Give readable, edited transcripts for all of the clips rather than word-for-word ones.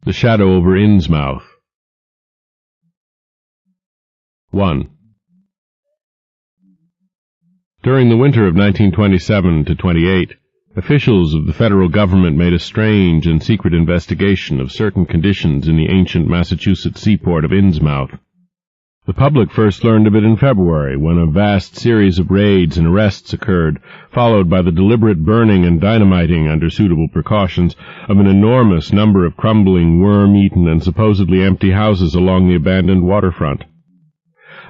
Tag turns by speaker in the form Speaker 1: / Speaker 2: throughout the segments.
Speaker 1: The Shadow over Innsmouth. 1. During the winter of 1927-28, officials of the federal government made a strange and secret investigation of certain conditions in the ancient Massachusetts seaport of Innsmouth. The public first learned of it in February, when a vast series of raids and arrests occurred, followed by the deliberate burning and dynamiting, under suitable precautions, of an enormous number of crumbling, worm-eaten, and supposedly empty houses along the abandoned waterfront.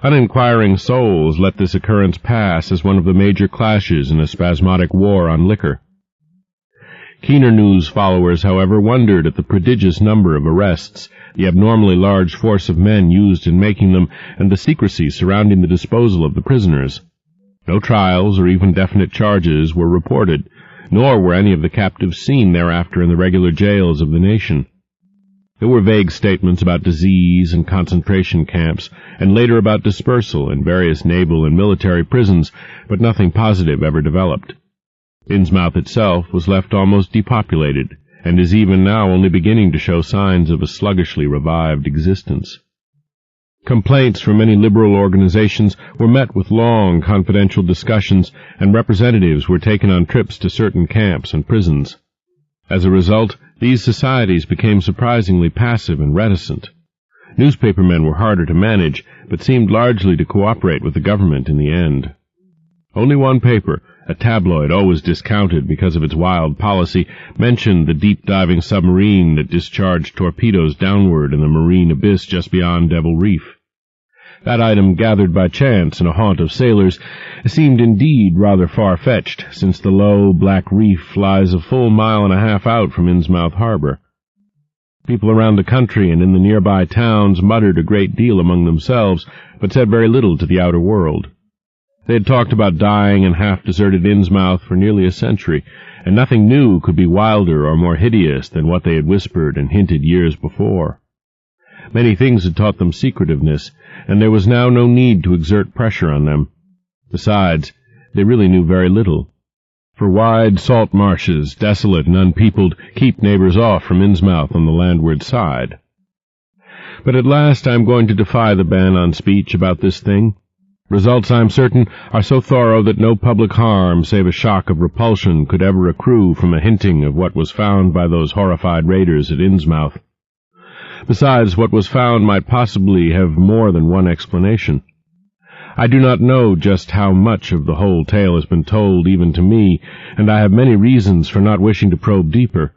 Speaker 1: Uninquiring souls let this occurrence pass as one of the major clashes in a spasmodic war on liquor. Keener news followers, however, wondered at the prodigious number of arrests, the abnormally large force of men used in making them, and the secrecy surrounding the disposal of the prisoners. No trials or even definite charges were reported, nor were any of the captives seen thereafter in the regular jails of the nation. There were vague statements about disease and concentration camps, and later about dispersal in various naval and military prisons, but nothing positive ever developed. Innsmouth itself was left almost depopulated, and is even now only beginning to show signs of a sluggishly revived existence. Complaints from many liberal organizations were met with long, confidential discussions, and representatives were taken on trips to certain camps and prisons. As a result, these societies became surprisingly passive and reticent. Newspapermen were harder to manage, but seemed largely to cooperate with the government in the end. Only one paper, a tabloid always discounted because of its wild policy, mentioned the deep-diving submarine that discharged torpedoes downward in the marine abyss just beyond Devil Reef. That item, gathered by chance in a haunt of sailors, seemed indeed rather far-fetched, since the low, black reef lies a full mile and a half out from Innsmouth harbor. People around the country and in the nearby towns muttered a great deal among themselves, but said very little to the outer world. They had talked about dying and half-deserted Innsmouth for nearly a century, and nothing new could be wilder or more hideous than what they had whispered and hinted years before. Many things had taught them secretiveness, and there was now no need to exert pressure on them. Besides, they really knew very little. For wide salt marshes, desolate and unpeopled, keep neighbors off from Innsmouth on the landward side. But at last I am going to defy the ban on speech about this thing. Results, I am certain, are so thorough that no public harm save a shock of repulsion could ever accrue from a hinting of what was found by those horrified raiders at Innsmouth. Besides, what was found might possibly have more than one explanation. I do not know just how much of the whole tale has been told even to me, and I have many reasons for not wishing to probe deeper,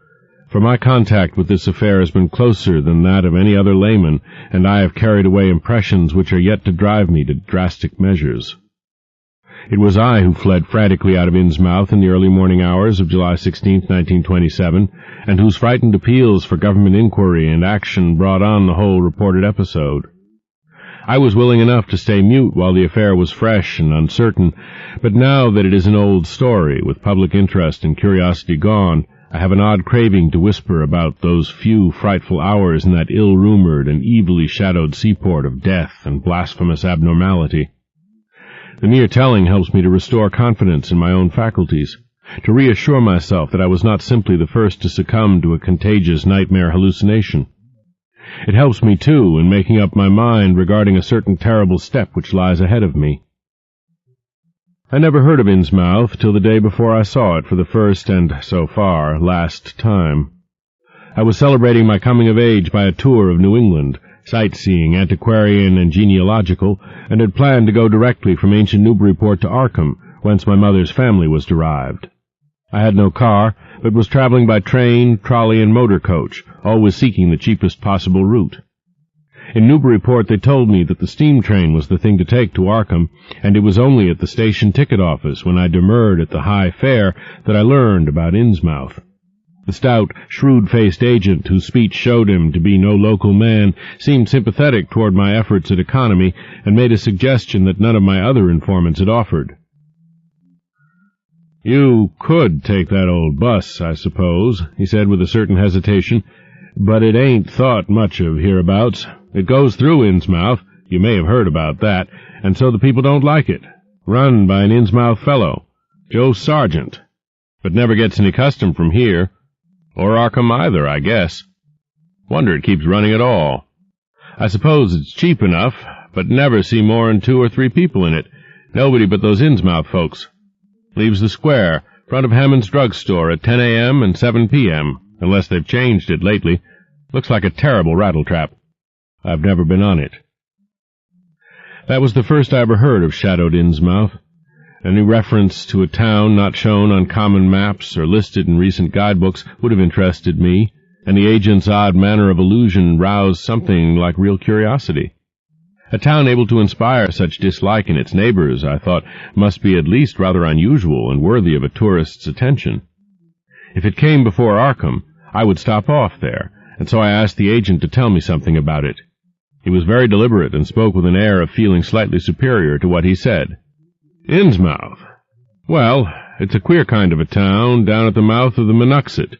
Speaker 1: for my contact with this affair has been closer than that of any other layman, and I have carried away impressions which are yet to drive me to drastic measures. It was I who fled frantically out of Innsmouth in the early morning hours of July 16, 1927, and whose frightened appeals for government inquiry and action brought on the whole reported episode. I was willing enough to stay mute while the affair was fresh and uncertain, but now that it is an old story, with public interest and curiosity gone, I have an odd craving to whisper about those few frightful hours in that ill-rumored and evilly shadowed seaport of death and blasphemous abnormality. The mere telling helps me to restore confidence in my own faculties, to reassure myself that I was not simply the first to succumb to a contagious nightmare hallucination. It helps me, too, in making up my mind regarding a certain terrible step which lies ahead of me. I never heard of Innsmouth till the day before I saw it for the first and, so far, last time. I was celebrating my coming of age by a tour of New England, sightseeing, antiquarian and genealogical, and had planned to go directly from ancient Newburyport to Arkham, whence my mother's family was derived. I had no car, but was traveling by train, trolley, and motor coach, always seeking the cheapest possible route. In Newburyport they told me that the steam train was the thing to take to Arkham, and it was only at the station ticket office, when I demurred at the high fare, that I learned about Innsmouth. The stout, shrewd-faced agent, whose speech showed him to be no local man, seemed sympathetic toward my efforts at economy, and made a suggestion that none of my other informants had offered. "You could take that old bus, I suppose," he said with a certain hesitation, "but it ain't thought much of hereabouts. It goes through Innsmouth, you may have heard about that, and so the people don't like it. Run by an Innsmouth fellow, Joe Sargent, but never gets any custom from here. Or Arkham either, I guess. Wonder it keeps running at all. I suppose it's cheap enough, but never see more'n 2 or 3 people in it. Nobody but those Innsmouth folks. Leaves the square, front of Hammond's drugstore at 10 a.m. and 7 p.m., unless they've changed it lately. Looks like a terrible rattletrap. I've never been on it. That was the first I ever heard of shadowed Innsmouth. Any reference to a town not shown on common maps or listed in recent guidebooks would have interested me, and the agent's odd manner of allusion roused something like real curiosity. A town able to inspire such dislike in its neighbors, I thought, must be at least rather unusual and worthy of a tourist's attention. If it came before Arkham, I would stop off there, and so I asked the agent to tell me something about it. He was very deliberate and spoke with an air of feeling slightly superior to what he said. Innsmouth. Well, it's a queer kind of a town down at the mouth of the Monuxet.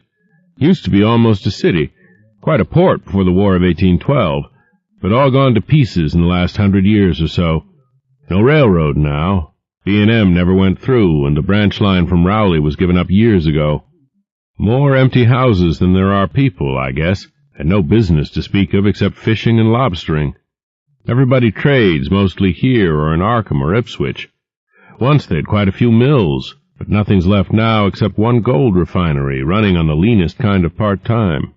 Speaker 1: Used to be almost a city, quite a port before the War of 1812, but all gone to pieces in the last 100 years or so. No railroad now. B&M never went through, and the branch line from Rowley was given up years ago. More empty houses than there are people, I guess, and no business to speak of except fishing and lobstering. Everybody trades, mostly here or in Arkham or Ipswich. Once they had quite a few mills, but nothing's left now except one gold refinery running on the leanest kind of part-time.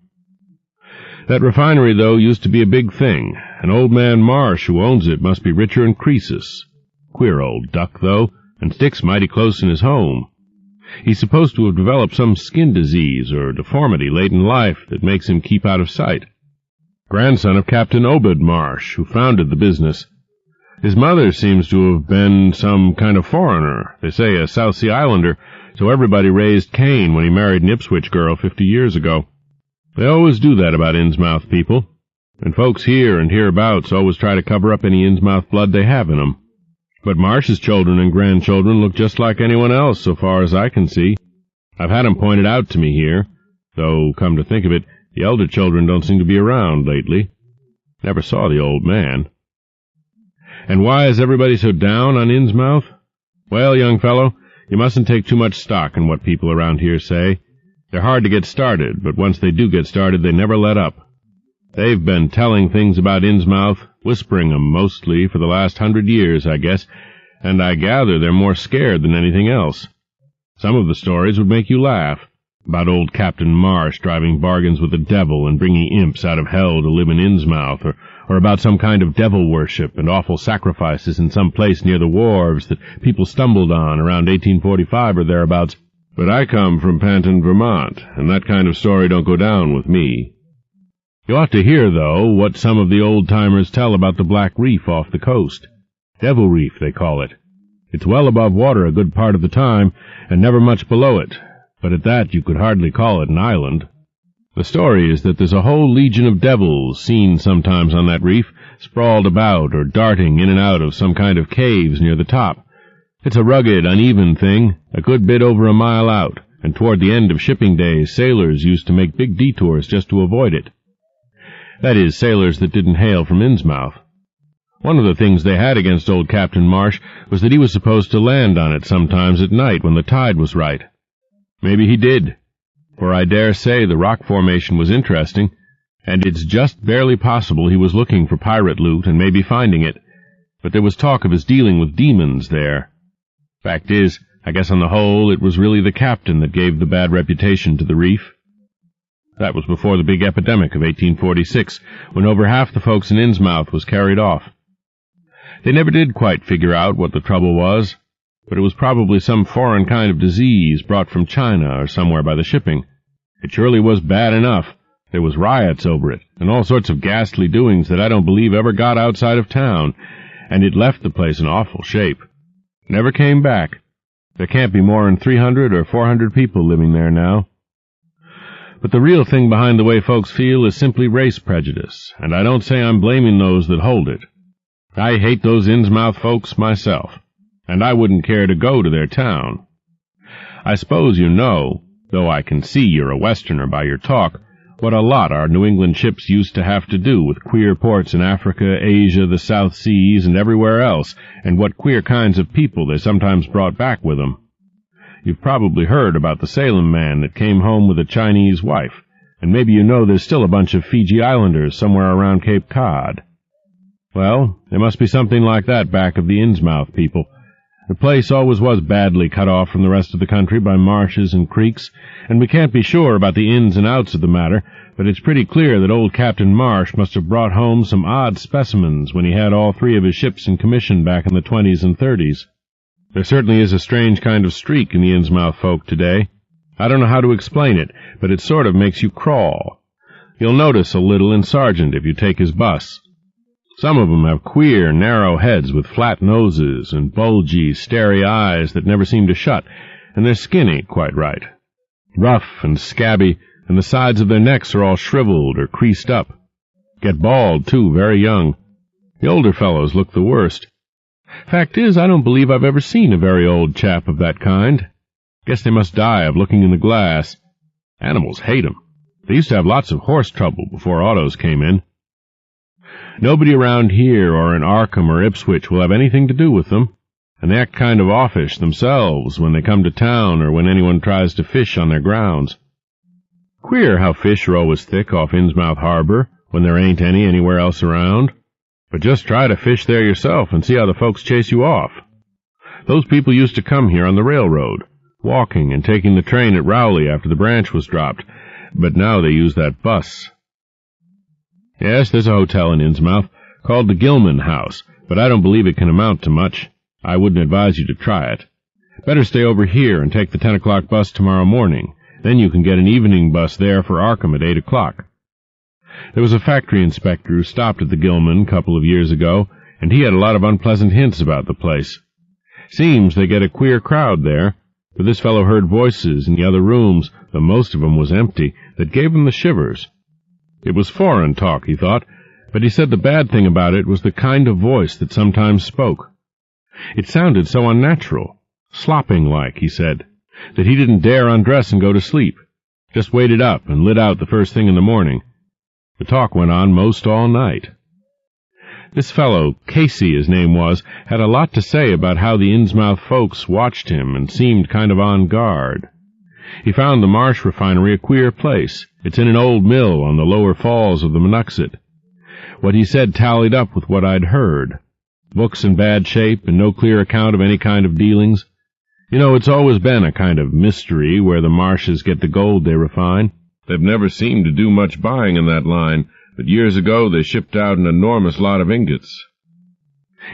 Speaker 1: That refinery, though, used to be a big thing. An old man Marsh who owns it must be richer than Croesus. Queer old duck, though, and sticks mighty close in his home. He's supposed to have developed some skin disease or deformity late in life that makes him keep out of sight. Grandson of Captain Obed Marsh, who founded the business. His mother seems to have been some kind of foreigner, they say a South Sea Islander, so everybody raised Cain when he married an Ipswich girl 50 years ago. They always do that about Innsmouth people, and folks here and hereabouts always try to cover up any Innsmouth blood they have in them. But Marsh's children and grandchildren look just like anyone else so far as I can see. I've had 'em pointed out to me here, though, come to think of it, the elder children don't seem to be around lately. Never saw the old man. And why is everybody so down on Innsmouth? Well, young fellow, you mustn't take too much stock in what people around here say. They're hard to get started, but once they do get started, they never let up. They've been telling things about Innsmouth, whispering 'em mostly, for the last 100 years, I guess, and I gather they're more scared than anything else. Some of the stories would make you laugh, about old Captain Marsh driving bargains with the devil and bringing imps out of hell to live in Innsmouth, or about some kind of devil worship and awful sacrifices in some place near the wharves that people stumbled on around 1845 or thereabouts. But I come from Panton, Vermont, and that kind of story don't go down with me. You ought to hear, though, what some of the old-timers tell about the Black Reef off the coast. Devil Reef, they call it. It's well above water a good part of the time, and never much below it, but at that you could hardly call it an island. The story is that there's a whole legion of devils seen sometimes on that reef, sprawled about or darting in and out of some kind of caves near the top. It's a rugged, uneven thing, a good bit over a mile out, and toward the end of shipping days sailors used to make big detours just to avoid it. That is, sailors that didn't hail from Innsmouth. One of the things they had against old Captain Marsh was that he was supposed to land on it sometimes at night when the tide was right. Maybe he did, for I dare say the rock formation was interesting, and it's just barely possible he was looking for pirate loot and maybe finding it, but there was talk of his dealing with demons there. Fact is, I guess on the whole it was really the captain that gave the bad reputation to the reef. That was before the big epidemic of 1846, when over half the folks in Innsmouth was carried off. They never did quite figure out what the trouble was, but it was probably some foreign kind of disease brought from China or somewhere by the shipping. It surely was bad enough. There was riots over it, and all sorts of ghastly doings that I don't believe ever got outside of town, and it left the place in awful shape. Never came back. There can't be more than 300 or 400 people living there now. But the real thing behind the way folks feel is simply race prejudice, and I don't say I'm blaming those that hold it. I hate those Innsmouth folks myself, and I wouldn't care to go to their town. I suppose you know, though I can see you're a Westerner by your talk, what a lot our New England ships used to have to do with queer ports in Africa, Asia, the South Seas, and everywhere else, and what queer kinds of people they sometimes brought back with them. You've probably heard about the Salem man that came home with a Chinese wife, And maybe you know there's still a bunch of Fiji Islanders somewhere around Cape Cod. Well, there must be something like that back of the Innsmouth people. The place always was badly cut off from the rest of the country by marshes and creeks, and we can't be sure about the ins and outs of the matter, but it's pretty clear that old Captain Marsh must have brought home some odd specimens when he had all 3 of his ships in commission back in the 20s and 30s. There certainly is a strange kind of streak in the Innsmouth folk today. I don't know how to explain it, but it sort of makes you crawl. You'll notice a little in Sargent if you take his bus. Some of them have queer, narrow heads with flat noses and bulgy, starey eyes that never seem to shut, and their skin ain't quite right. Rough and scabby, and the sides of their necks are all shriveled or creased up. Get bald, too, very young. The older fellows look the worst. Fact is, I don't believe I've ever seen a very old chap of that kind. Guess they must die of looking in the glass. Animals hate 'em. They used to have lots of horse trouble before autos came in. Nobody around here or in Arkham or Ipswich will have anything to do with them, and they act kind of offish themselves when they come to town or when anyone tries to fish on their grounds. Queer how fish are always thick off Innsmouth Harbor when there ain't any anywhere else around. But just try to fish there yourself and see how the folks chase you off. Those people used to come here on the railroad, walking and taking the train at Rowley after the branch was dropped, but now they use that bus. Yes, there's a hotel in Innsmouth called the Gilman House, but I don't believe it can amount to much. I wouldn't advise you to try it. Better stay over here and take the 10 o'clock bus tomorrow morning. Then you can get an evening bus there for Arkham at 8 o'clock. There was a factory inspector who stopped at the Gilman a couple of years ago, and he had a lot of unpleasant hints about the place. Seems they get a queer crowd there, but this fellow heard voices in the other rooms, though most of 'em was empty, that gave him the shivers. It was foreign talk, he thought, but he said the bad thing about it was the kind of voice that sometimes spoke. It sounded so unnatural, slopping-like, he said, that he didn't dare undress and go to sleep, just waited up and lit out the first thing in the morning. The talk went on most all night. This fellow, Casey his name was, had a lot to say about how the Innsmouth folks watched him and seemed kind of on guard. He found the Marsh refinery a queer place. It's in an old mill on the lower falls of the Monuxet. What he said tallied up with what I'd heard. Books in bad shape and no clear account of any kind of dealings. You know, it's always been a kind of mystery where the Marshes get the gold they refine. They've never seemed to do much buying in that line, but years ago they shipped out an enormous lot of ingots.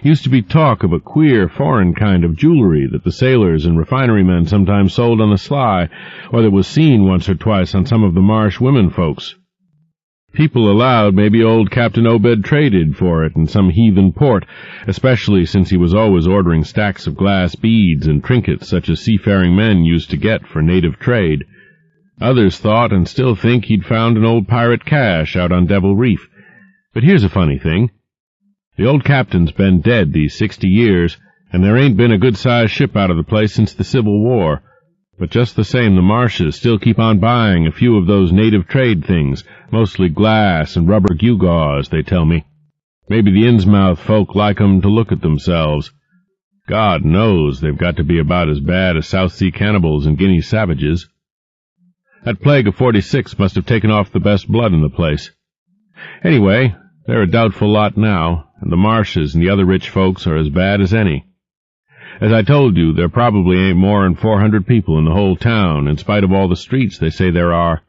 Speaker 1: Used to be talk of a queer, foreign kind of jewelry that the sailors and refinery men sometimes sold on the sly, or that was seen once or twice on some of the Marsh women folks. People allowed maybe old Captain Obed traded for it in some heathen port, especially since he was always ordering stacks of glass beads and trinkets such as seafaring men used to get for native trade. Others thought and still think he'd found an old pirate cache out on Devil Reef. But here's a funny thing. The old captain's been dead these 60 years, and there ain't been a good-sized ship out of the place since the Civil War. But just the same, the Marshes still keep on buying a few of those native trade things, mostly glass and rubber gewgaws, they tell me. Maybe the Innsmouth folk like 'em to look at themselves. God knows they've got to be about as bad as South Sea cannibals and Guinea savages. That plague of 46 must have taken off the best blood in the place. Anyway, they're a doubtful lot now, and the Marshes and the other rich folks are as bad as any. As I told you, there probably ain't more than 400 people in the whole town, in spite of all the streets they say there are.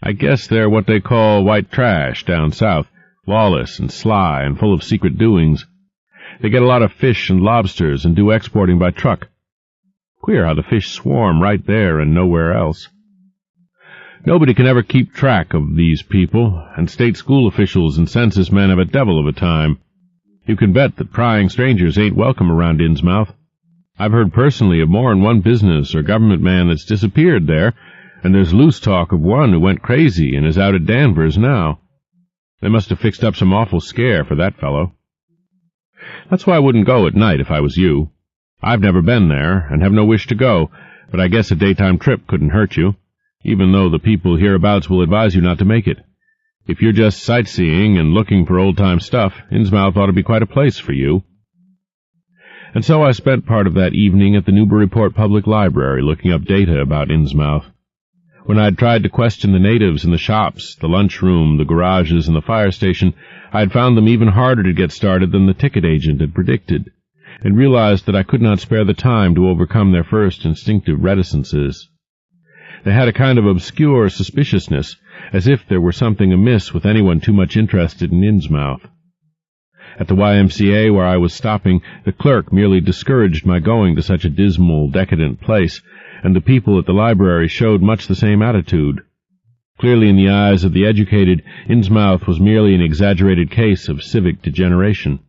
Speaker 1: I guess they're what they call white trash down south, lawless and sly and full of secret doings. They get a lot of fish and lobsters and do exporting by truck. Queer how the fish swarm right there and nowhere else. Nobody can ever keep track of these people, and state school officials and census men have a devil of a time. You can bet that prying strangers ain't welcome around Innsmouth. I've heard personally of more than one business or government man that's disappeared there, and there's loose talk of one who went crazy and is out at Danvers now. They must have fixed up some awful scare for that fellow. That's why I wouldn't go at night if I was you. I've never been there, and have no wish to go, but I guess a daytime trip couldn't hurt you, even though the people hereabouts will advise you not to make it. If you're just sightseeing and looking for old-time stuff, Innsmouth ought to be quite a place for you. And so I spent part of that evening at the Newburyport Public Library looking up data about Innsmouth. When I had tried to question the natives in the shops, the lunchroom, the garages, and the fire station, I had found them even harder to get started than the ticket agent had predicted, and realized that I could not spare the time to overcome their first instinctive reticences. They had a kind of obscure suspiciousness, as if there were something amiss with anyone too much interested in Innsmouth. At the YMCA where I was stopping, the clerk merely discouraged my going to such a dismal, decadent place, and the people at the library showed much the same attitude. Clearly in the eyes of the educated, Innsmouth was merely an exaggerated case of civic degeneration.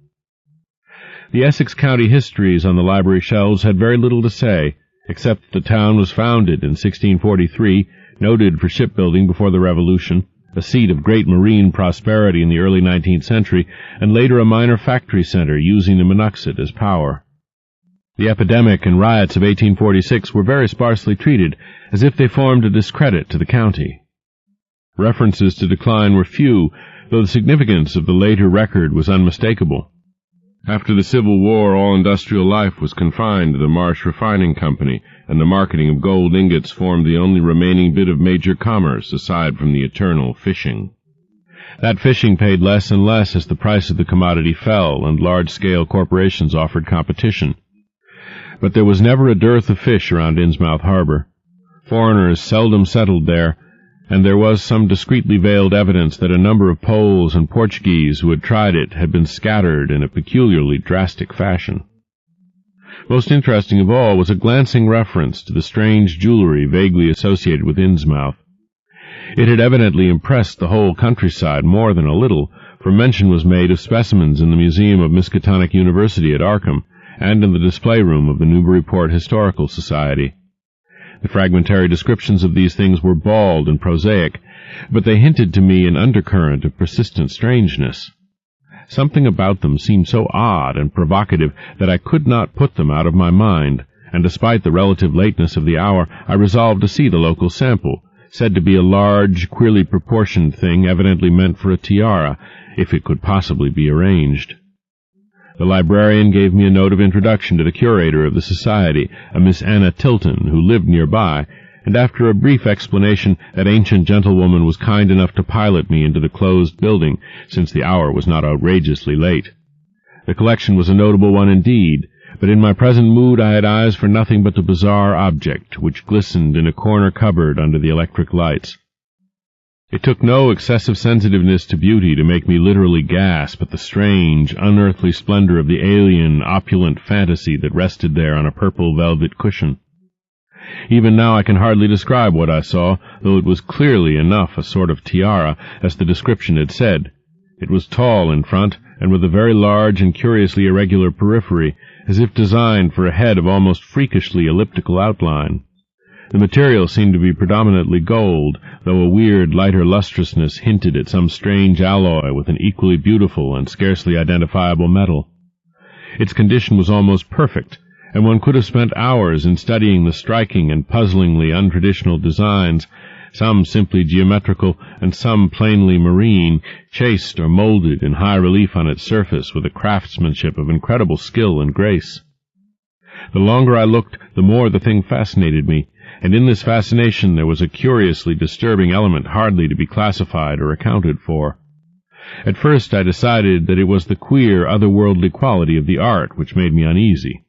Speaker 1: The Essex County histories on the library shelves had very little to say, except that the town was founded in 1643, noted for shipbuilding before the Revolution, a seat of great marine prosperity in the early 19th century, and later a minor factory center using the Monuxet as power. The epidemic and riots of 1846 were very sparsely treated, as if they formed a discredit to the county. References to decline were few, though the significance of the later record was unmistakable. After the Civil War, all industrial life was confined to the Marsh Refining Company, and the marketing of gold ingots formed the only remaining bit of major commerce aside from the eternal fishing. That fishing paid less and less as the price of the commodity fell and large-scale corporations offered competition. But there was never a dearth of fish around Innsmouth harbor. Foreigners seldom settled there, and there was some discreetly veiled evidence that a number of Poles and Portuguese who had tried it had been scattered in a peculiarly drastic fashion. Most interesting of all was a glancing reference to the strange jewelry vaguely associated with Innsmouth. It had evidently impressed the whole countryside more than a little, for mention was made of specimens in the Museum of Miskatonic University at Arkham, and in the display room of the Newburyport Historical Society. The fragmentary descriptions of these things were bald and prosaic, but they hinted to me an undercurrent of persistent strangeness. Something about them seemed so odd and provocative that I could not put them out of my mind, and despite the relative lateness of the hour, I resolved to see the local sample, said to be a large, queerly proportioned thing evidently meant for a tiara, if it could possibly be arranged. The librarian gave me a note of introduction to the curator of the society, a Miss Anna Tilton, who lived nearby, and after a brief explanation, that ancient gentlewoman was kind enough to pilot me into the closed building, since the hour was not outrageously late. The collection was a notable one indeed, but in my present mood I had eyes for nothing but the bizarre object, which glistened in a corner cupboard under the electric lights. It took no excessive sensitiveness to beauty to make me literally gasp at the strange, unearthly splendor of the alien, opulent fantasy that rested there on a purple velvet cushion. Even now I can hardly describe what I saw, though it was clearly enough a sort of tiara, as the description had said. It was tall in front, and with a very large and curiously irregular periphery, as if designed for a head of almost freakishly elliptical outline. The material seemed to be predominantly gold, though a weird, lighter lustrousness hinted at some strange alloy with an equally beautiful and scarcely identifiable metal. Its condition was almost perfect, and one could have spent hours in studying the striking and puzzlingly untraditional designs, some simply geometrical and some plainly marine, chased or molded in high relief on its surface with a craftsmanship of incredible skill and grace. The longer I looked, the more the thing fascinated me, and in this fascination there was a curiously disturbing element hardly to be classified or accounted for. At first I decided that it was the queer, otherworldly quality of the art which made me uneasy.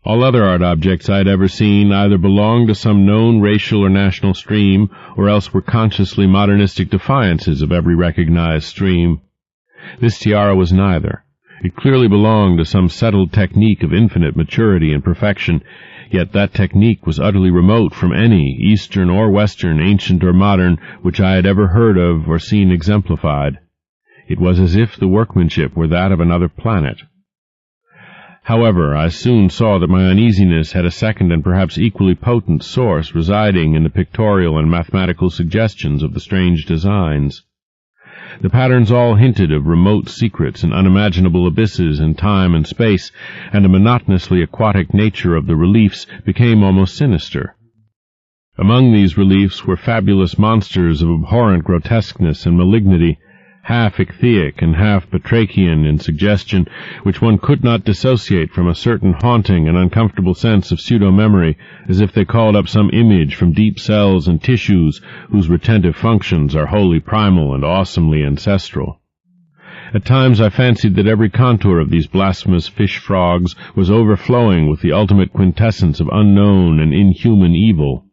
Speaker 1: All other art objects I had ever seen either belonged to some known racial or national stream, or else were consciously modernistic defiances of every recognized stream. This tiara was neither. It clearly belonged to some settled technique of infinite maturity and perfection, yet that technique was utterly remote from any, Eastern or Western, ancient or modern, which I had ever heard of or seen exemplified. It was as if the workmanship were that of another planet. However, I soon saw that my uneasiness had a second and perhaps equally potent source residing in the pictorial and mathematical suggestions of the strange designs. The patterns all hinted of remote secrets and unimaginable abysses in time and space, and the monotonously aquatic nature of the reliefs became almost sinister. Among these reliefs were fabulous monsters of abhorrent grotesqueness and malignity, half ichthyaic and half batrachian in suggestion, which one could not dissociate from a certain haunting and uncomfortable sense of pseudo-memory, as if they called up some image from deep cells and tissues whose retentive functions are wholly primal and awesomely ancestral. At times I fancied that every contour of these blasphemous fish-frogs was overflowing with the ultimate quintessence of unknown and inhuman evil.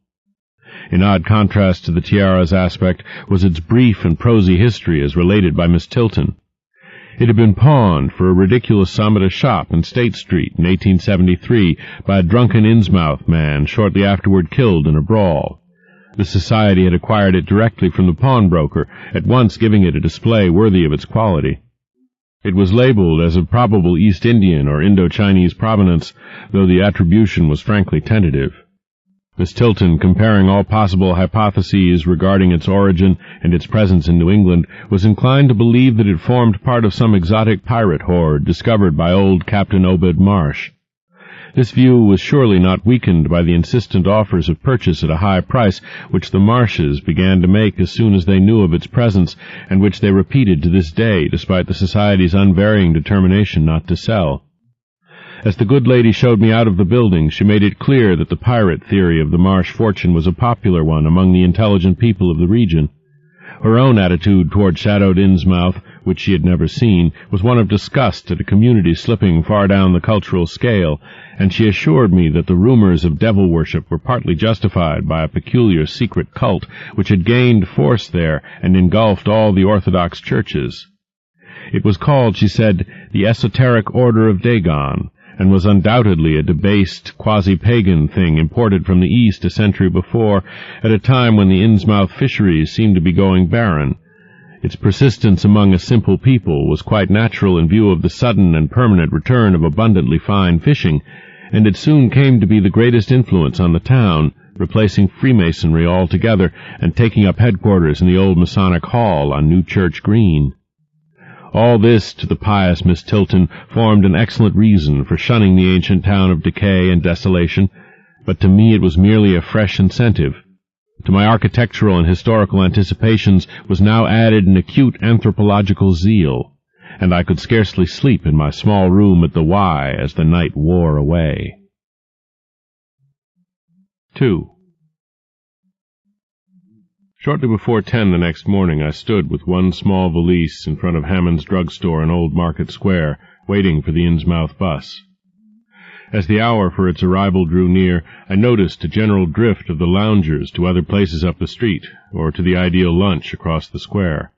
Speaker 1: In odd contrast to the tiara's aspect was its brief and prosy history as related by Miss Tilton. It had been pawned for a ridiculous sum at a shop in State Street in 1873 by a drunken Innsmouth man shortly afterward killed in a brawl. The Society had acquired it directly from the pawnbroker, at once giving it a display worthy of its quality. It was labeled as of probable East Indian or Indo-Chinese provenance, though the attribution was frankly tentative. Miss Tilton, comparing all possible hypotheses regarding its origin and its presence in New England, was inclined to believe that it formed part of some exotic pirate horde discovered by old Captain Obed Marsh. This view was surely not weakened by the insistent offers of purchase at a high price which the Marshes began to make as soon as they knew of its presence, and which they repeated to this day despite the Society's unvarying determination not to sell. As the good lady showed me out of the building, she made it clear that the pirate theory of the Marsh fortune was a popular one among the intelligent people of the region. Her own attitude toward shadowed Innsmouth, which she had never seen, was one of disgust at a community slipping far down the cultural scale, and she assured me that the rumors of devil worship were partly justified by a peculiar secret cult which had gained force there and engulfed all the Orthodox churches. It was called, she said, the Esoteric Order of Dagon, and was undoubtedly a debased, quasi-pagan thing imported from the East a century before, at a time when the Innsmouth fisheries seemed to be going barren. Its persistence among a simple people was quite natural in view of the sudden and permanent return of abundantly fine fishing, and it soon came to be the greatest influence on the town, replacing Freemasonry altogether and taking up headquarters in the old Masonic Hall on New Church Green. All this, to the pious Miss Tilton, formed an excellent reason for shunning the ancient town of decay and desolation, but to me it was merely a fresh incentive. To my architectural and historical anticipations was now added an acute anthropological zeal, and I could scarcely sleep in my small room at the Y as the night wore away. 2. Shortly before 10 the next morning I stood with one small valise in front of Hammond's drugstore in Old Market Square, waiting for the Innsmouth bus. As the hour for its arrival drew near, I noticed a general drift of the loungers to other places up the street, or to the ideal lunch across the square.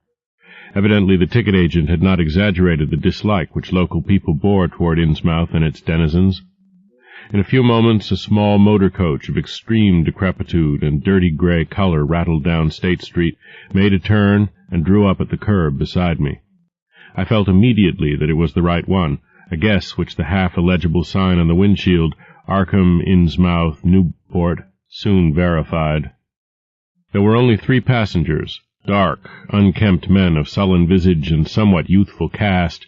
Speaker 1: Evidently the ticket agent had not exaggerated the dislike which local people bore toward Innsmouth and its denizens. In a few moments a small motor coach of extreme decrepitude and dirty gray color rattled down State Street, made a turn, and drew up at the curb beside me. I felt immediately that it was the right one, a guess which the half-illegible sign on the windshield, Arkham, Innsmouth, Newport, soon verified. There were only 3 passengers, dark, unkempt men of sullen visage and somewhat youthful cast,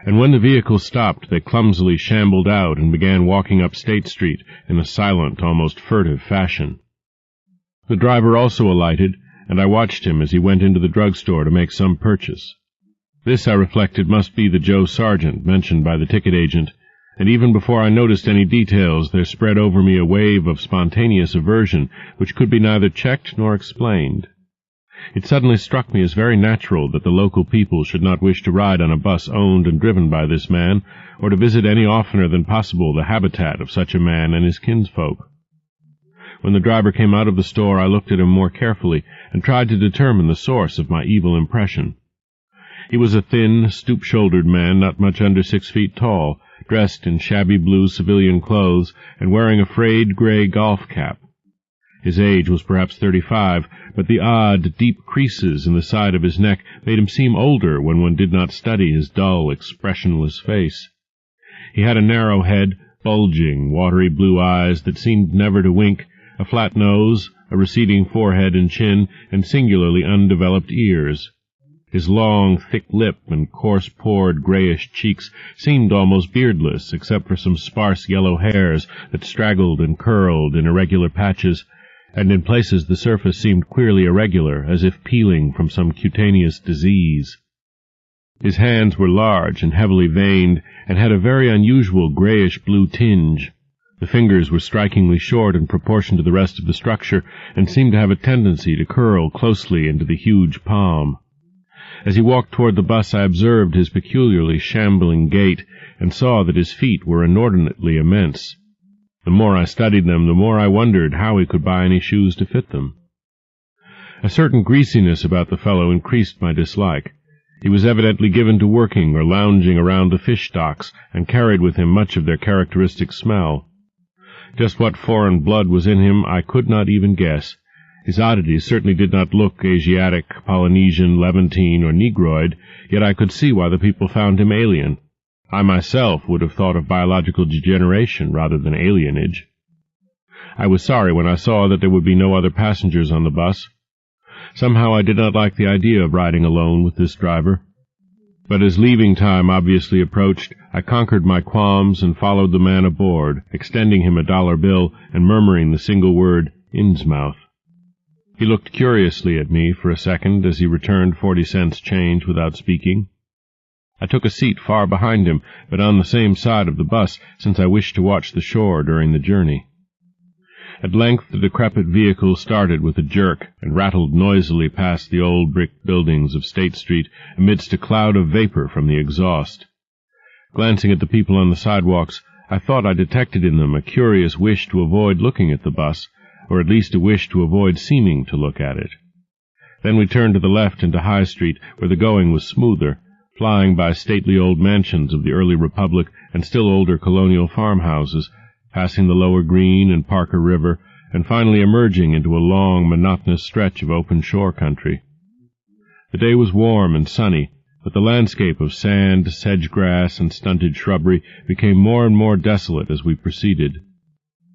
Speaker 1: and when the vehicle stopped they clumsily shambled out and began walking up State Street in a silent, almost furtive fashion. The driver also alighted, and I watched him as he went into the drugstore to make some purchase. This, I reflected, must be the Joe Sargent mentioned by the ticket agent, and even before I noticed any details there spread over me a wave of spontaneous aversion which could be neither checked nor explained. It suddenly struck me as very natural that the local people should not wish to ride on a bus owned and driven by this man, or to visit any oftener than possible the habitat of such a man and his kinsfolk. When the driver came out of the store I looked at him more carefully and tried to determine the source of my evil impression. He was a thin, stoop-shouldered man not much under 6 feet tall, dressed in shabby blue civilian clothes and wearing a frayed gray golf cap. His age was perhaps 35, but the odd, deep creases in the side of his neck made him seem older when one did not study his dull, expressionless face. He had a narrow head, bulging, watery blue eyes that seemed never to wink, a flat nose, a receding forehead and chin, and singularly undeveloped ears. His long, thick lip and coarse-pored grayish cheeks seemed almost beardless, except for some sparse yellow hairs that straggled and curled in irregular patches, and in places the surface seemed queerly irregular, as if peeling from some cutaneous disease. His hands were large and heavily veined, and had a very unusual grayish-blue tinge. The fingers were strikingly short in proportion to the rest of the structure, and seemed to have a tendency to curl closely into the huge palm. As he walked toward the bus, I observed his peculiarly shambling gait, and saw that his feet were inordinately immense. The more I studied them, the more I wondered how he could buy any shoes to fit them. A certain greasiness about the fellow increased my dislike. He was evidently given to working or lounging around the fish docks, and carried with him much of their characteristic smell. Just what foreign blood was in him I could not even guess. His oddities certainly did not look Asiatic, Polynesian, Levantine, or Negroid, yet I could see why the people found him alien. I myself would have thought of biological degeneration rather than alienage. I was sorry when I saw that there would be no other passengers on the bus. Somehow I did not like the idea of riding alone with this driver. But as leaving time obviously approached, I conquered my qualms and followed the man aboard, extending him a $1 bill and murmuring the single word, Innsmouth. He looked curiously at me for a second as he returned 40 cents change without speaking. I took a seat far behind him, but on the same side of the bus, since I wished to watch the shore during the journey. At length the decrepit vehicle started with a jerk and rattled noisily past the old brick buildings of State Street amidst a cloud of vapor from the exhaust. Glancing at the people on the sidewalks, I thought I detected in them a curious wish to avoid looking at the bus, or at least a wish to avoid seeming to look at it. Then we turned to the left into High Street, where the going was smoother, flying by stately old mansions of the early Republic and still older colonial farmhouses, passing the Lower Green and Parker River, and finally emerging into a long, monotonous stretch of open shore country. The day was warm and sunny, but the landscape of sand, sedge-grass, and stunted shrubbery became more and more desolate as we proceeded.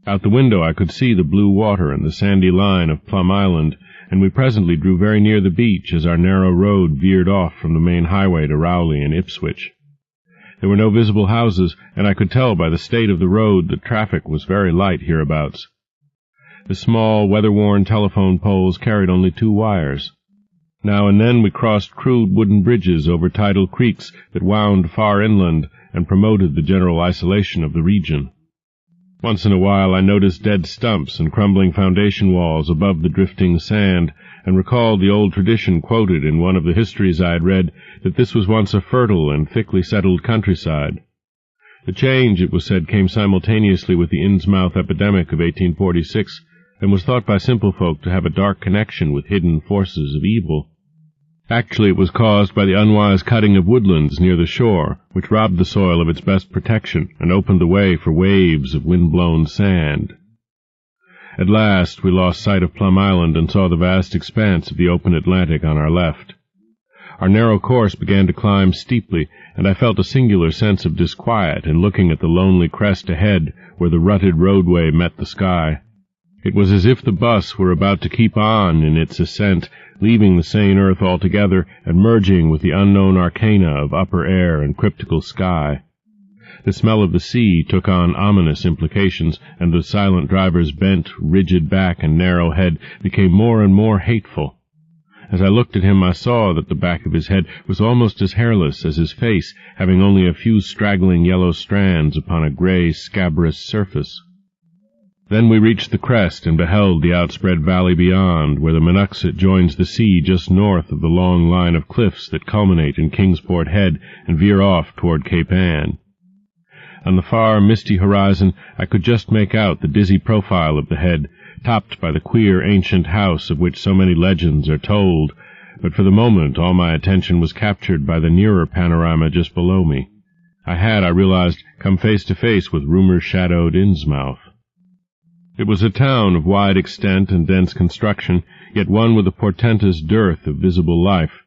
Speaker 1: Out the window I could see the blue water and the sandy line of Plum Island, and we presently drew very near the beach as our narrow road veered off from the main highway to Rowley and Ipswich. There were no visible houses, and I could tell by the state of the road that traffic was very light hereabouts. The small, weather-worn telephone poles carried only 2 wires. Now and then we crossed crude wooden bridges over tidal creeks that wound far inland and promoted the general isolation of the region. Once in a while I noticed dead stumps and crumbling foundation walls above the drifting sand, and recalled the old tradition quoted in one of the histories I had read, that this was once a fertile and thickly settled countryside. The change, it was said, came simultaneously with the Innsmouth epidemic of 1846, and was thought by simple folk to have a dark connection with hidden forces of evil. Actually, it was caused by the unwise cutting of woodlands near the shore, which robbed the soil of its best protection and opened the way for waves of wind-blown sand. At last we lost sight of Plum Island and saw the vast expanse of the open Atlantic on our left. Our narrow course began to climb steeply, and I felt a singular sense of disquiet in looking at the lonely crest ahead where the rutted roadway met the sky. It was as if the bus were about to keep on in its ascent, leaving the sane earth altogether and merging with the unknown arcana of upper air and cryptical sky. The smell of the sea took on ominous implications, and the silent driver's bent, rigid back and narrow head became more and more hateful. As I looked at him, I saw that the back of his head was almost as hairless as his face, having only a few straggling yellow strands upon a gray, scabrous surface. Then we reached the crest and beheld the outspread valley beyond, where the Monoxet joins the sea just north of the long line of cliffs that culminate in Kingsport Head and veer off toward Cape Ann. On the far, misty horizon I could just make out the dizzy profile of the head, topped by the queer ancient house of which so many legends are told, but for the moment all my attention was captured by the nearer panorama just below me. I had, I realized, come face to face with rumor-shadowed Innsmouth. It was a town of wide extent and dense construction, yet one with a portentous dearth of visible life.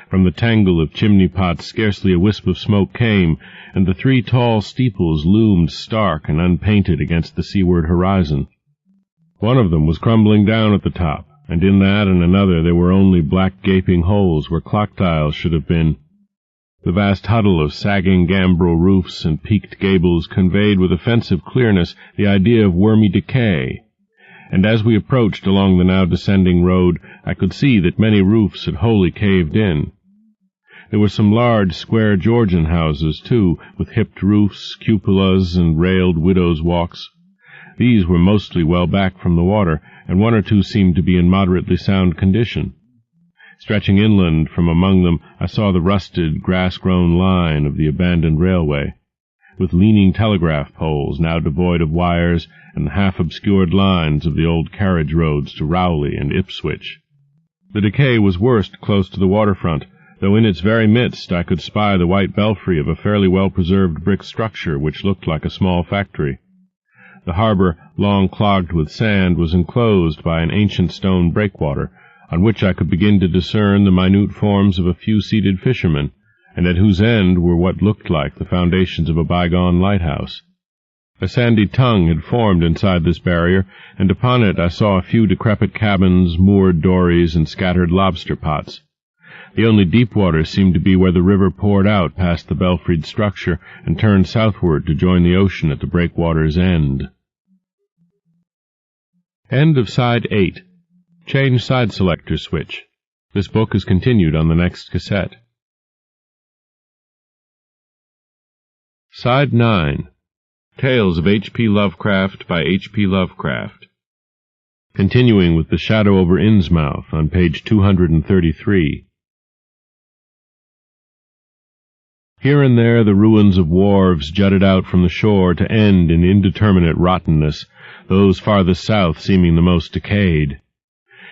Speaker 1: From the tangle of chimney-pots scarcely a wisp of smoke came, and the 3 tall steeples loomed stark and unpainted against the seaward horizon. One of them was crumbling down at the top, and in that and another there were only black gaping holes where clock dials should have been. The vast huddle of sagging gambrel roofs and peaked gables conveyed with offensive clearness the idea of wormy decay, and as we approached along the now descending road I could see that many roofs had wholly caved in. There were some large, square Georgian houses, too, with hipped roofs, cupolas, and railed widows' walks. These were mostly well back from the water, and one or two seemed to be in moderately sound condition. Stretching inland from among them, I saw the rusted, grass-grown line of the abandoned railway, with leaning telegraph poles now devoid of wires and the half-obscured lines of the old carriage roads to Rowley and Ipswich. The decay was worst close to the waterfront, though in its very midst I could spy the white belfry of a fairly well-preserved brick structure which looked like a small factory. The harbor, long clogged with sand, was enclosed by an ancient stone breakwater, on which I could begin to discern the minute forms of a few seated fishermen, and at whose end were what looked like the foundations of a bygone lighthouse. A sandy tongue had formed inside this barrier, and upon it I saw a few decrepit cabins, moored dories, and scattered lobster pots. The only deep water seemed to be where the river poured out past the belfried structure and turned southward to join the ocean at the breakwater's end. End of Side 8. Change side selector switch. This book is continued on the next cassette. Side 9. Tales of H.P. Lovecraft by H.P. Lovecraft. Continuing with The Shadow over Innsmouth on page 233. Here and there the ruins of wharves jutted out from the shore to end in indeterminate rottenness, those farthest south seeming the most decayed.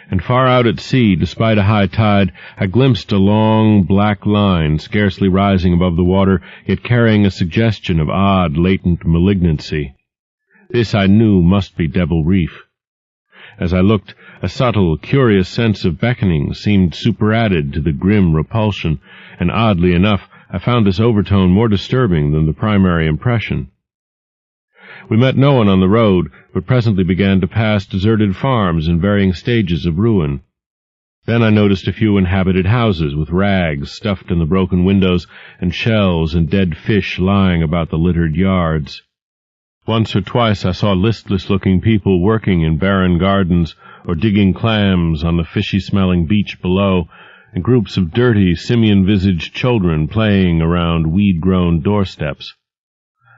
Speaker 1: And far out at sea, despite a high tide, I glimpsed a long, black line scarcely rising above the water, yet carrying a suggestion of odd, latent malignancy. This I knew must be Devil Reef. As I looked, a subtle, curious sense of beckoning seemed superadded to the grim repulsion, and oddly enough, I found this overtone more disturbing than the primary impression. We met no one on the road, but presently began to pass deserted farms in varying stages of ruin. Then I noticed a few inhabited houses with rags stuffed in the broken windows and shells and dead fish lying about the littered yards. Once or twice I saw listless-looking people working in barren gardens or digging clams on the fishy-smelling beach below, and groups of dirty, simian-visaged children playing around weed-grown doorsteps.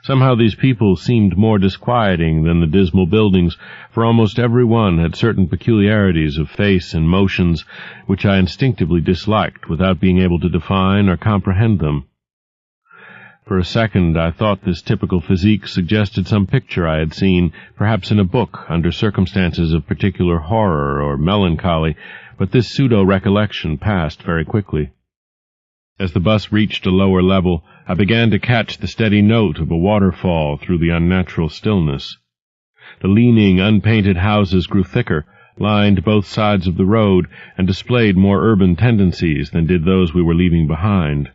Speaker 1: Somehow these people seemed more disquieting than the dismal buildings, for almost every one had certain peculiarities of face and motions which I instinctively disliked without being able to define or comprehend them. For a second I thought this typical physique suggested some picture I had seen, perhaps in a book, under circumstances of particular horror or melancholy, but this pseudo-recollection passed very quickly. As the bus reached a lower level, I began to catch the steady note of a waterfall through the unnatural stillness. The leaning, unpainted houses grew thicker, lined both sides of the road, and displayed more urban tendencies than did those we were leaving behind.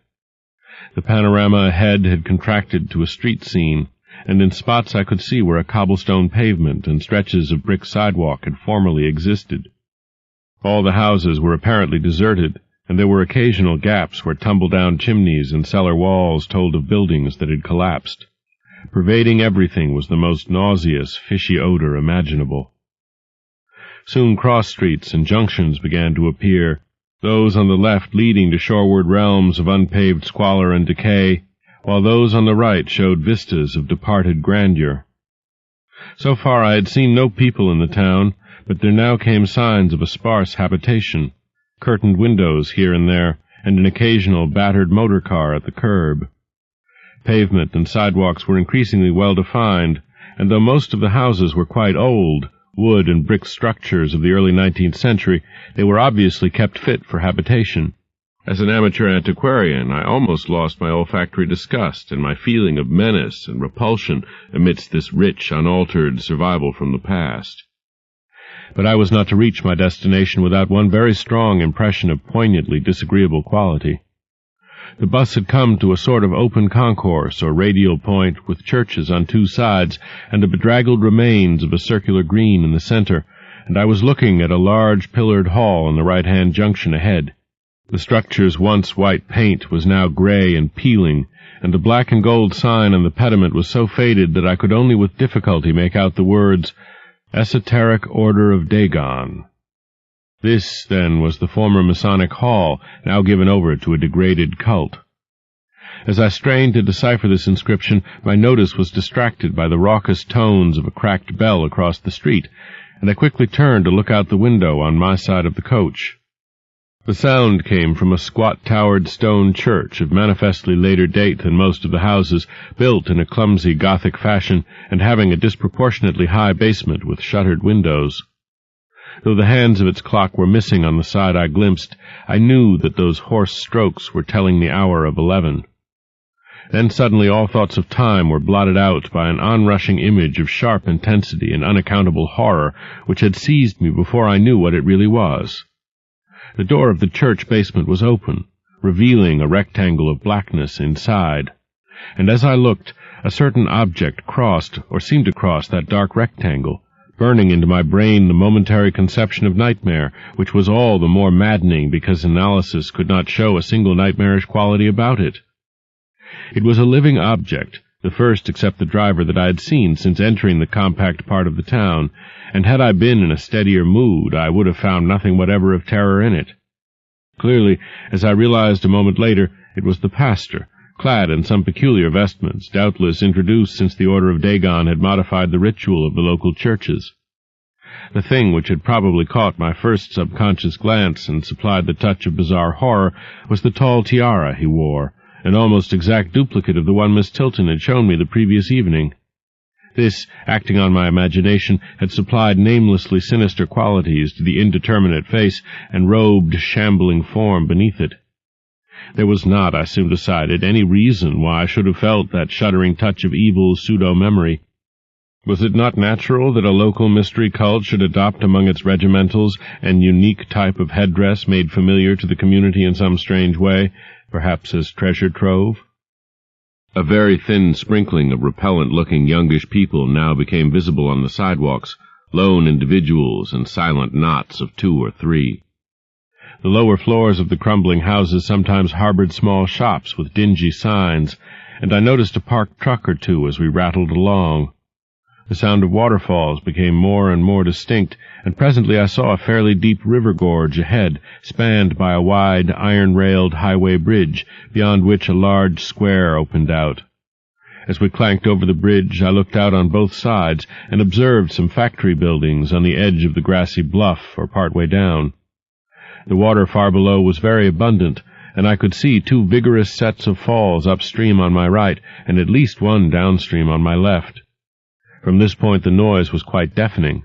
Speaker 1: The panorama ahead had contracted to a street scene, and in spots I could see where a cobblestone pavement and stretches of brick sidewalk had formerly existed. All the houses were apparently deserted, and there were occasional gaps where tumble-down chimneys and cellar walls told of buildings that had collapsed. Pervading everything was the most nauseous, fishy odor imaginable. Soon cross-streets and junctions began to appear, those on the left leading to shoreward realms of unpaved squalor and decay, while those on the right showed vistas of departed grandeur. So far I had seen no people in the town, but there now came signs of a sparse habitation, curtained windows here and there, and an occasional battered motor car at the curb. Pavement and sidewalks were increasingly well defined, and though most of the houses were quite old, wood and brick structures of the early 19th century, they were obviously kept fit for habitation. As an amateur antiquarian, I almost lost my olfactory disgust and my feeling of menace and repulsion amidst this rich, unaltered survival from the past. But I was not to reach my destination without one very strong impression of poignantly disagreeable quality. The bus had come to a sort of open concourse or radial point with churches on two sides and the bedraggled remains of a circular green in the center, and I was looking at a large pillared hall in the right-hand junction ahead. The structure's once white paint was now gray and peeling, and the black and gold sign on the pediment was so faded that I could only with difficulty make out the words, Esoteric Order of Dagon. This, then, was the former Masonic Hall, now given over to a degraded cult. As I strained to decipher this inscription, my notice was distracted by the raucous tones of a cracked bell across the street, and I quickly turned to look out the window on my side of the coach. The sound came from a squat towered stone church of manifestly later date than most of the houses, built in a clumsy Gothic fashion and having a disproportionately high basement with shuttered windows. Though the hands of its clock were missing on the side I glimpsed, I knew that those hoarse strokes were telling the hour of 11. Then suddenly all thoughts of time were blotted out by an onrushing image of sharp intensity and unaccountable horror which had seized me before I knew what it really was. The door of the church basement was open, revealing a rectangle of blackness inside, and as I looked, a certain object crossed, or seemed to cross, that dark rectangle, burning into my brain the momentary conception of nightmare, which was all the more maddening because analysis could not show a single nightmarish quality about it. It was a living object, the first except the driver that I had seen since entering the compact part of the town, and had I been in a steadier mood, I would have found nothing whatever of terror in it. Clearly, as I realized a moment later, it was the pastor, clad in some peculiar vestments, doubtless introduced since the Order of Dagon had modified the ritual of the local churches. The thing which had probably caught my first subconscious glance and supplied the touch of bizarre horror was the tall tiara he wore, an almost exact duplicate of the one Miss Tilton had shown me the previous evening. This, acting on my imagination, had supplied namelessly sinister qualities to the indeterminate face and robed, shambling form beneath it. There was not, I soon decided, any reason why I should have felt that shuddering touch of evil pseudo-memory. Was it not natural that a local mystery cult should adopt among its regimentals an unique type of headdress made familiar to the community in some strange way, perhaps as treasure trove? A very thin sprinkling of repellent-looking youngish people now became visible on the sidewalks, lone individuals and silent knots of 2 or 3. The lower floors of the crumbling houses sometimes harbored small shops with dingy signs, and I noticed a parked truck or two as we rattled along. The sound of waterfalls became more and more distinct, and presently I saw a fairly deep river gorge ahead, spanned by a wide, iron-railed highway bridge, beyond which a large square opened out. As we clanked over the bridge, I looked out on both sides and observed some factory buildings on the edge of the grassy bluff or part way down. The water far below was very abundant, and I could see 2 vigorous sets of falls upstream on my right and at least one downstream on my left. From this point the noise was quite deafening.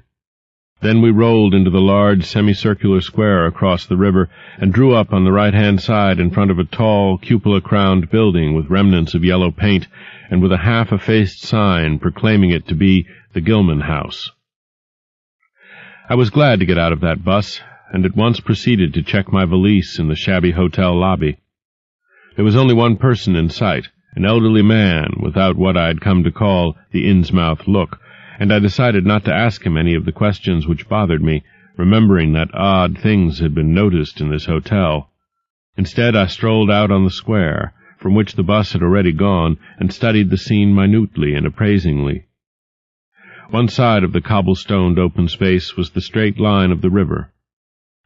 Speaker 1: Then we rolled into the large semicircular square across the river and drew up on the right-hand side in front of a tall, cupola-crowned building with remnants of yellow paint and with a half-effaced sign proclaiming it to be the Gilman House. I was glad to get out of that bus, and at once proceeded to check my valise in the shabby hotel lobby. There was only one person in sight, an elderly man without what I had come to call the Innsmouth look, and I decided not to ask him any of the questions which bothered me, remembering that odd things had been noticed in this hotel. Instead, I strolled out on the square, from which the bus had already gone, and studied the scene minutely and appraisingly. One side of the cobblestoned open space was the straight line of the river.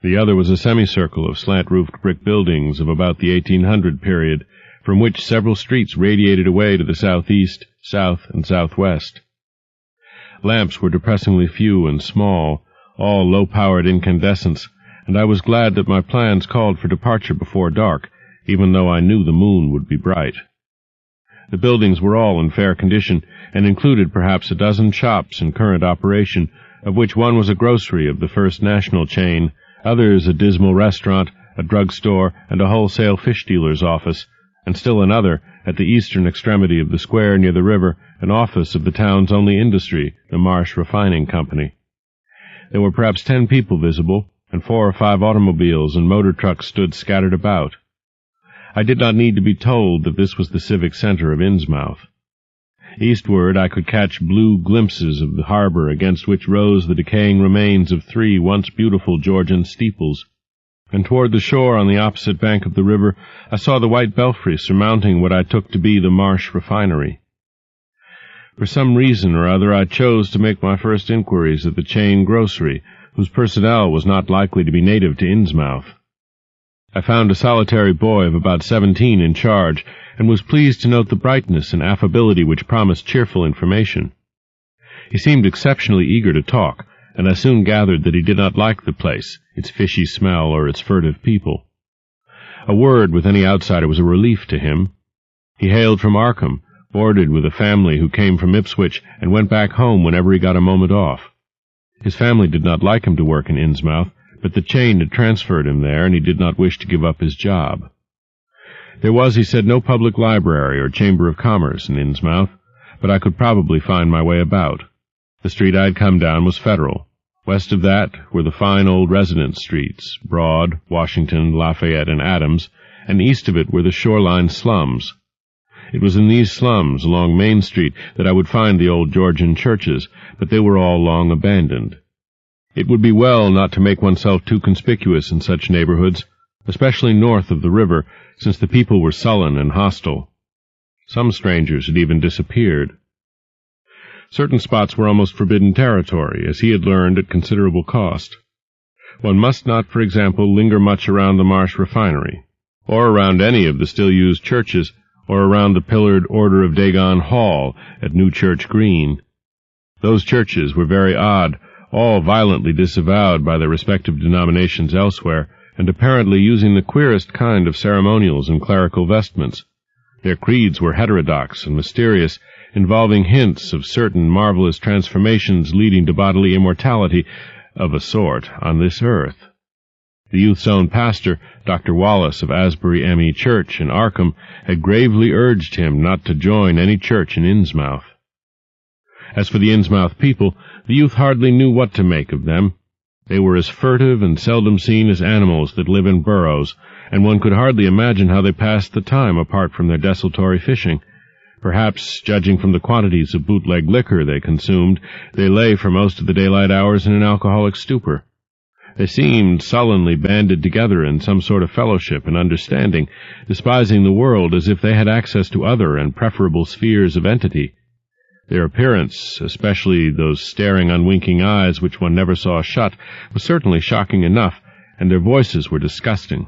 Speaker 1: The other was a semicircle of slant-roofed brick buildings of about the 1800 period, from which several streets radiated away to the southeast, south, and southwest. Lamps were depressingly few and small, all low-powered incandescents, and I was glad that my plans called for departure before dark, even though I knew the moon would be bright. The buildings were all in fair condition, and included perhaps a dozen shops in current operation, of which one was a grocery of the First National chain, others a dismal restaurant, a drugstore, and a wholesale fish dealer's office, and still another, at the eastern extremity of the square near the river, an office of the town's only industry, the Marsh Refining Company. There were perhaps 10 people visible, and 4 or 5 automobiles and motor trucks stood scattered about. I did not need to be told that this was the civic center of Innsmouth. Eastward I could catch blue glimpses of the harbor against which rose the decaying remains of 3 once beautiful Georgian steeples, and toward the shore on the opposite bank of the river I saw the white belfry surmounting what I took to be the Marsh Refinery. For some reason or other I chose to make my first inquiries at the chain grocery, whose personnel was not likely to be native to Innsmouth. I found a solitary boy of about 17 in charge, and was pleased to note the brightness and affability which promised cheerful information. He seemed exceptionally eager to talk, and I soon gathered that he did not like the place, its fishy smell, or its furtive people. A word with any outsider was a relief to him. He hailed from Arkham, boarded with a family who came from Ipswich, and went back home whenever he got a moment off. His family did not like him to work in Innsmouth, but the chain had transferred him there, and he did not wish to give up his job. There was, he said, no public library or chamber of commerce in Innsmouth, but I could probably find my way about. The street I had come down was Federal. West of that were the fine old residence streets, Broad, Washington, Lafayette, and Adams, and east of it were the shoreline slums. It was in these slums, along Main Street, that I would find the old Georgian churches, but they were all long abandoned. It would be well not to make oneself too conspicuous in such neighborhoods, especially north of the river, since the people were sullen and hostile. Some strangers had even disappeared. Certain spots were almost forbidden territory, as he had learned at considerable cost. One must not, for example, linger much around the Marsh refinery, or around any of the still-used churches, or around the pillared Order of Dagon Hall at New Church Green. Those churches were very odd, all violently disavowed by their respective denominations elsewhere, and apparently using the queerest kind of ceremonials and clerical vestments. Their creeds were heterodox and mysterious, involving hints of certain marvelous transformations leading to bodily immortality, of a sort, on this earth. The youth's own pastor, Dr. Wallace of Asbury M.E. Church in Arkham, had gravely urged him not to join any church in Innsmouth. As for the Innsmouth people, the youth hardly knew what to make of them. They were as furtive and seldom seen as animals that live in burrows, and one could hardly imagine how they passed the time apart from their desultory fishing. Perhaps, judging from the quantities of bootleg liquor they consumed, they lay for most of the daylight hours in an alcoholic stupor. They seemed sullenly banded together in some sort of fellowship and understanding, despising the world as if they had access to other and preferable spheres of entity. Their appearance, especially those staring, unwinking eyes which one never saw shut, was certainly shocking enough, and their voices were disgusting.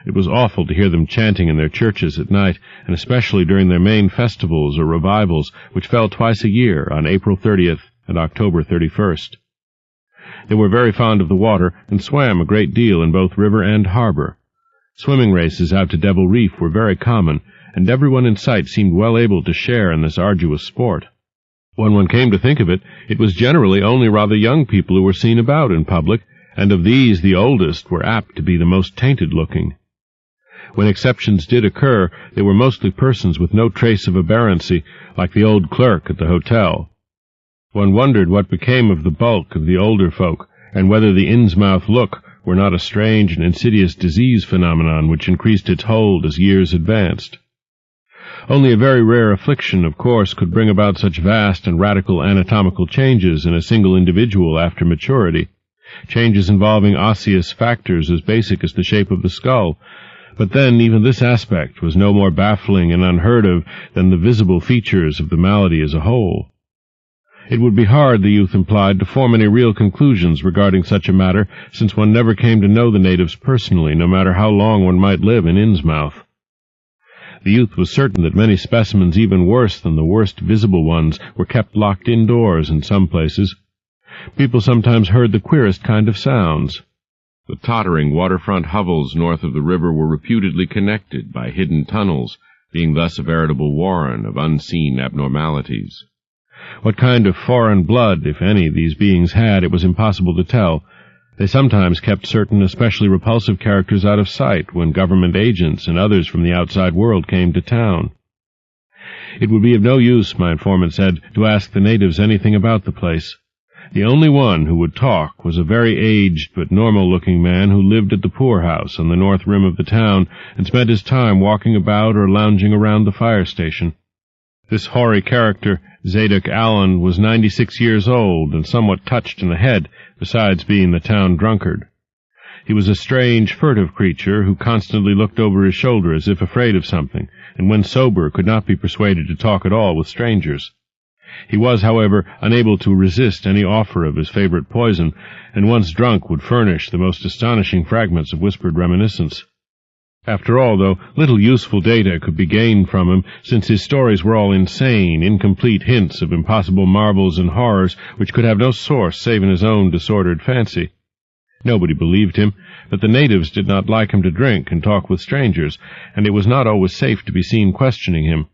Speaker 1: It was awful to hear them chanting in their churches at night, and especially during their main festivals or revivals, which fell twice a year, on April 30th and October 31st. They were very fond of the water, and swam a great deal in both river and harbor. Swimming races out to Devil Reef were very common, and everyone in sight seemed well able to share in this arduous sport. When one came to think of it, it was generally only rather young people who were seen about in public, and of these the oldest were apt to be the most tainted-looking. When exceptions did occur, they were mostly persons with no trace of aberrancy, like the old clerk at the hotel. One wondered what became of the bulk of the older folk, and whether the Innsmouth look were not a strange and insidious disease phenomenon which increased its hold as years advanced. Only a very rare affliction, of course, could bring about such vast and radical anatomical changes in a single individual after maturity, changes involving osseous factors as basic as the shape of the skull. But then even this aspect was no more baffling and unheard of than the visible features of the malady as a whole. It would be hard, the youth implied, to form any real conclusions regarding such a matter, since one never came to know the natives personally, no matter how long one might live in Innsmouth. The youth was certain that many specimens even worse than the worst visible ones were kept locked indoors in some places. People sometimes heard the queerest kind of sounds. The tottering waterfront hovels north of the river were reputedly connected by hidden tunnels, being thus a veritable warren of unseen abnormalities. What kind of foreign blood, if any, these beings had, it was impossible to tell. They sometimes kept certain especially repulsive characters out of sight when government agents and others from the outside world came to town. It would be of no use, my informant said, to ask the natives anything about the place. The only one who would talk was a very aged but normal-looking man who lived at the poorhouse on the north rim of the town and spent his time walking about or lounging around the fire station. This hoary character, Zadok Allen, was 96 years old and somewhat touched in the head, besides being the town drunkard. He was a strange, furtive creature who constantly looked over his shoulder as if afraid of something, and when sober could not be persuaded to talk at all with strangers. He was, however, unable to resist any offer of his favorite poison, and once drunk would furnish the most astonishing fragments of whispered reminiscence. After all, though, little useful data could be gained from him, since his stories were all insane, incomplete hints of impossible marvels and horrors which could have no source save in his own disordered fancy. Nobody believed him, but the natives did not like him to drink and talk with strangers, and it was not always safe to be seen questioning him.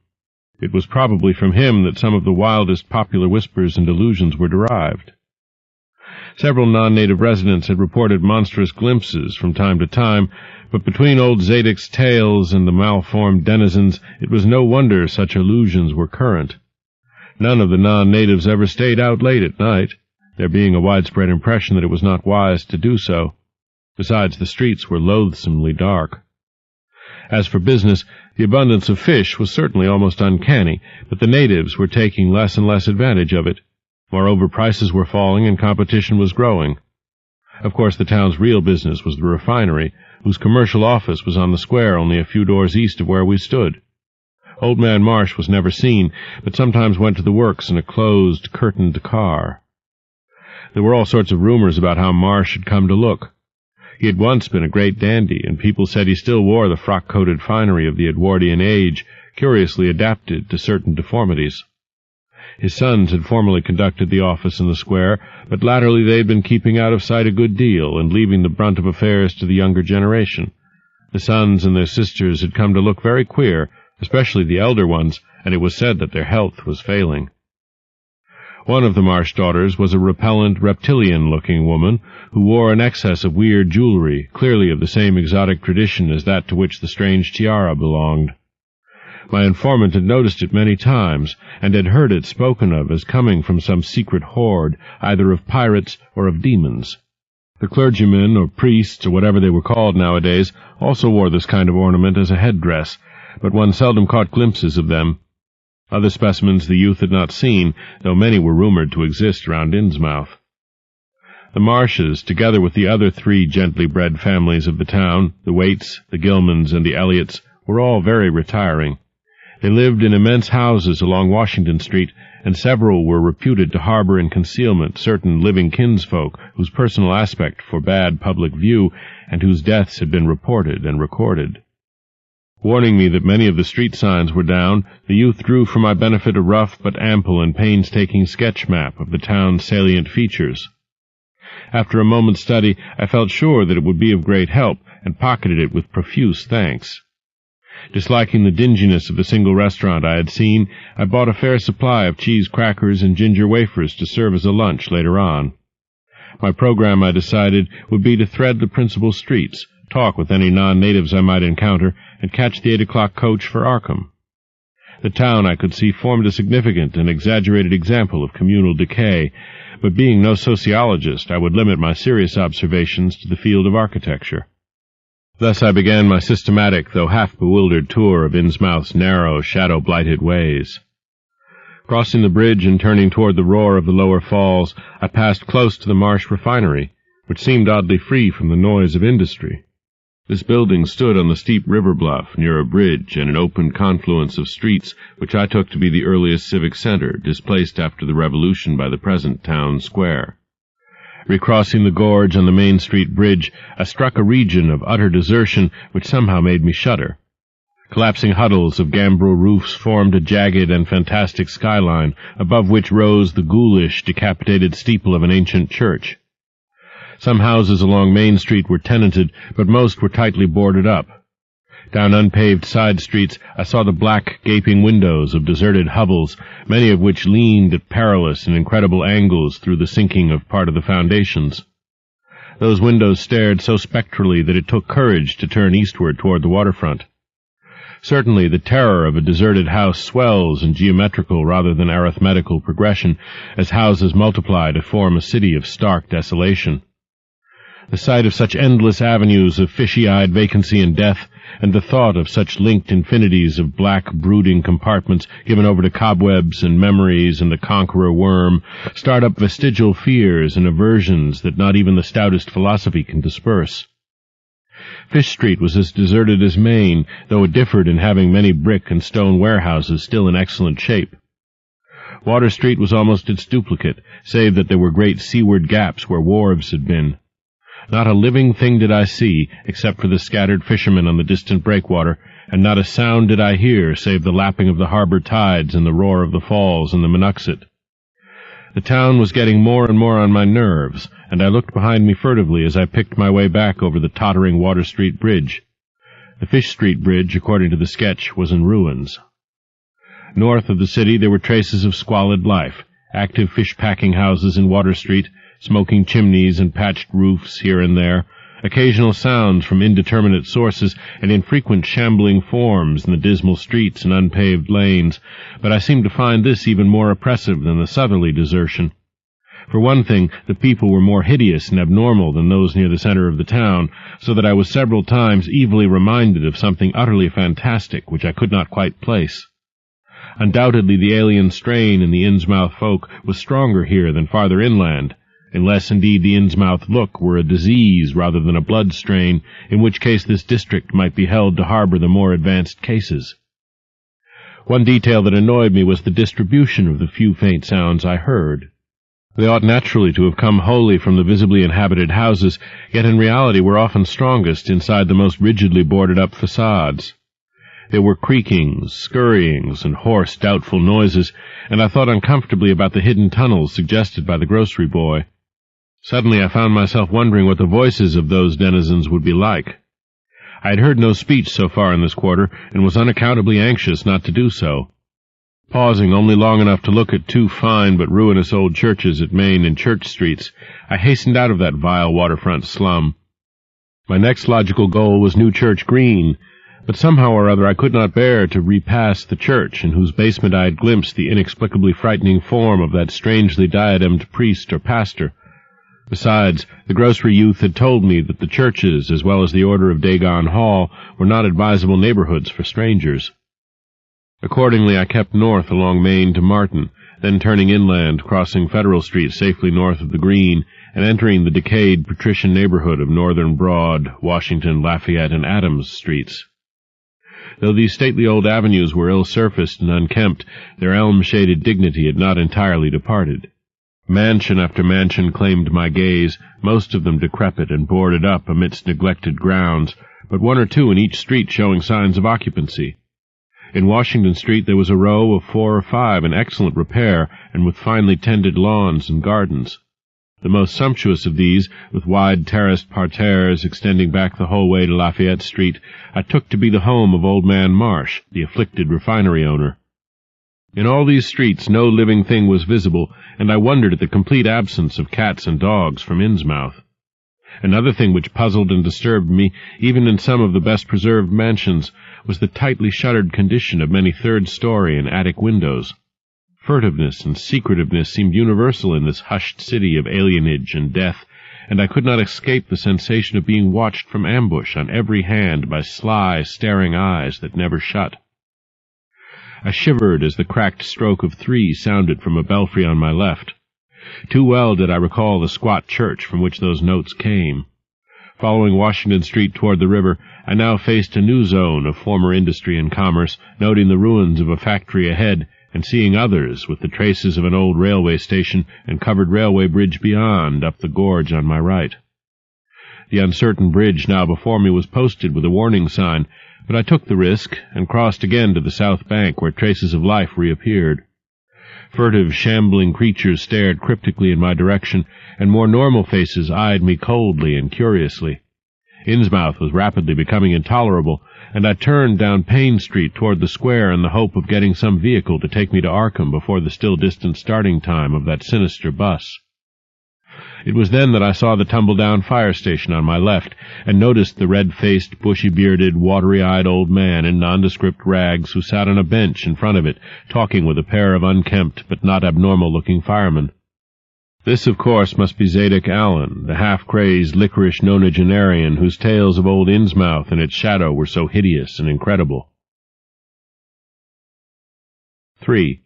Speaker 1: It was probably from him that some of the wildest popular whispers and delusions were derived. Several non-native residents had reported monstrous glimpses from time to time, but between old Zadok's tales and the malformed denizens, it was no wonder such illusions were current. None of the non-natives ever stayed out late at night, there being a widespread impression that it was not wise to do so. Besides, the streets were loathsomely dark. As for business, the abundance of fish was certainly almost uncanny, but the natives were taking less and less advantage of it. Moreover, prices were falling and competition was growing. Of course, the town's real business was the refinery, whose commercial office was on the square only a few doors east of where we stood. Old Man Marsh was never seen, but sometimes went to the works in a closed, curtained car. There were all sorts of rumors about how Marsh had come to look. He had once been a great dandy, and people said he still wore the frock-coated finery of the Edwardian age, curiously adapted to certain deformities. His sons had formerly conducted the office in the square, but latterly they had been keeping out of sight a good deal and leaving the brunt of affairs to the younger generation. The sons and their sisters had come to look very queer, especially the elder ones, and it was said that their health was failing. One of the Marsh daughters was a repellent, reptilian-looking woman who wore an excess of weird jewelry, clearly of the same exotic tradition as that to which the strange tiara belonged. My informant had noticed it many times, and had heard it spoken of as coming from some secret horde, either of pirates or of demons. The clergymen, or priests, or whatever they were called nowadays, also wore this kind of ornament as a headdress, but one seldom caught glimpses of them. Other specimens the youth had not seen, though many were rumored to exist around Innsmouth. The Marshes, together with the other 3 gently bred families of the town, the Waits, the Gilmans, and the Elliots, were all very retiring. They lived in immense houses along Washington Street, and several were reputed to harbor in concealment certain living kinsfolk whose personal aspect forbade public view, and whose deaths had been reported and recorded. Warning me that many of the street signs were down, the youth drew for my benefit a rough but ample and painstaking sketch map of the town's salient features. After a moment's study, I felt sure that it would be of great help, and pocketed it with profuse thanks. Disliking the dinginess of the single restaurant I had seen, I bought a fair supply of cheese crackers and ginger wafers to serve as a lunch later on. My program, I decided, would be to thread the principal streets, talk with any non-natives I might encounter, and catch the 8 o'clock coach for Arkham. The town, I could see, formed a significant and exaggerated example of communal decay, but being no sociologist, I would limit my serious observations to the field of architecture. Thus I began my systematic, though half-bewildered tour of Innsmouth's narrow, shadow-blighted ways. Crossing the bridge and turning toward the roar of the lower falls, I passed close to the Marsh refinery, which seemed oddly free from the noise of industry. This building stood on the steep river bluff near a bridge and an open confluence of streets which I took to be the earliest civic center, displaced after the Revolution by the present town square. Recrossing the gorge on the Main Street bridge, I struck a region of utter desertion which somehow made me shudder. Collapsing huddles of gambrel roofs formed a jagged and fantastic skyline, above which rose the ghoulish, decapitated steeple of an ancient church. Some houses along Main Street were tenanted, but most were tightly boarded up. Down unpaved side streets I saw the black, gaping windows of deserted hovels, many of which leaned at perilous and incredible angles through the sinking of part of the foundations. Those windows stared so spectrally that it took courage to turn eastward toward the waterfront. Certainly the terror of a deserted house swells in geometrical rather than arithmetical progression, as houses multiply to form a city of stark desolation. The sight of such endless avenues of fishy-eyed vacancy and death, and the thought of such linked infinities of black, brooding compartments given over to cobwebs and memories and the conqueror worm, start up vestigial fears and aversions that not even the stoutest philosophy can disperse. Fish Street was as deserted as Main, though it differed in having many brick and stone warehouses still in excellent shape. Water Street was almost its duplicate, save that there were great seaward gaps where wharves had been. Not a living thing did I see, except for the scattered fishermen on the distant breakwater, and not a sound did I hear, save the lapping of the harbor tides and the roar of the falls and the Monuxet. The town was getting more and more on my nerves, and I looked behind me furtively as I picked my way back over the tottering Water Street Bridge. The Fish Street Bridge, according to the sketch, was in ruins. North of the city there were traces of squalid life, active fish-packing houses in Water Street, smoking chimneys and patched roofs here and there, occasional sounds from indeterminate sources, and infrequent shambling forms in the dismal streets and unpaved lanes, but I seemed to find this even more oppressive than the southerly desertion. For one thing, the people were more hideous and abnormal than those near the center of the town, so that I was several times evilly reminded of something utterly fantastic which I could not quite place. Undoubtedly the alien strain in the Innsmouth folk was stronger here than farther inland, unless indeed the Innsmouth look were a disease rather than a blood strain, in which case this district might be held to harbor the more advanced cases. One detail that annoyed me was the distribution of the few faint sounds I heard. They ought naturally to have come wholly from the visibly inhabited houses, yet in reality were often strongest inside the most rigidly boarded-up facades. There were creakings, scurryings, and hoarse, doubtful noises, and I thought uncomfortably about the hidden tunnels suggested by the grocery boy. Suddenly I found myself wondering what the voices of those denizens would be like. I had heard no speech so far in this quarter, and was unaccountably anxious not to do so. Pausing only long enough to look at two fine but ruinous old churches at Main and Church Streets, I hastened out of that vile waterfront slum. My next logical goal was New Church Green, but somehow or other I could not bear to repass the church in whose basement I had glimpsed the inexplicably frightening form of that strangely diademed priest or pastor. Besides, the grocery youth had told me that the churches, as well as the order of Dagon Hall, were not advisable neighborhoods for strangers. Accordingly, I kept north along Main to Martin, then turning inland, crossing Federal Street safely north of the Green, and entering the decayed patrician neighborhood of Northern Broad, Washington, Lafayette, and Adams Streets. Though these stately old avenues were ill-surfaced and unkempt, their elm-shaded dignity had not entirely departed. Mansion after mansion claimed my gaze, most of them decrepit and boarded up amidst neglected grounds, but one or two in each street showing signs of occupancy. In Washington Street there was a row of 4 or 5 in excellent repair and with finely tended lawns and gardens. The most sumptuous of these, with wide terraced parterres extending back the whole way to Lafayette Street, I took to be the home of old man Marsh, the afflicted refinery owner. In all these streets no living thing was visible, and I wondered at the complete absence of cats and dogs from Innsmouth. Another thing which puzzled and disturbed me, even in some of the best-preserved mansions, was the tightly shuttered condition of many third-story and attic windows. Furtiveness and secretiveness seemed universal in this hushed city of alienage and death, and I could not escape the sensation of being watched from ambush on every hand by sly, staring eyes that never shut. I shivered as the cracked stroke of 3 sounded from a belfry on my left. Too well did I recall the squat church from which those notes came. Following Washington Street toward the river, I now faced a new zone of former industry and commerce, noting the ruins of a factory ahead, and seeing others with the traces of an old railway station and covered railway bridge beyond, up the gorge on my right. The uncertain bridge now before me was posted with a warning sign, but I took the risk and crossed again to the south bank where traces of life reappeared. Furtive, shambling creatures stared cryptically in my direction, and more normal faces eyed me coldly and curiously. Innsmouth was rapidly becoming intolerable, and I turned down Payne Street toward the square in the hope of getting some vehicle to take me to Arkham before the still distant starting time of that sinister bus. It was then that I saw the tumble-down fire station on my left, and noticed the red-faced, bushy-bearded, watery-eyed old man in nondescript rags who sat on a bench in front of it, talking with a pair of unkempt but not abnormal-looking firemen. This, of course, must be Zadok Allen, the half-crazed, licorice nonagenarian whose tales of old Innsmouth and its shadow were so hideous and incredible. 3.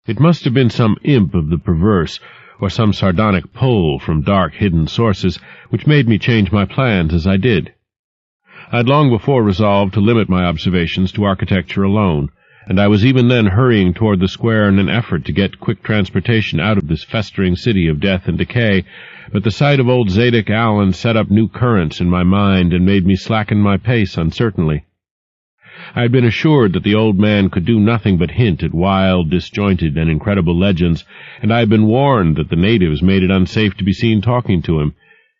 Speaker 1: It must have been some imp of the perverse, or some sardonic pull from dark, hidden sources, which made me change my plans as I did. I had long before resolved to limit my observations to architecture alone, and I was even then hurrying toward the square in an effort to get quick transportation out of this festering city of death and decay, but the sight of old Zadok Allen set up new currents in my mind and made me slacken my pace uncertainly. I had been assured that the old man could do nothing but hint at wild, disjointed, and incredible legends, and I had been warned that the natives made it unsafe to be seen talking to him.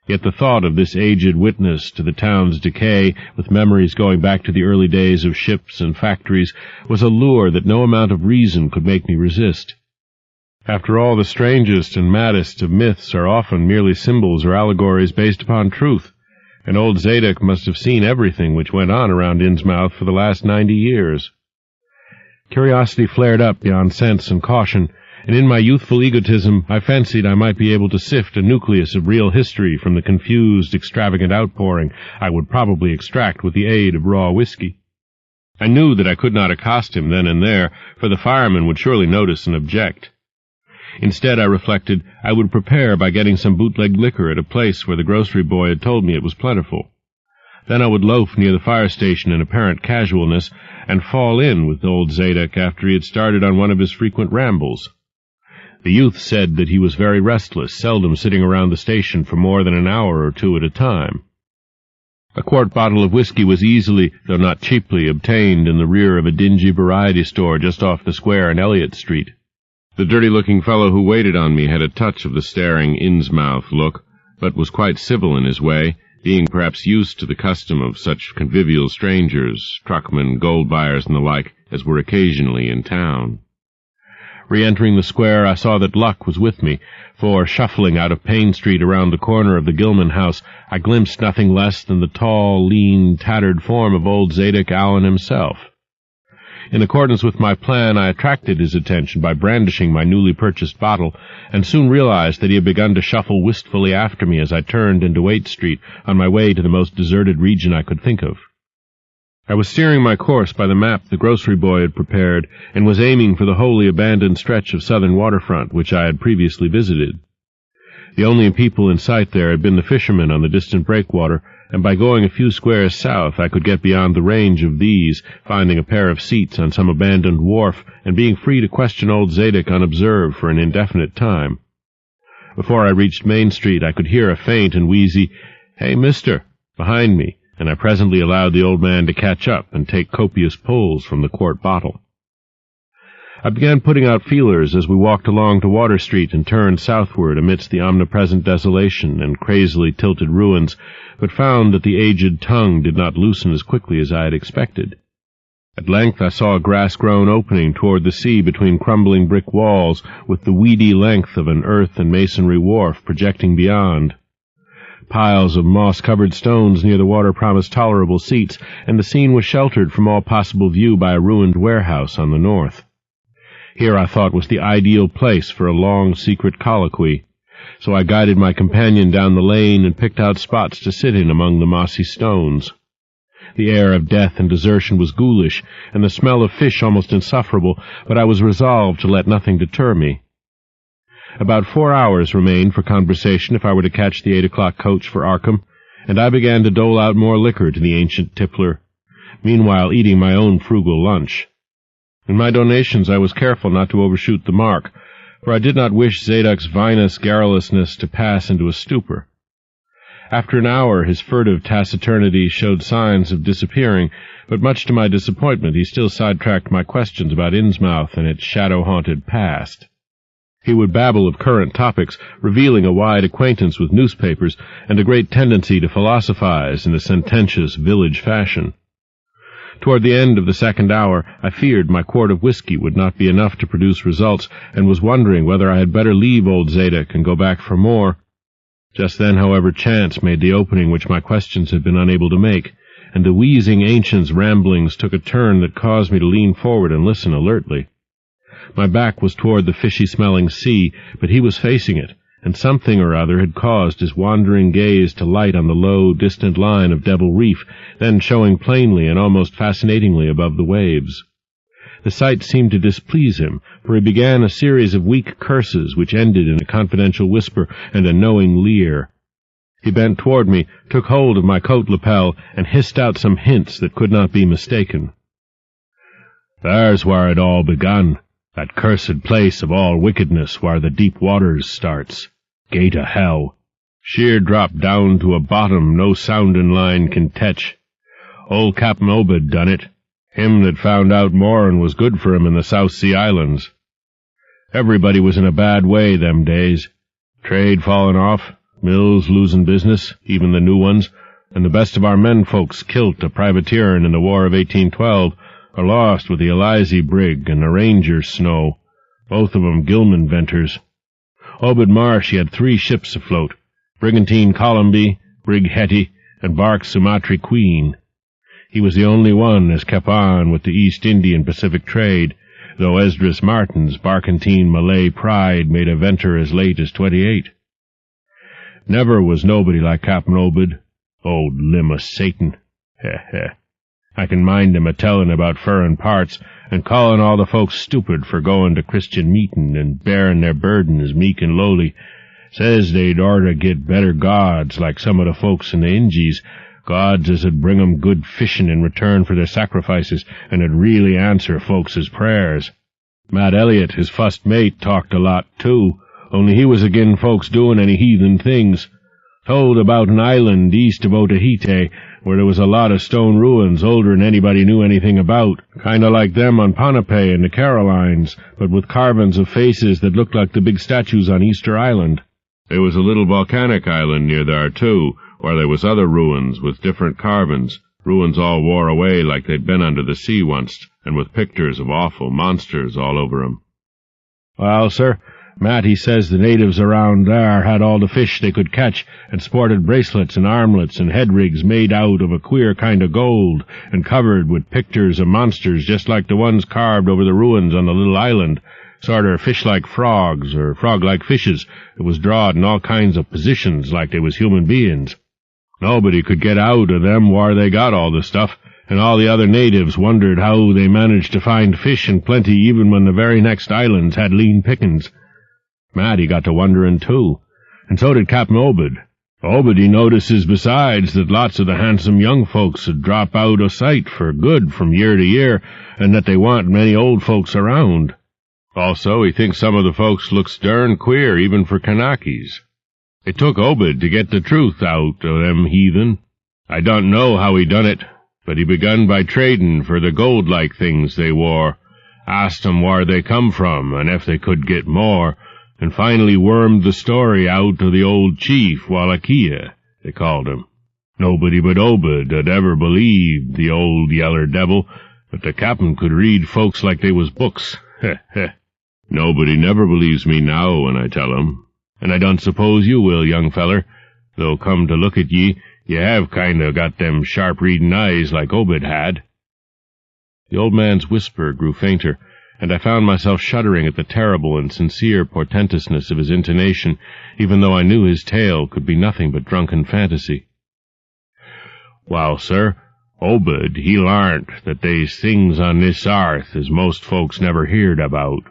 Speaker 1: Yet the thought of this aged witness to the town's decay, with memories going back to the early days of ships and factories, was a lure that no amount of reason could make me resist. After all, the strangest and maddest of myths are often merely symbols or allegories based upon truth, and old Zadok must have seen everything which went on around Innsmouth for the last 90 years. Curiosity flared up beyond sense and caution, and in my youthful egotism I fancied I might be able to sift a nucleus of real history from the confused, extravagant outpouring I would probably extract with the aid of raw whiskey. I knew that I could not accost him then and there, for the fireman would surely notice and object. Instead, I reflected, I would prepare by getting some bootleg liquor at a place where the grocery boy had told me it was plentiful. Then I would loaf near the fire station in apparent casualness, and fall in with old Zadok after he had started on one of his frequent rambles. The youth said that he was very restless, seldom sitting around the station for more than an hour or two at a time. A quart bottle of whiskey was easily, though not cheaply, obtained in the rear of a dingy variety store just off the square in Elliott Street. The dirty-looking fellow who waited on me had a touch of the staring Innsmouth look, but was quite civil in his way, being perhaps used to the custom of such convivial strangers, truckmen, gold buyers, and the like, as were occasionally in town. Re-entering the square, I saw that luck was with me, for, shuffling out of Payne Street around the corner of the Gilman house, I glimpsed nothing less than the tall, lean, tattered form of old Zadok Allen himself. In accordance with my plan, I attracted his attention by brandishing my newly purchased bottle, and soon realized that he had begun to shuffle wistfully after me as I turned into Waite Street on my way to the most deserted region I could think of. I was steering my course by the map the grocery boy had prepared, and was aiming for the wholly abandoned stretch of southern waterfront which I had previously visited. The only people in sight there had been the fishermen on the distant breakwater, and by going a few squares south I could get beyond the range of these, finding a pair of seats on some abandoned wharf, and being free to question old Zadok unobserved for an indefinite time. Before I reached Main Street I could hear a faint and wheezy, "Hey, mister," behind me, and I presently allowed the old man to catch up and take copious pulls from the quart bottle. I began putting out feelers as we walked along to Water Street and turned southward amidst the omnipresent desolation and crazily tilted ruins, but found that the aged tongue did not loosen as quickly as I had expected. At length I saw a grass-grown opening toward the sea between crumbling brick walls, with the weedy length of an earth and masonry wharf projecting beyond. Piles of moss-covered stones near the water promised tolerable seats, and the scene was sheltered from all possible view by a ruined warehouse on the north. Here I thought was the ideal place for a long, secret colloquy, so I guided my companion down the lane and picked out spots to sit in among the mossy stones. The air of death and desertion was ghoulish, and the smell of fish almost insufferable, but I was resolved to let nothing deter me. About 4 hours remained for conversation if I were to catch the 8 o'clock coach for Arkham, and I began to dole out more liquor to the ancient tippler, meanwhile eating my own frugal lunch. In my donations I was careful not to overshoot the mark, for I did not wish Zadok's vinous garrulousness to pass into a stupor. After an hour his furtive taciturnity showed signs of disappearing, but much to my disappointment he still sidetracked my questions about Innsmouth and its shadow-haunted past. He would babble of current topics, revealing a wide acquaintance with newspapers and a great tendency to philosophize in a sententious village fashion. Toward the end of the second hour, I feared my quart of whiskey would not be enough to produce results, and was wondering whether I had better leave old Zadok and go back for more. Just then, however, chance made the opening which my questions had been unable to make, and the wheezing ancient's ramblings took a turn that caused me to lean forward and listen alertly. My back was toward the fishy-smelling sea, but he was facing it, and something or other had caused his wandering gaze to light on the low, distant line of Devil Reef, then showing plainly and almost fascinatingly above the waves. The sight seemed to displease him, for he began a series of weak curses which ended in a confidential whisper and a knowing leer. He bent toward me, took hold of my coat lapel, and hissed out some hints that could not be mistaken. There's where it all begun, that cursed place of all wickedness where the deep waters starts. Gate o' hell. Sheer drop down to a bottom no soundin' line can tetch. Old Captain Obed done it, him that found out more'n was good for him in the South Sea Islands. Everybody was in a bad way them days. Trade falling off, mills losing business, even the new ones, and the best of our men folks kilt a privateerin' in the War of 1812, or lost with the Elizy brig and the Ranger's Snow, both of 'em Gilman venters. Obed Marsh he had 3 ships afloat, Brigantine Columby, Brig Hetty, and bark Sumatry Queen. He was the only one as kept on with the East Indian Pacific trade, though Esdras Martin's barkentine Malay Pride made a venter as late as 28. Never was nobody like Captain Obed, old limb o' Satan. Heh. I can mind him a-tellin' about furrin parts, and callin' all the folks stupid for goin' to Christian meetin' and bearin' their burdens meek and lowly. Says they'd orter get better gods like some of the folks in the Injies, gods as 'ud bring 'em good fishin' in return for their sacrifices, and 'ud really answer folks' prayers. Matt Elliott, his fust mate, talked a lot, too, only he was agin folks doin' any heathen things. Told about an island east of Otaheite, where there was a lot of stone ruins older'n anybody knew anything about, kind of like them on Ponape and the Carolines, but with carvings of faces that looked like the big statues on Easter Island. There was a little volcanic island near there, too, where there was other ruins with different carvings, ruins all wore away like they'd been under the sea once, and with pictures of awful monsters all over 'em. Well, sir, Matt, he says the natives around there had all the fish they could catch, and sported bracelets and armlets and head rigs made out of a queer kind of gold, and covered with pictures of monsters just like the ones carved over the ruins on the little island, sorter fish-like frogs, or frog-like fishes, that was drawed in all kinds of positions like they was human beings. Nobody could get out of them where they got all the stuff, and all the other natives wondered how they managed to find fish in plenty even when the very next islands had lean pickin's. Matt, he got to wonderin', too, and so did Captain Obed. Obed, he notices besides that lots of the handsome young folks would drop out o' sight for good from year to year, and that they want many old folks around. Also, he thinks some of the folks looks dern queer even for Kanakas. It took Obed to get the truth out o' them heathen. I don't know how he done it, but he begun by tradin' for the gold-like things they wore, asked 'em where they come from, and if they could get more, and finally wormed the story out of the old chief, Wallachia, they called him. Nobody but Obed had ever believed the old yeller devil, but the captain could read folks like they was books. Heh. Nobody never believes me now when I tell 'em, and I don't suppose you will, young feller, though come to look at ye, you have kind of got them sharp-readin' eyes like Obed had. The old man's whisper grew fainter, and I found myself shuddering at the terrible and sincere portentousness of his intonation, even though I knew his tale could be nothing but drunken fantasy. Well, sir, Obed, he larnt that they's things on this arth as most folks never heerd about,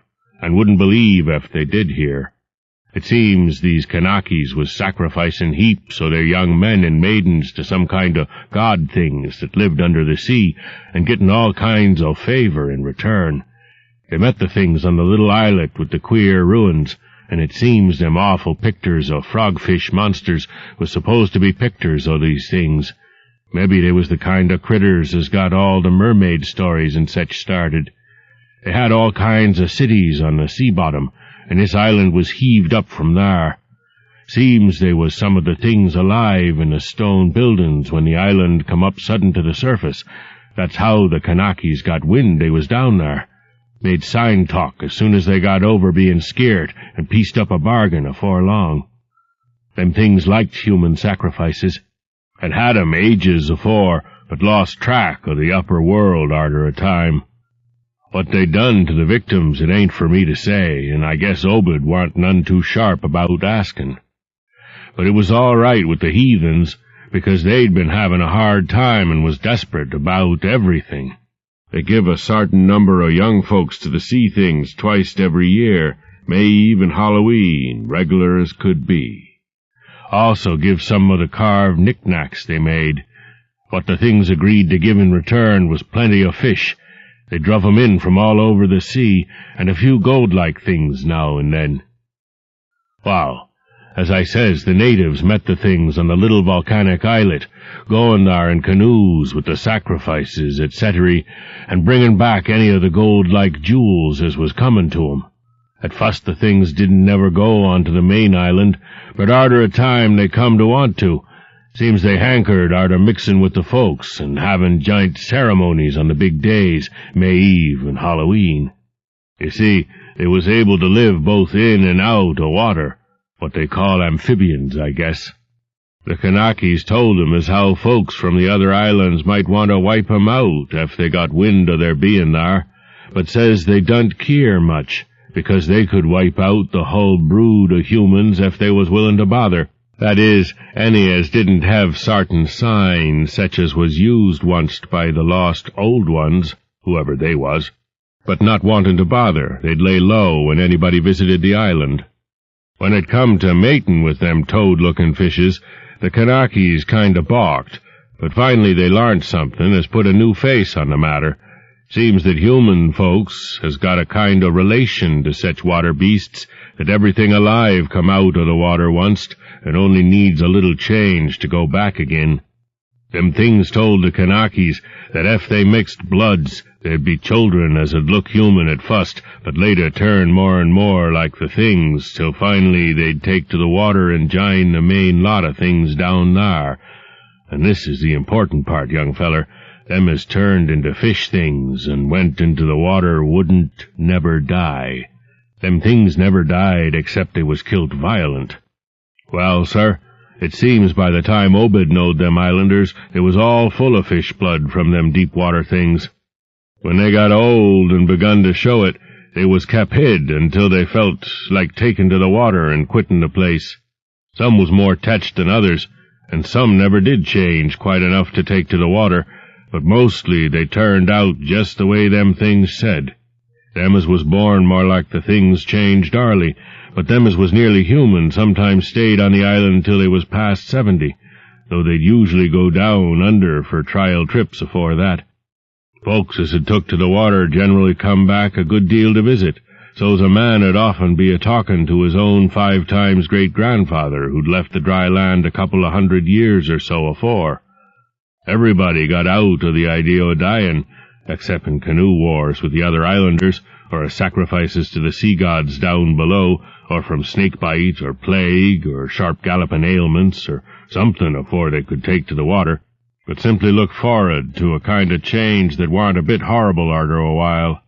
Speaker 1: and wouldn't believe if they did hear. It seems these Kanakas was sacrificing heaps o' their young men and maidens to some kind o' god things that lived under the sea, and getting all kinds o' favor in return. They met the things on the little islet with the queer ruins, and it seems them awful pictures o' frogfish monsters was supposed to be pictures o' these things. Maybe they was the kind o' critters as got all the mermaid stories and such started. They had all kinds o' cities on the sea bottom, and this island was heaved up from there. Seems they was some of the things alive in the stone buildings when the island come up sudden to the surface. That's how the Kanakas got wind they was down there. Made sign talk as soon as they got over being scared, and pieced up a bargain afore long. Them things liked human sacrifices, and had 'em ages afore, but lost track o' the upper world arter a time. What they done to the victims it ain't for me to say, and I guess Obed warn't none too sharp about asking. But it was all right with the heathens, because they'd been having a hard time and was desperate about everything. They give a sartain number o' young folks to the sea things twice every year, May Eve and Halloween, regular as could be. Also give some o' the carved knick-knacks they made. What the things agreed to give in return was plenty o' fish, They druv 'em in from all over the sea, and a few gold-like things now and then. Well, as I says, the natives met the things on the little volcanic islet, going there in canoes with the sacrifices, etc., and bringing back any of the gold-like jewels as was coming to 'em. At fust the things didn't never go on to the main island, but arter a time they come to want to. Seems they hankered arter mixing with the folks and having giant ceremonies on the big days, May Eve and Halloween. You see, they was able to live both in and out o' water, what they call amphibians, I guess. The Kanakas told 'em as how folks from the other islands might want to wipe 'em out if they got wind o' their being there, but says they don't keer much, because they could wipe out the whole brood o' humans if they was willing to bother. That is, any as didn't have sartain signs, such as was used once by the lost old ones, whoever they was. But not wanting to bother, they'd lay low when anybody visited the island. When it come to matin' with them toad-looking fishes, the Kanakas kind balked, but finally they larnt something as put a new face on the matter. Seems that human folks has got a kind o' relation to such water beasts, that everything alive come out o' the water onct, and only needs a little change to go back again. Them things told the Kanakas that if they mixed bloods, there'd be children as 'ud look human at fust, but later turn more and more like the things, till finally they'd take to the water and jine the main lot o' things down there. And this is the important part, young feller. Them as turned into fish things and went into the water wouldn't never die. Them things never died except they was killed violent. Well, sir, it seems by the time Obed knowed them islanders, they was all full of fish blood from them deep-water things. When they got old and begun to show it, they was kept hid until they felt like taking to the water and quitting the place. Some was more tetched than others, and some never did change quite enough to take to the water, but mostly they turned out just the way them things said. Them as was born more like the things changed early, but them as was nearly human sometimes stayed on the island till they was past 70, though they'd usually go down under for trial trips afore that. Folks as had took to the water generally come back a good deal to visit, so's a man 'ud often be a-talking to his own 5 times great-grandfather who'd left the dry land a couple of 100 years or so afore. Everybody got out of the idea o' dying, except in canoe wars with the other islanders, or as sacrifices to the sea gods down below, or from snake-bite, or plague, or sharp galloping ailments, or something afore they could take to the water, but simply look for'ard to a kind of change that warn't a bit horrible arter a while.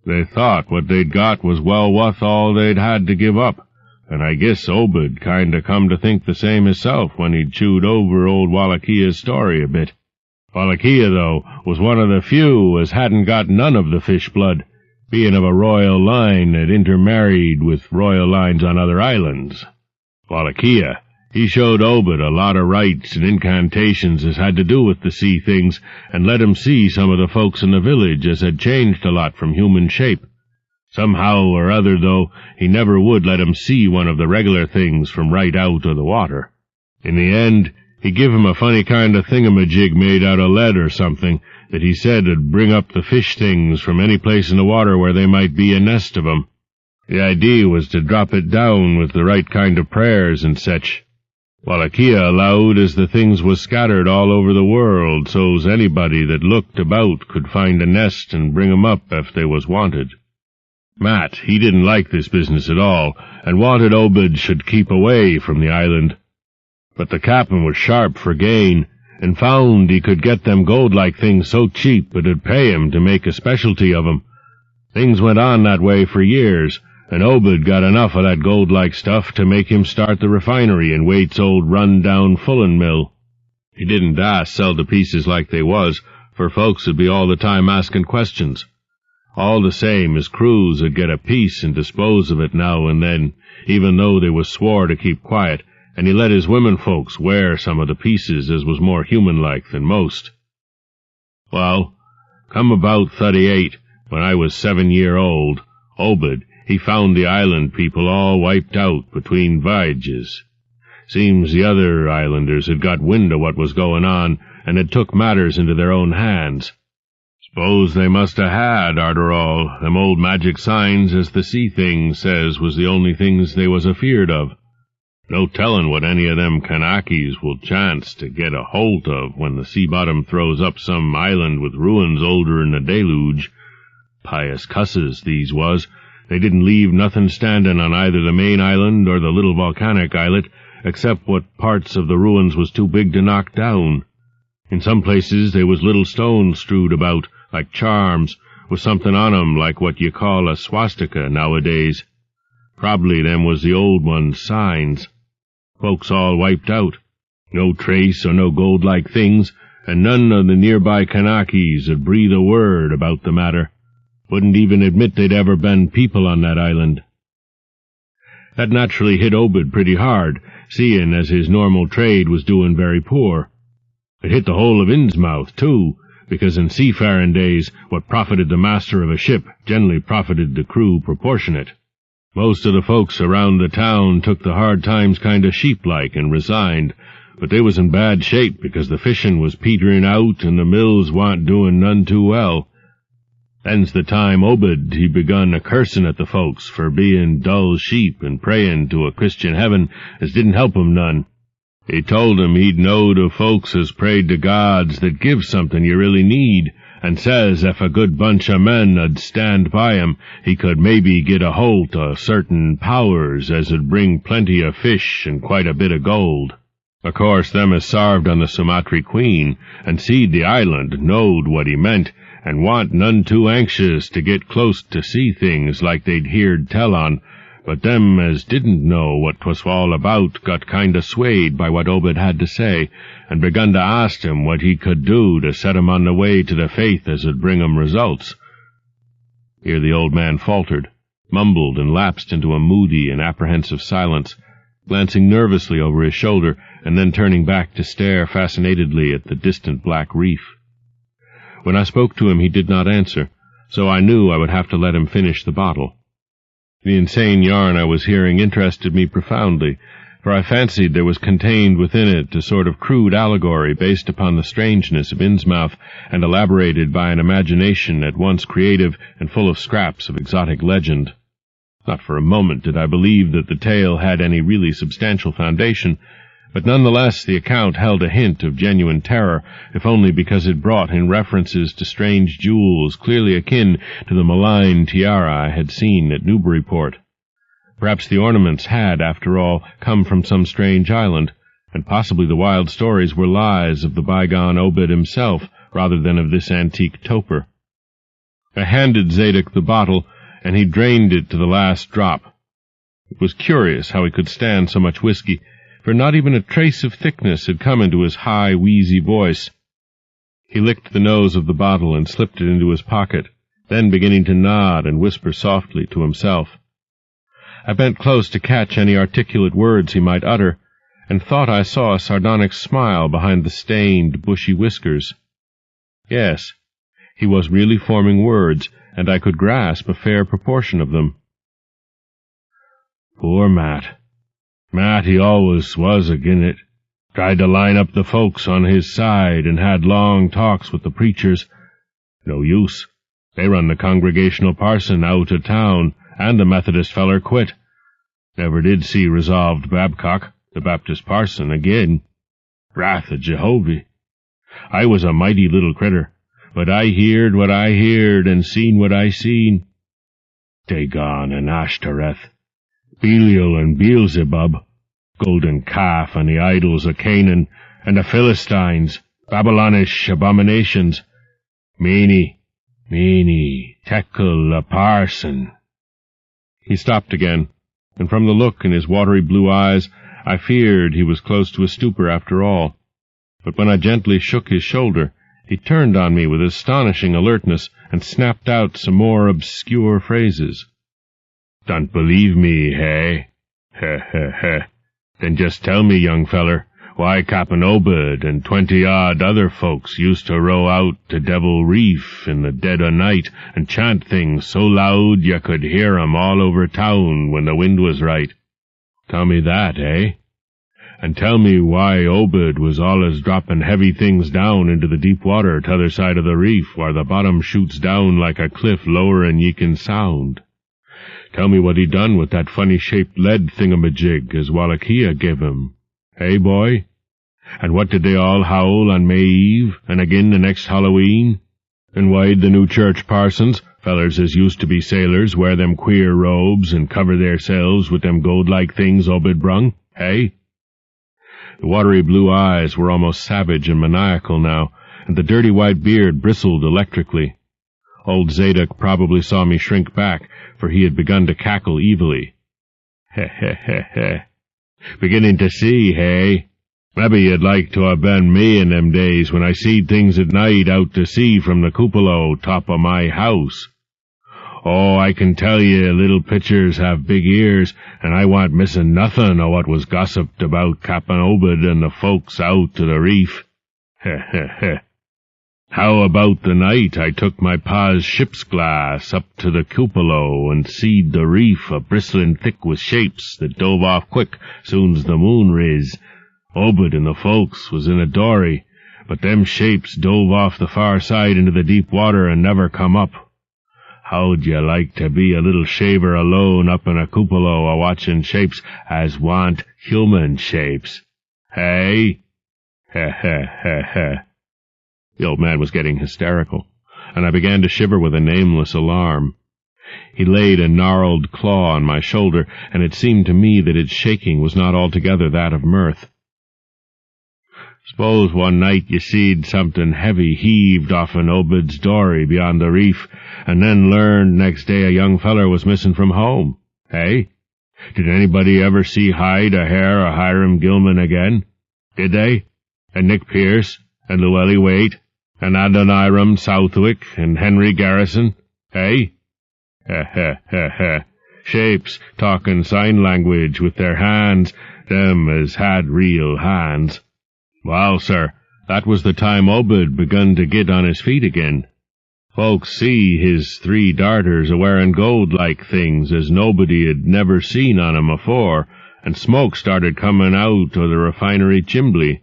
Speaker 1: They thought what they'd got was well wuth all they'd had to give up, and I guess Obed kind of come to think the same hisself when he'd chewed over old Wallachiyah's story a bit. Wallachiyah, though, was one of the few as hadn't got none of the fish blood, being of a royal line that intermarried with royal lines on other islands. Wallachiyah, he showed Obed a lot of rites and incantations as had to do with the sea things, and let him see some of the folks in the village as had changed a lot from human shape. Somehow or other, though, he never would let him see one of the regular things from right out of the water. In the end, he give him a funny kind of thingamajig made out of lead or something that he said would bring up the fish things from any place in the water where they might be a nest of 'em. The idea was to drop it down with the right kind of prayers and such. Wallachiyah allowed as the things was scattered all over the world, so's anybody that looked about could find a nest and bring 'em up if they was wanted. Matt, he didn't like this business at all, and wanted Obed should keep away from the island. But the captain was sharp for gain, and found he could get them gold-like things so cheap it'd pay him to make a specialty of 'em. Things went on that way for years, and Obed got enough of that gold-like stuff to make him start the refinery in Waite's old run-down fullin' mill. He didn't sell the pieces like they was, for folks would be all the time asking questions. All the same, his crews would get a piece and dispose of it now and then, even though they was swore to keep quiet, and he let his women folks wear some of the pieces as was more human-like than most. Well, come about 38, when I was 7-year-old, Obed, he found the island people all wiped out between voyages. Seems the other islanders had got wind of what was going on, and had took matters into their own hands. S'pose they must ha' had, arter all. Them old magic signs, as the sea thing says, was the only things they was afeard of. No tellin' what any of them Kanakas will chance to get a holt of when the sea bottom throws up some island with ruins older'n the deluge. Pious cusses, these was. They didn't leave nothin' standin' on either the main island or the little volcanic islet, except what parts of the ruins was too big to knock down. In some places they was little stones strewed about, like charms, with somethin' on 'em like what you call a swastika nowadays. Prob'ly them was the old ones' signs. Folks all wiped out. No trace or no gold-like things, and none of the nearby Kanakas 'ud breathe a word about the matter. Wouldn't even admit they'd ever been people on that island. That naturally hit Obed pretty hard, seein' as his normal trade was doin' very poor. It hit the whole of Innsmouth, too, because in seafarin' days what profited the master of a ship generally profited the crew proportionate. Most of the folks around the town took the hard times kind of sheep-like and resigned, but they was in bad shape because the fishin' was peterin' out and the mills wa'n't doin' none too well. Then's the time Obed he begun a-cursin' at the folks for bein' dull sheep and prayin' to a Christian heaven as didn't help 'em none. He told 'em he'd knowed of folks as prayed to gods that give something you really need, and says if a good bunch of men 'ud stand by him, he could maybe get a holt o' certain powers as 'ud bring plenty of fish and quite a bit of gold. O' course, them as sarved on the Sumatry Queen and seed the island knowed what he meant, and wa'n't none too anxious to get close to see things like they'd heerd tell on, but them as didn't know what 'twas all about got kind of swayed by what Obed had to say, and begun to ask him what he could do to set 'em on the way to the faith as 'ud bring 'em results. Here the old man faltered, mumbled, and lapsed into a moody and apprehensive silence, glancing nervously over his shoulder, and then turning back to stare fascinatedly at the distant black reef. When I spoke to him he did not answer, so I knew I would have to let him finish the bottle. The insane yarn I was hearing interested me profoundly, for I fancied there was contained within it a sort of crude allegory based upon the strangeness of Innsmouth and elaborated by an imagination at once creative and full of scraps of exotic legend. Not for a moment did I believe that the tale had any really substantial foundation, but nonetheless the account held a hint of genuine terror, if only because it brought in references to strange jewels clearly akin to the malign tiara I had seen at Newburyport. Perhaps the ornaments had, after all, come from some strange island, and possibly the wild stories were lies of the bygone Obed himself, rather than of this antique toper. I handed Zadok the bottle, and he drained it to the last drop. It was curious how he could stand so much whiskey, for not even a trace of thickness had come into his high, wheezy voice. He licked the nose of the bottle and slipped it into his pocket, then beginning to nod and whisper softly to himself. I bent close to catch any articulate words he might utter, and thought I saw a sardonic smile behind the stained, bushy whiskers. Yes, he was really forming words, and I could grasp a fair proportion of them. Poor Matt. Matt, he always was agin it. Tried to line up the folks on his side and had long talks with the preachers. No use. They run the Congregational parson out of town, and the Methodist feller quit. Never did see Resolved Babcock, the Baptist parson, again. Wrath of Jehovah. I was a mighty little critter, but I heerd what I heerd and seen what I seen. Dagon and Ashtoreth, Belial and Beelzebub, golden calf and the idols of Canaan, and the Philistines, Babylonish abominations. Meany, Tekel a parson. He stopped again, and from the look in his watery blue eyes, I feared he was close to a stupor after all. But when I gently shook his shoulder, he turned on me with astonishing alertness and snapped out some more obscure phrases. Don't believe me, hey? Heh, heh, heh. Then just tell me, young feller, why Cap'n Obed and 20-odd other folks used to row out to Devil Reef in the dead o' night and chant things so loud you could hear 'em all over town when the wind was right. Tell me that, eh? And tell me why Obed was allus dropping heavy things down into the deep water t'other side of the reef, where the bottom shoots down like a cliff lower'n ye can sound. Tell me what he done with that funny-shaped lead thingamajig as Wallachia give him. Hey, boy? And what did they all howl on May Eve, and agin the next Halloween? And why'd the new church parsons, fellers as used to be sailors, wear them queer robes and cover theirselves with them gold-like things Obed brung? Hey? The watery blue eyes were almost savage and maniacal now, and the dirty white beard bristled electrically. Old Zadok probably saw me shrink back, for he had begun to cackle evilly. Heh, heh, heh, heh. Beginning to see, hey? Maybe you'd like to have been me in them days when I seed things at night out to sea from the cupola top of my house. Oh, I can tell ye, little pitchers have big ears, and I want missing nothing o' what was gossiped about Cap'n Obed and the folks out to the reef. Heh, heh, heh. How about the night I took my pa's ship's glass up to the cupola and seed the reef a-bristling thick with shapes that dove off quick soon's the moon riz. Obed and the folks was in a dory, but them shapes dove off the far side into the deep water and never come up. How'd you like to be a little shaver alone up in a cupola a-watching shapes as want human shapes? Hey? Heh, heh, heh, heh. The old man was getting hysterical, and I began to shiver with a nameless alarm. He laid a gnarled claw on my shoulder, and it seemed to me that its shaking was not altogether that of mirth. S'pose one night you seed something heavy heaved off'n Obed's dory beyond the reef, and then learned next day a young feller was missing from home, eh? Did anybody ever see hide or hair or Hiram Gilman again? Did they? And Nick Pierce, and Llewellyn Waite, and Adoniram Southwick, and Henry Garrison, eh? Heh, heh, heh, heh. Shapes talking sign language with their hands, them as had real hands. Well, sir, that was the time Obed begun to git on his feet again. Folks see his 3 darters a-wearing gold-like things as nobody had never seen on 'em afore, and smoke started comin' out o' the refinery chimbley.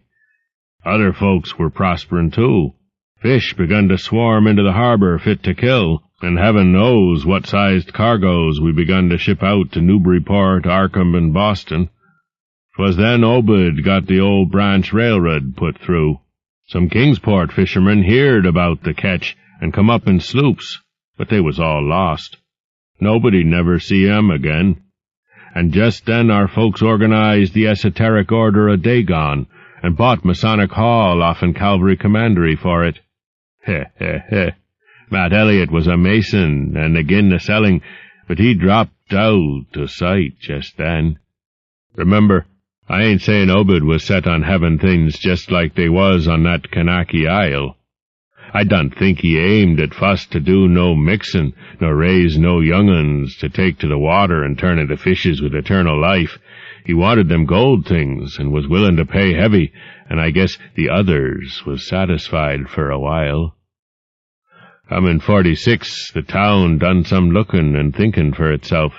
Speaker 1: Other folks were prosperin' too. Fish begun to swarm into the harbor fit to kill, and heaven knows what sized cargoes we begun to ship out to Newburyport, Arkham, and Boston. 'Twas then Obed got the old branch railroad put through. Some Kingsport fishermen heerd about the ketch and come up in sloops, but they was all lost. Nobody never see 'em again. And just then our folks organized the Esoteric Order of Dagon and bought Masonic Hall offen Calvary Commandery for it. Heh, heh, heh. Matt Elliott was a mason and agin the selling, but he dropped out o' sight just then. Remember, I ain't saying Obed was set on having things just like they was on that Kanaki Isle. I don't think he aimed at fust to do no mixin', nor raise no young'uns to take to the water and turn into fishes with eternal life. He wanted them gold things, and was willin' to pay heavy, and I guess the others was satisfied for a while. Come in 46, the town done some lookin' and thinkin' for itself.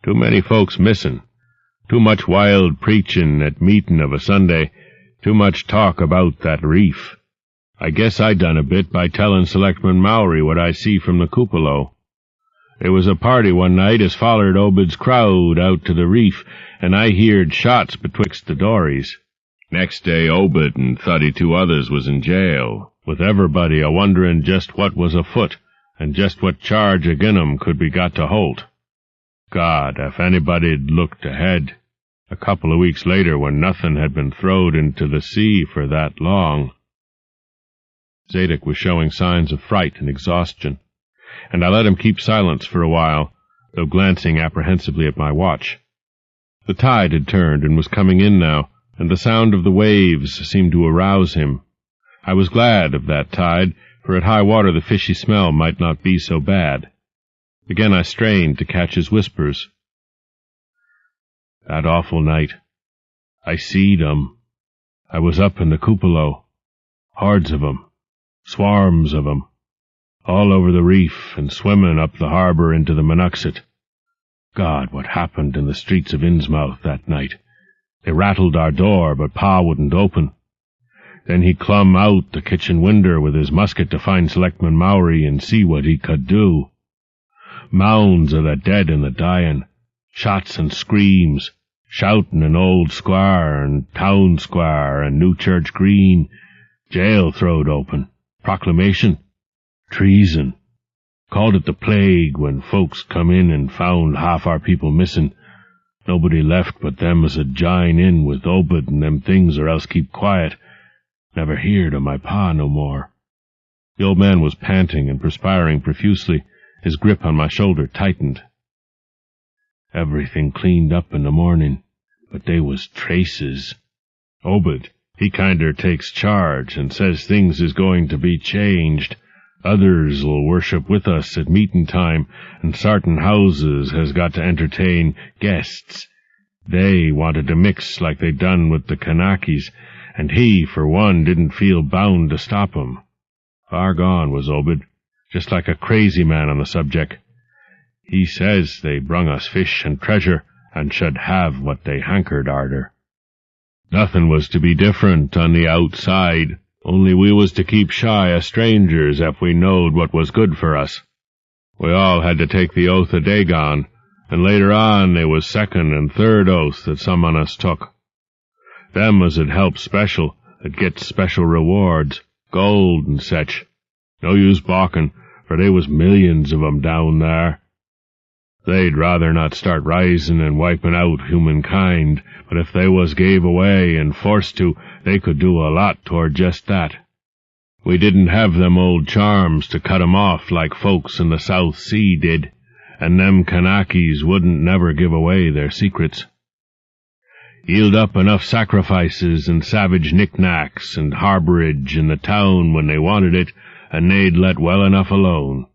Speaker 1: Too many folks missin'. Too much wild preachin' at meetin' of a Sunday, too much talk about that reef. I guess I done a bit by tellin' Selectman Mowry what I see from the cupola. There was a party one night as follered Obed's crowd out to the reef, and I heerd shots betwixt the dories. Next day Obed and 32 others was in jail, with everybody a-wonderin' just what was afoot, and just what charge agin 'em could be got to holt. God, if anybody'd looked ahead, a couple of weeks later when nothing had been throwed into the sea for that long. Zadok was showing signs of fright and exhaustion, and I let him keep silence for a while, though glancing apprehensively at my watch. The tide had turned and was coming in now, and the sound of the waves seemed to arouse him. I was glad of that tide, for at high water the fishy smell might not be so bad. Again I strained to catch his whispers. That awful night, I seed 'em. I was up in the cupola. Hordes of 'em, swarms of 'em, all over the reef and swimmin' up the harbor into the Monuxet. God, what happened in the streets of Innsmouth that night? They rattled our door, but Pa wouldn't open. Then he clum out the kitchen winder with his musket to find Selectman Mowry and see what he could do. Mounds of the dead and the dying, shots and screams, shouting in Old Square and Town Square and New Church Green. Jail throwed open. Proclamation. Treason. Called it the plague when folks come in and found half our people missing. Nobody left but them as had jine in with Obed and them things or else keep quiet. Never heard of my pa no more. The old man was panting and perspiring profusely. His grip on my shoulder tightened. Everything cleaned up in the morning, but they was traces. Obed, he kinder takes charge and says things is going to be changed. Others'll worship with us at meetin' time, and sartin houses has got to entertain guests. They wanted to mix like they done with the Kanaki's, and he, for one, didn't feel bound to stop 'em. Far gone was Obed, just like a crazy man on the subject. He says they brung us fish and treasure, and should have what they hankered arter. Nothin' was to be different on the outside, only we was to keep shy of strangers if we knowed what was good for us. We all had to take the oath of Dagon, and later on they was second and third oaths that some on us took. Them as 'ud help special, 'ud get special rewards, gold and sech. No use balkin', for they was millions of 'em down there. They'd rather not start rising and wiping out humankind, but if they was gave away and forced to, they could do a lot toward just that. We didn't have them old charms to cut 'em off like folks in the South Sea did, and them Kanakis wouldn't never give away their secrets. Yield up enough sacrifices and savage knickknacks and harborage in the town when they wanted it, and they'd let well enough alone.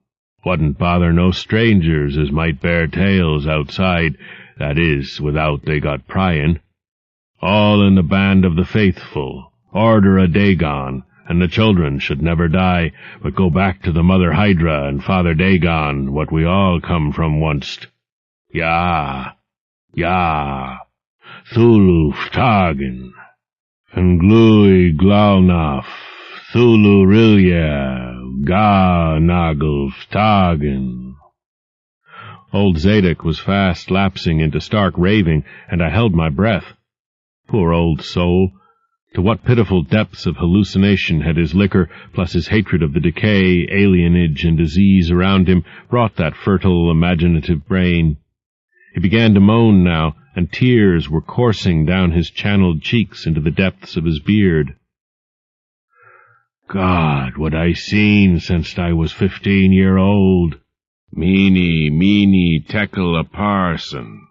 Speaker 1: Wouldn't bother no strangers as might bear tales outside, that is, without they got pryin'. All in the band of the faithful, order of Dagon, and the children should never die, but go back to the Mother Hydra and Father Dagon, what we all come from onct. Ya, ya, Thulu Ftagen, Fenglui Glaunaf, Thulu Rilya, Ga Nagel Ftagen. Old Zadok was fast lapsing into stark raving, and I held my breath. Poor old soul! To what pitiful depths of hallucination had his liquor, plus his hatred of the decay, alienage, and disease around him, brought that fertile, imaginative brain? He began to moan now, and tears were coursing down his channeled cheeks into the depths of his beard. God, what I seen since I was 15-year-old. Meeny, tekel a parson.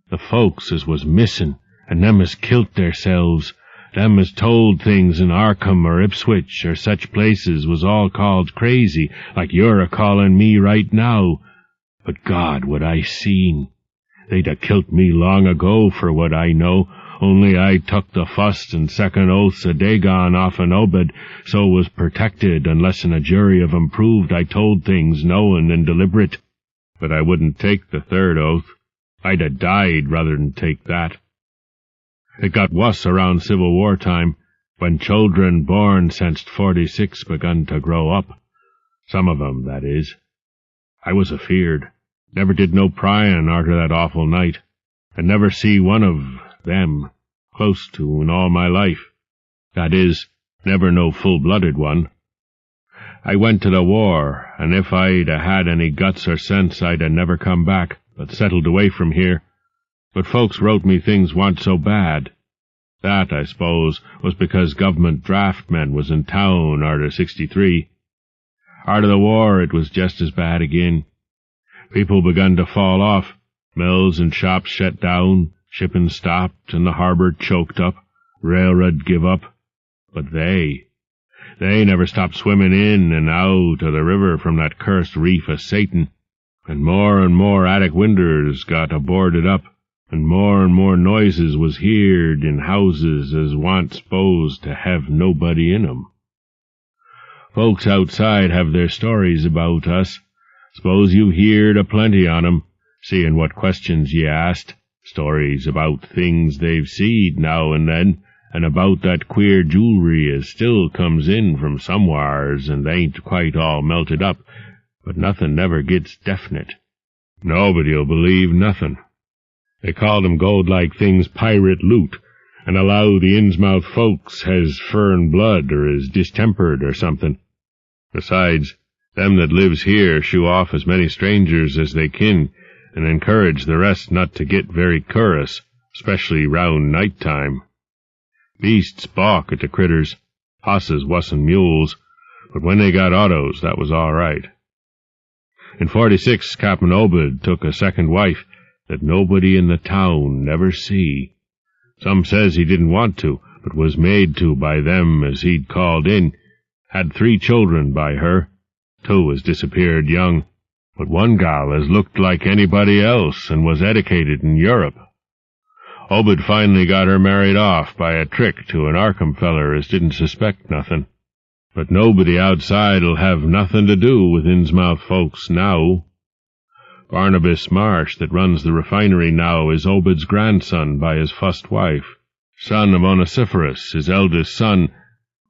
Speaker 1: The folks as was missin', and them as kilt theirselves, them as told things in Arkham or Ipswich or such places was all called crazy, like you're a-callin' me right now. But God, what I seen. They'd a-kilt me long ago for what I know, only I took the fust and second oaths of Dagon off an Obed, so was protected unless in a jury of 'em proved I told things knowin' and deliberate. But I wouldn't take the third oath. I'd a died rather than take that. It got wuss around Civil War time, when children born since 46 begun to grow up. Some of 'em, that is. I was afeard. Never did no pryin' arter that awful night, and never see one of them close to in all my life. That is, never no full-blooded one. I went to the war, and if I'd had any guts or sense, I'd never come back, but settled away from here. But folks wrote me things wa'n't so bad. That, I suppose, was because government draftmen was in town arter 63. Arter the war it was just as bad again. People begun to fall off. Mills and shops shut down, shipping stopped, and the harbor choked up, railroad give up. But they never stopped swimming in and out of the river from that cursed reef of Satan, and more attic windows got boarded up, and more noises was heard in houses as wa'n't s'posed to have nobody in 'em. Folks outside have their stories about us. S'pose you heerd a plenty on 'em, seein' what questions ye asked, Stories about things they've seed now and then, and about that queer jewelry as still comes in from somewheres and ain't quite all melted up, but nothing never gets definite. Nobody'll believe nothing. They call them gold-like things pirate loot, and allow the Innsmouth folks has furrin blood or is distempered or something. Besides, them that lives here shoo off as many strangers as they kin, and encourage the rest not to get very cur'ous, especially round night time. Beasts balk at the critters. Hosses wuss'n mules, but when they got autos, that was all right. In 46, Captain Obed took a second wife that nobody in the town never see. Some says he didn't want to, but was made to by them as he'd called in. Had 3 children by her. 2 has disappeared young, but one gal has looked like anybody else and was educated in Europe. Obed finally got her married off by a trick to an Arkham feller as didn't suspect nothing. But nobody outside'll have nothing to do with Innsmouth folks now. Barnabas Marsh, that runs the refinery now, is Obed's grandson by his first wife, son of Onesiphorus, his eldest son,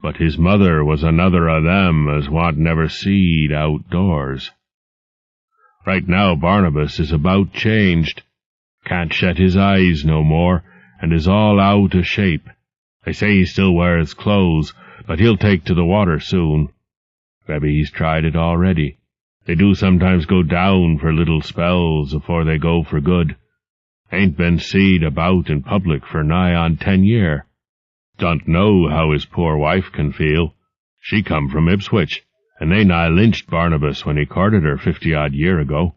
Speaker 1: but his mother was another of them as wa'n't never seed outdoors. Right now Barnabas is about changed. Can't shut his eyes no more, and is all out of shape. They say he still wears clothes, but he'll take to the water soon. Maybe he's tried it already. They do sometimes go down for little spells afore they go for good. Ain't been seed about in public for nigh on 10 year. Don't know how his poor wife can feel. She come from Ipswich, and they nigh lynched Barnabas when he courted her 50-odd year ago.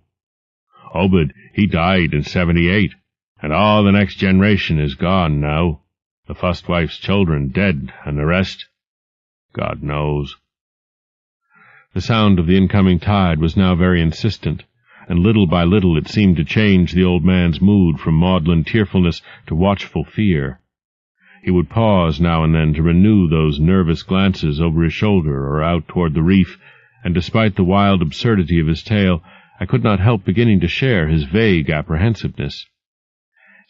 Speaker 1: Obed, he died in 78, and all the next generation is gone now. The first wife's children dead, and the rest, God knows. The sound of the incoming tide was now very insistent, and little by little it seemed to change the old man's mood from maudlin tearfulness to watchful fear. He would pause now and then to renew those nervous glances over his shoulder or out toward the reef, and despite the wild absurdity of his tale, I could not help beginning to share his vague apprehensiveness.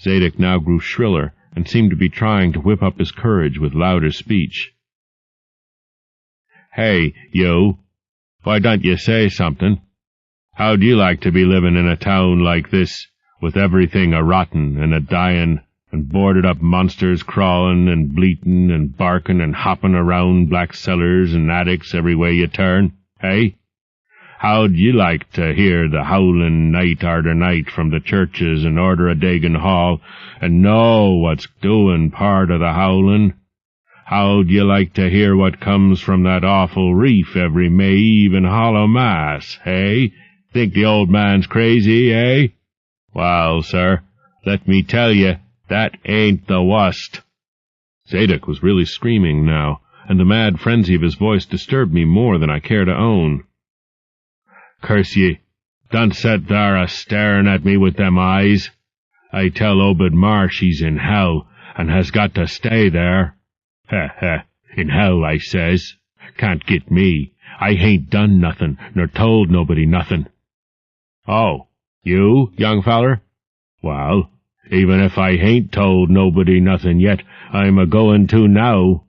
Speaker 1: Zadok now grew shriller, and seemed to be trying to whip up his courage with louder speech. "Hey, you! Why don't you say something? How'd you like to be living in a town like this, with everything a-rotten and a-dying, and boarded-up monsters crawling and bleating and barking and hopping around black cellars and attics every way you turn, hey? How'd you like to hear the howling night arter night from the churches and order a Dagon Hall, and know what's doing part of the howling? How'd you like to hear what comes from that awful reef every May Eve and Hollow Mass, hey? Think the old man's crazy, eh? Well, sir, let me tell you, that ain't the wust." Zadok was really screaming now, and the mad frenzy of his voice disturbed me more than I care to own. "Curse ye, don't set there a-staring at me with them eyes. I tell Obed Marsh he's in hell, and has got to stay there. In hell, I says. Can't get me. I hain't done nothing, nor told nobody nothing." "Oh, you, young feller? Well, even if I hain't told nobody nothing yet, I'm a-goin' to now.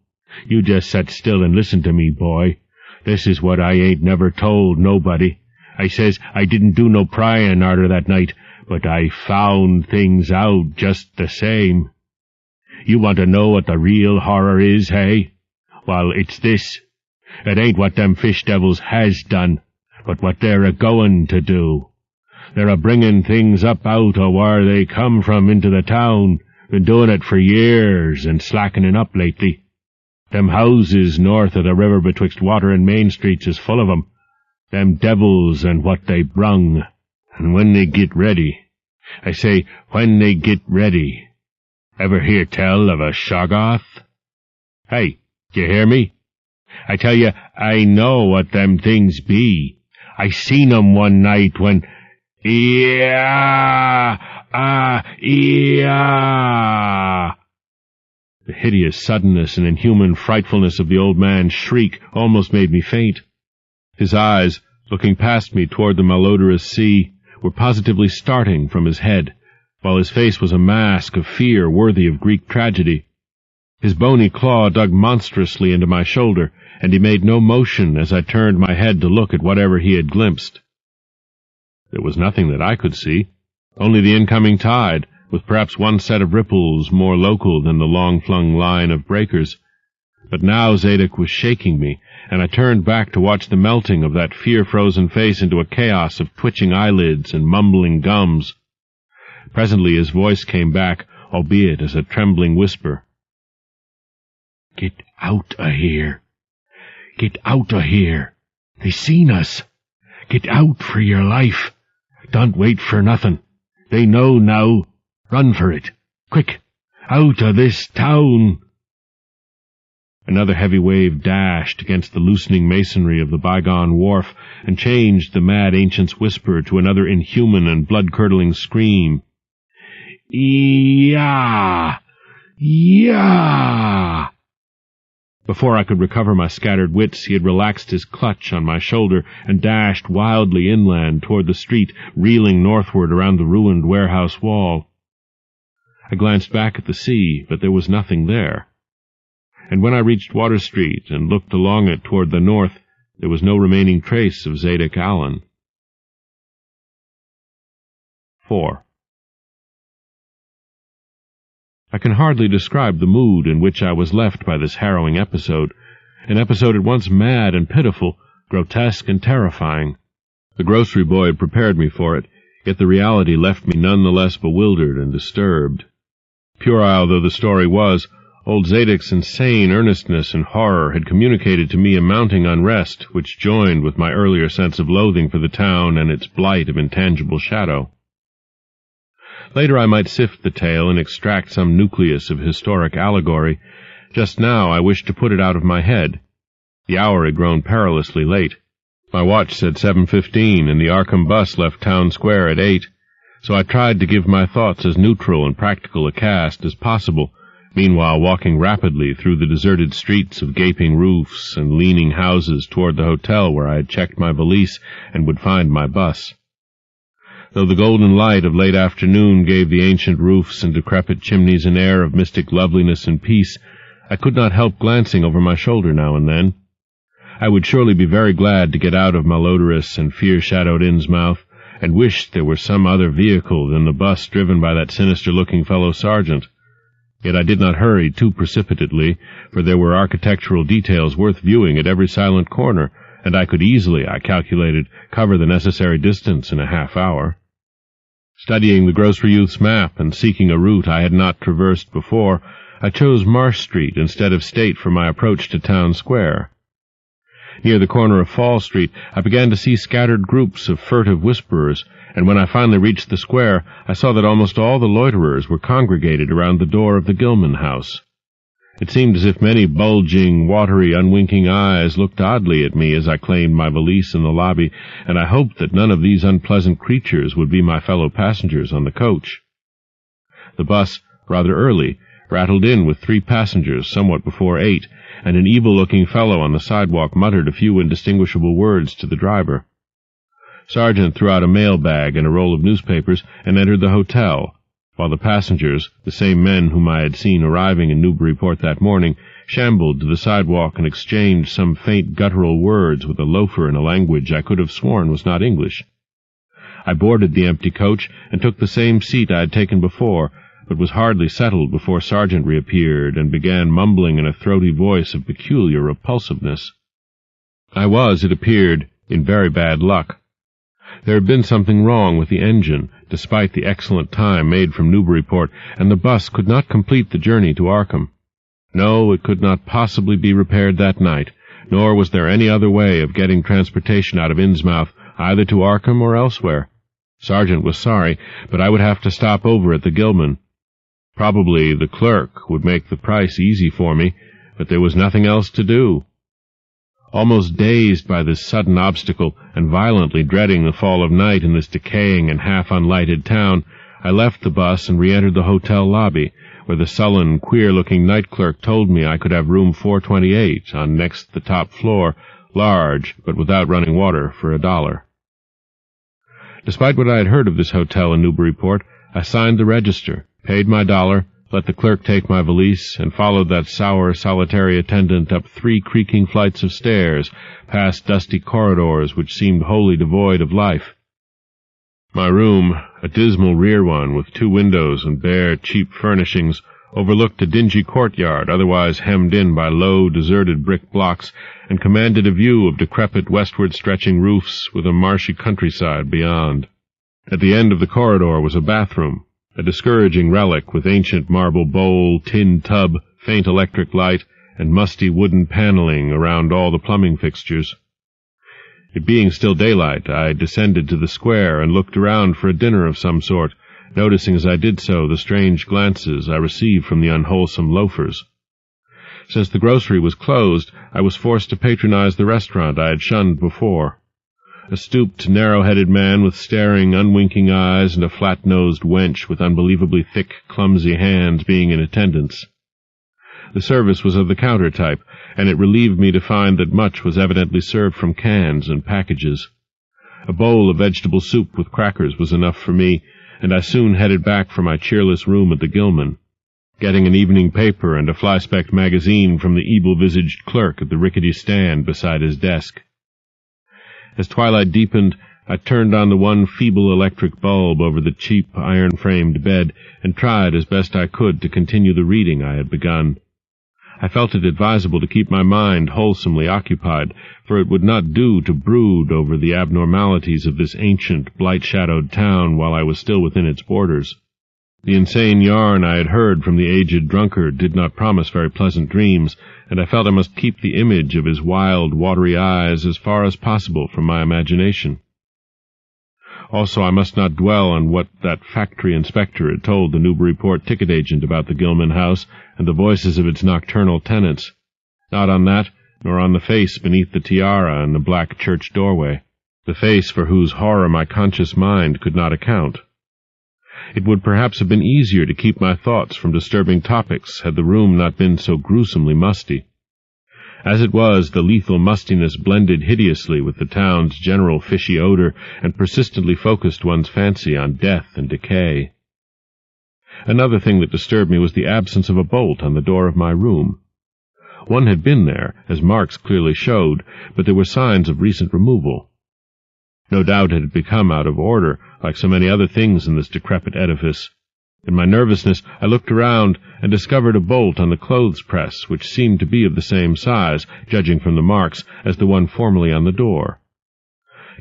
Speaker 1: You just set still and listen to me, boy. This is what I ain't never told nobody. I says I didn't do no pryin' arter that night, but I found things out just the same. You want to know what the real horror is, hey? Well, it's this. It ain't what them fish devils has done, but what they're a-goin' to do. They're a-bringin' things up out o' where they come from into the town, been doin' it for years and slackening up lately. Them houses north of the river betwixt Water and Main Streets is full of 'em. Them devils and what they brung. And when they git ready, I say, when they git ready. Ever hear tell of a Shoggoth? Hey, d'ye hear me? I tell you, I know what them things be. I seen 'em one night when... Yeah! The hideous suddenness and inhuman frightfulness of the old man's shriek almost made me faint. His eyes, looking past me toward the malodorous sea, were positively starting from his head, while his face was a mask of fear worthy of Greek tragedy. His bony claw dug monstrously into my shoulder, and he made no motion as I turned my head to look at whatever he had glimpsed. There was nothing that I could see, only the incoming tide, with perhaps one set of ripples more local than the long-flung line of breakers. But now Zadok was shaking me, and I turned back to watch the melting of that fear-frozen face into a chaos of twitching eyelids and mumbling gums. Presently his voice came back, albeit as a trembling whisper. "Get out o' here. Get out o' here. They seen us. Get out for your life. Don't wait for nothing. They know now. Run for it. Quick. Out o' this town." Another heavy wave dashed against the loosening masonry of the bygone wharf and changed the mad ancient's whisper to another inhuman and blood-curdling scream. "Yah! Yah!" Before I could recover my scattered wits, he had relaxed his clutch on my shoulder and dashed wildly inland toward the street, reeling northward around the ruined warehouse wall. I glanced back at the sea, but there was nothing there. And when I reached Water Street and looked along it toward the north, there was no remaining trace of Zadok Allen. 4. I can hardly describe the mood in which I was left by this harrowing episode, an episode at once mad and pitiful, grotesque and terrifying. The grocery boy had prepared me for it, yet the reality left me none the less bewildered and disturbed. Puerile though the story was, old Zadok's insane earnestness and horror had communicated to me a mounting unrest which joined with my earlier sense of loathing for the town and its blight of intangible shadow. Later I might sift the tale and extract some nucleus of historic allegory. Just now I wished to put it out of my head. The hour had grown perilously late. My watch said 7:15, and the Arkham bus left Town Square at 8, so I tried to give my thoughts as neutral and practical a cast as possible, meanwhile walking rapidly through the deserted streets of gaping roofs and leaning houses toward the hotel where I had checked my valise and would find my bus. Though the golden light of late afternoon gave the ancient roofs and decrepit chimneys an air of mystic loveliness and peace, I could not help glancing over my shoulder now and then. I would surely be very glad to get out of malodorous and fear-shadowed Innsmouth, and wished there were some other vehicle than the bus driven by that sinister-looking fellow sergeant. Yet I did not hurry too precipitately, for there were architectural details worth viewing at every silent corner, and I could easily, I calculated, cover the necessary distance in a half-hour. Studying the grocery youth's map and seeking a route I had not traversed before, I chose Marsh Street instead of State for my approach to Town Square. Near the corner of Fall Street, I began to see scattered groups of furtive whisperers, and when I finally reached the square, I saw that almost all the loiterers were congregated around the door of the Gilman house. It seemed as if many bulging, watery, unwinking eyes looked oddly at me as I claimed my valise in the lobby, and I hoped that none of these unpleasant creatures would be my fellow passengers on the coach. The bus, rather early, rattled in with 3 passengers somewhat before 8, and an evil-looking fellow on the sidewalk muttered a few indistinguishable words to the driver. Sergeant threw out a mail bag and a roll of newspapers and entered the hotel, while the passengers, the same men whom I had seen arriving in Newburyport that morning, shambled to the sidewalk and exchanged some faint guttural words with a loafer in a language I could have sworn was not English. I boarded the empty coach and took the same seat I had taken before, but was hardly settled before Sergeant reappeared and began mumbling in a throaty voice of peculiar repulsiveness. I was, it appeared, in very bad luck. There had been something wrong with the engine, despite the excellent time made from Newburyport, and the bus could not complete the journey to Arkham. No, it could not possibly be repaired that night, nor was there any other way of getting transportation out of Innsmouth, either to Arkham or elsewhere. Sergeant was sorry, but I would have to stop over at the Gilman. Probably the clerk would make the price easy for me, but there was nothing else to do. Almost dazed by this sudden obstacle, and violently dreading the fall of night in this decaying and half-unlighted town, I left the bus and re-entered the hotel lobby, where the sullen, queer-looking night clerk told me I could have room 428 on next the top floor, large, but without running water, for $1. Despite what I had heard of this hotel in Newburyport, I signed the register, paid my $1, let the clerk take my valise, and followed that sour, solitary attendant up 3 creaking flights of stairs, past dusty corridors which seemed wholly devoid of life. My room, a dismal rear one with 2 windows and bare, cheap furnishings, overlooked a dingy courtyard otherwise hemmed in by low, deserted brick blocks, and commanded a view of decrepit westward-stretching roofs with a marshy countryside beyond. At the end of the corridor was a bathroom, a discouraging relic with ancient marble bowl, tin tub, faint electric light, and musty wooden paneling around all the plumbing fixtures. It being still daylight, I descended to the square and looked around for a dinner of some sort, noticing as I did so the strange glances I received from the unwholesome loafers. Since the grocery was closed, I was forced to patronize the restaurant I had shunned before. A stooped, narrow-headed man with staring, unwinking eyes and a flat-nosed wench with unbelievably thick, clumsy hands being in attendance. The service was of the counter type, and it relieved me to find that much was evidently served from cans and packages. A bowl of vegetable soup with crackers was enough for me, and I soon headed back for my cheerless room at the Gilman, getting an evening paper and a fly-specked magazine from the evil-visaged clerk at the rickety stand beside his desk. As twilight deepened, I turned on the one feeble electric bulb over the cheap, iron-framed bed and tried as best I could to continue the reading I had begun. I felt it advisable to keep my mind wholesomely occupied, for it would not do to brood over the abnormalities of this ancient, blight-shadowed town while I was still within its borders. The insane yarn I had heard from the aged drunkard did not promise very pleasant dreams, and I felt I must keep the image of his wild, watery eyes as far as possible from my imagination. Also, I must not dwell on what that factory inspector had told the Newburyport ticket agent about the Gilman house and the voices of its nocturnal tenants. Not on that, nor on the face beneath the tiara and the black church doorway, the face for whose horror my conscious mind could not account. It would perhaps have been easier to keep my thoughts from disturbing topics had the room not been so gruesomely musty. As it was, the lethal mustiness blended hideously with the town's general fishy odor and persistently focused one's fancy on death and decay. Another thing that disturbed me was the absence of a bolt on the door of my room. One had been there, as marks clearly showed, but there were signs of recent removal. No doubt it had become out of order, like so many other things in this decrepit edifice. In my nervousness, I looked around and discovered a bolt on the clothes press, which seemed to be of the same size, judging from the marks, as the one formerly on the door.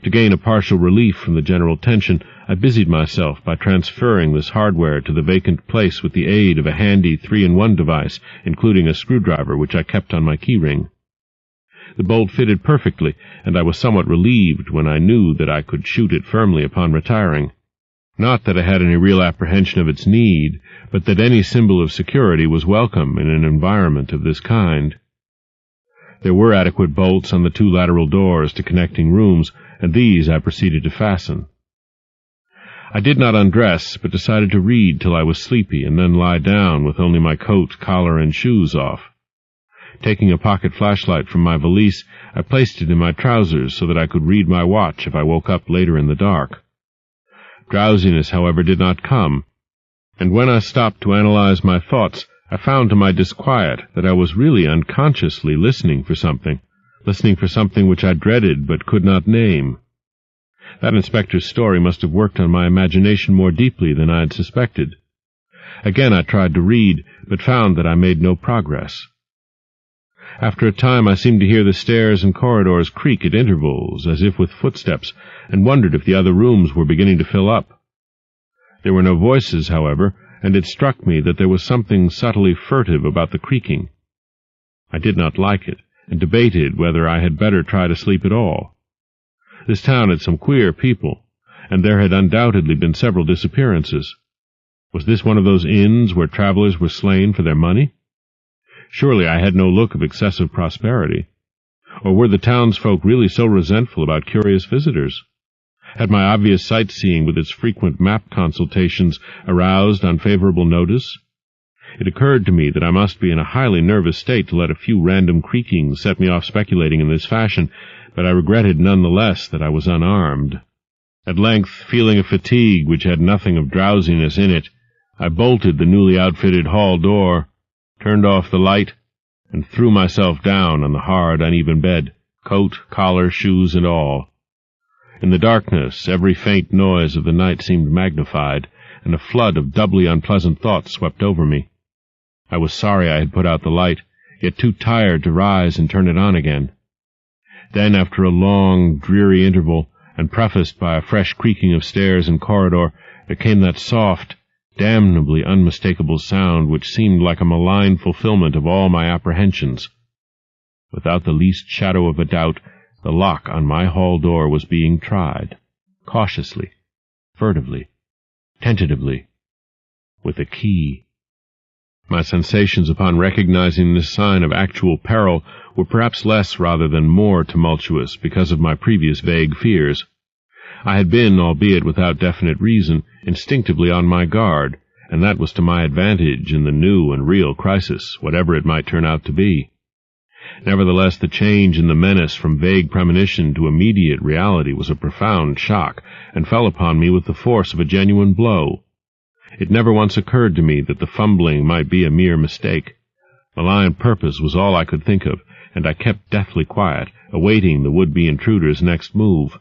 Speaker 1: To gain a partial relief from the general tension, I busied myself by transferring this hardware to the vacant place with the aid of a handy 3-in-1 device, including a screwdriver which I kept on my keyring. The bolt fitted perfectly, and I was somewhat relieved when I knew that I could shoot it firmly upon retiring. Not that I had any real apprehension of its need, but that any symbol of security was welcome in an environment of this kind. There were adequate bolts on the 2 lateral doors to connecting rooms, and these I proceeded to fasten. I did not undress, but decided to read till I was sleepy and then lie down with only my coat, collar, and shoes off. Taking a pocket flashlight from my valise, I placed it in my trousers so that I could read my watch if I woke up later in the dark. Drowsiness, however, did not come, and when I stopped to analyze my thoughts, I found to my disquiet that I was really unconsciously listening for something which I dreaded but could not name. That inspector's story must have worked on my imagination more deeply than I had suspected. Again I tried to read, but found that I made no progress. After a time I seemed to hear the stairs and corridors creak at intervals, as if with footsteps, and wondered if the other rooms were beginning to fill up. There were no voices, however, and it struck me that there was something subtly furtive about the creaking. I did not like it, and debated whether I had better try to sleep at all. This town had some queer people, and there had undoubtedly been several disappearances. Was this one of those inns where travelers were slain for their money? Surely I had no look of excessive prosperity. Or were the townsfolk really so resentful about curious visitors? Had my obvious sightseeing with its frequent map consultations aroused unfavorable notice? It occurred to me that I must be in a highly nervous state to let a few random creakings set me off speculating in this fashion, but I regretted none the less that I was unarmed. At length, feeling a fatigue which had nothing of drowsiness in it, I bolted the newly outfitted hall door, turned off the light, and threw myself down on the hard, uneven bed, coat, collar, shoes, and all. In the darkness, every faint noise of the night seemed magnified, and a flood of doubly unpleasant thoughts swept over me. I was sorry I had put out the light, yet too tired to rise and turn it on again. Then, after a long, dreary interval, and prefaced by a fresh creaking of stairs and corridor, there came that soft, damnably unmistakable sound which seemed like a malign fulfillment of all my apprehensions. Without the least shadow of a doubt, the lock on my hall door was being tried, cautiously, furtively, tentatively, with a key. My sensations upon recognizing this sign of actual peril were perhaps less rather than more tumultuous because of my previous vague fears. I had been, albeit without definite reason, instinctively on my guard, and that was to my advantage in the new and real crisis, whatever it might turn out to be. Nevertheless, the change in the menace from vague premonition to immediate reality was a profound shock, and fell upon me with the force of a genuine blow. It never once occurred to me that the fumbling might be a mere mistake. Malign purpose was all I could think of, and I kept deathly quiet, awaiting the would-be intruder's next move.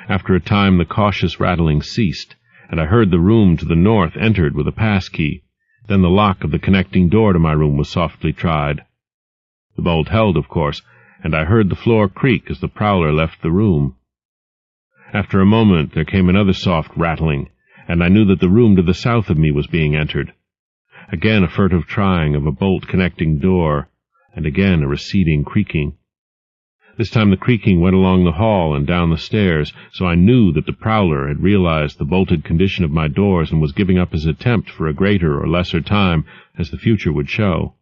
Speaker 1: After a time the cautious rattling ceased, and I heard the room to the north entered with a pass-key. Then the lock of the connecting door to my room was softly tried. The bolt held, of course, and I heard the floor creak as the prowler left the room. After a moment there came another soft rattling, and I knew that the room to the south of me was being entered. Again a furtive trying of a bolt-connecting door, and again a receding creaking. This time the creaking went along the hall and down the stairs, so I knew that the prowler had realized the bolted condition of my doors and was giving up his attempt for a greater or lesser time, as the future would show.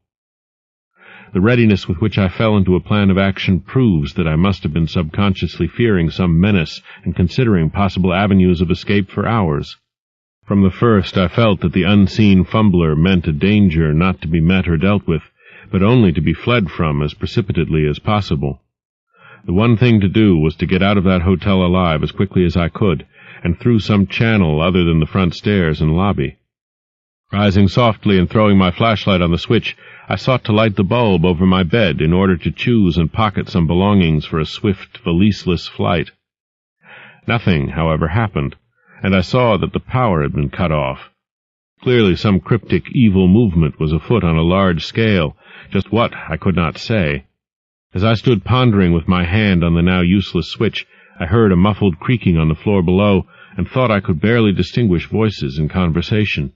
Speaker 1: The readiness with which I fell into a plan of action proves that I must have been subconsciously fearing some menace and considering possible avenues of escape for hours. From the first I felt that the unseen fumbler meant a danger not to be met or dealt with, but only to be fled from as precipitately as possible. The one thing to do was to get out of that hotel alive as quickly as I could, and through some channel other than the front stairs and lobby. Rising softly and throwing my flashlight on the switch, I sought to light the bulb over my bed in order to choose and pocket some belongings for a swift, valiseless flight. Nothing, however, happened, and I saw that the power had been cut off. Clearly some cryptic evil movement was afoot on a large scale, just what I could not say. As I stood pondering with my hand on the now useless switch, I heard a muffled creaking on the floor below, and thought I could barely distinguish voices in conversation.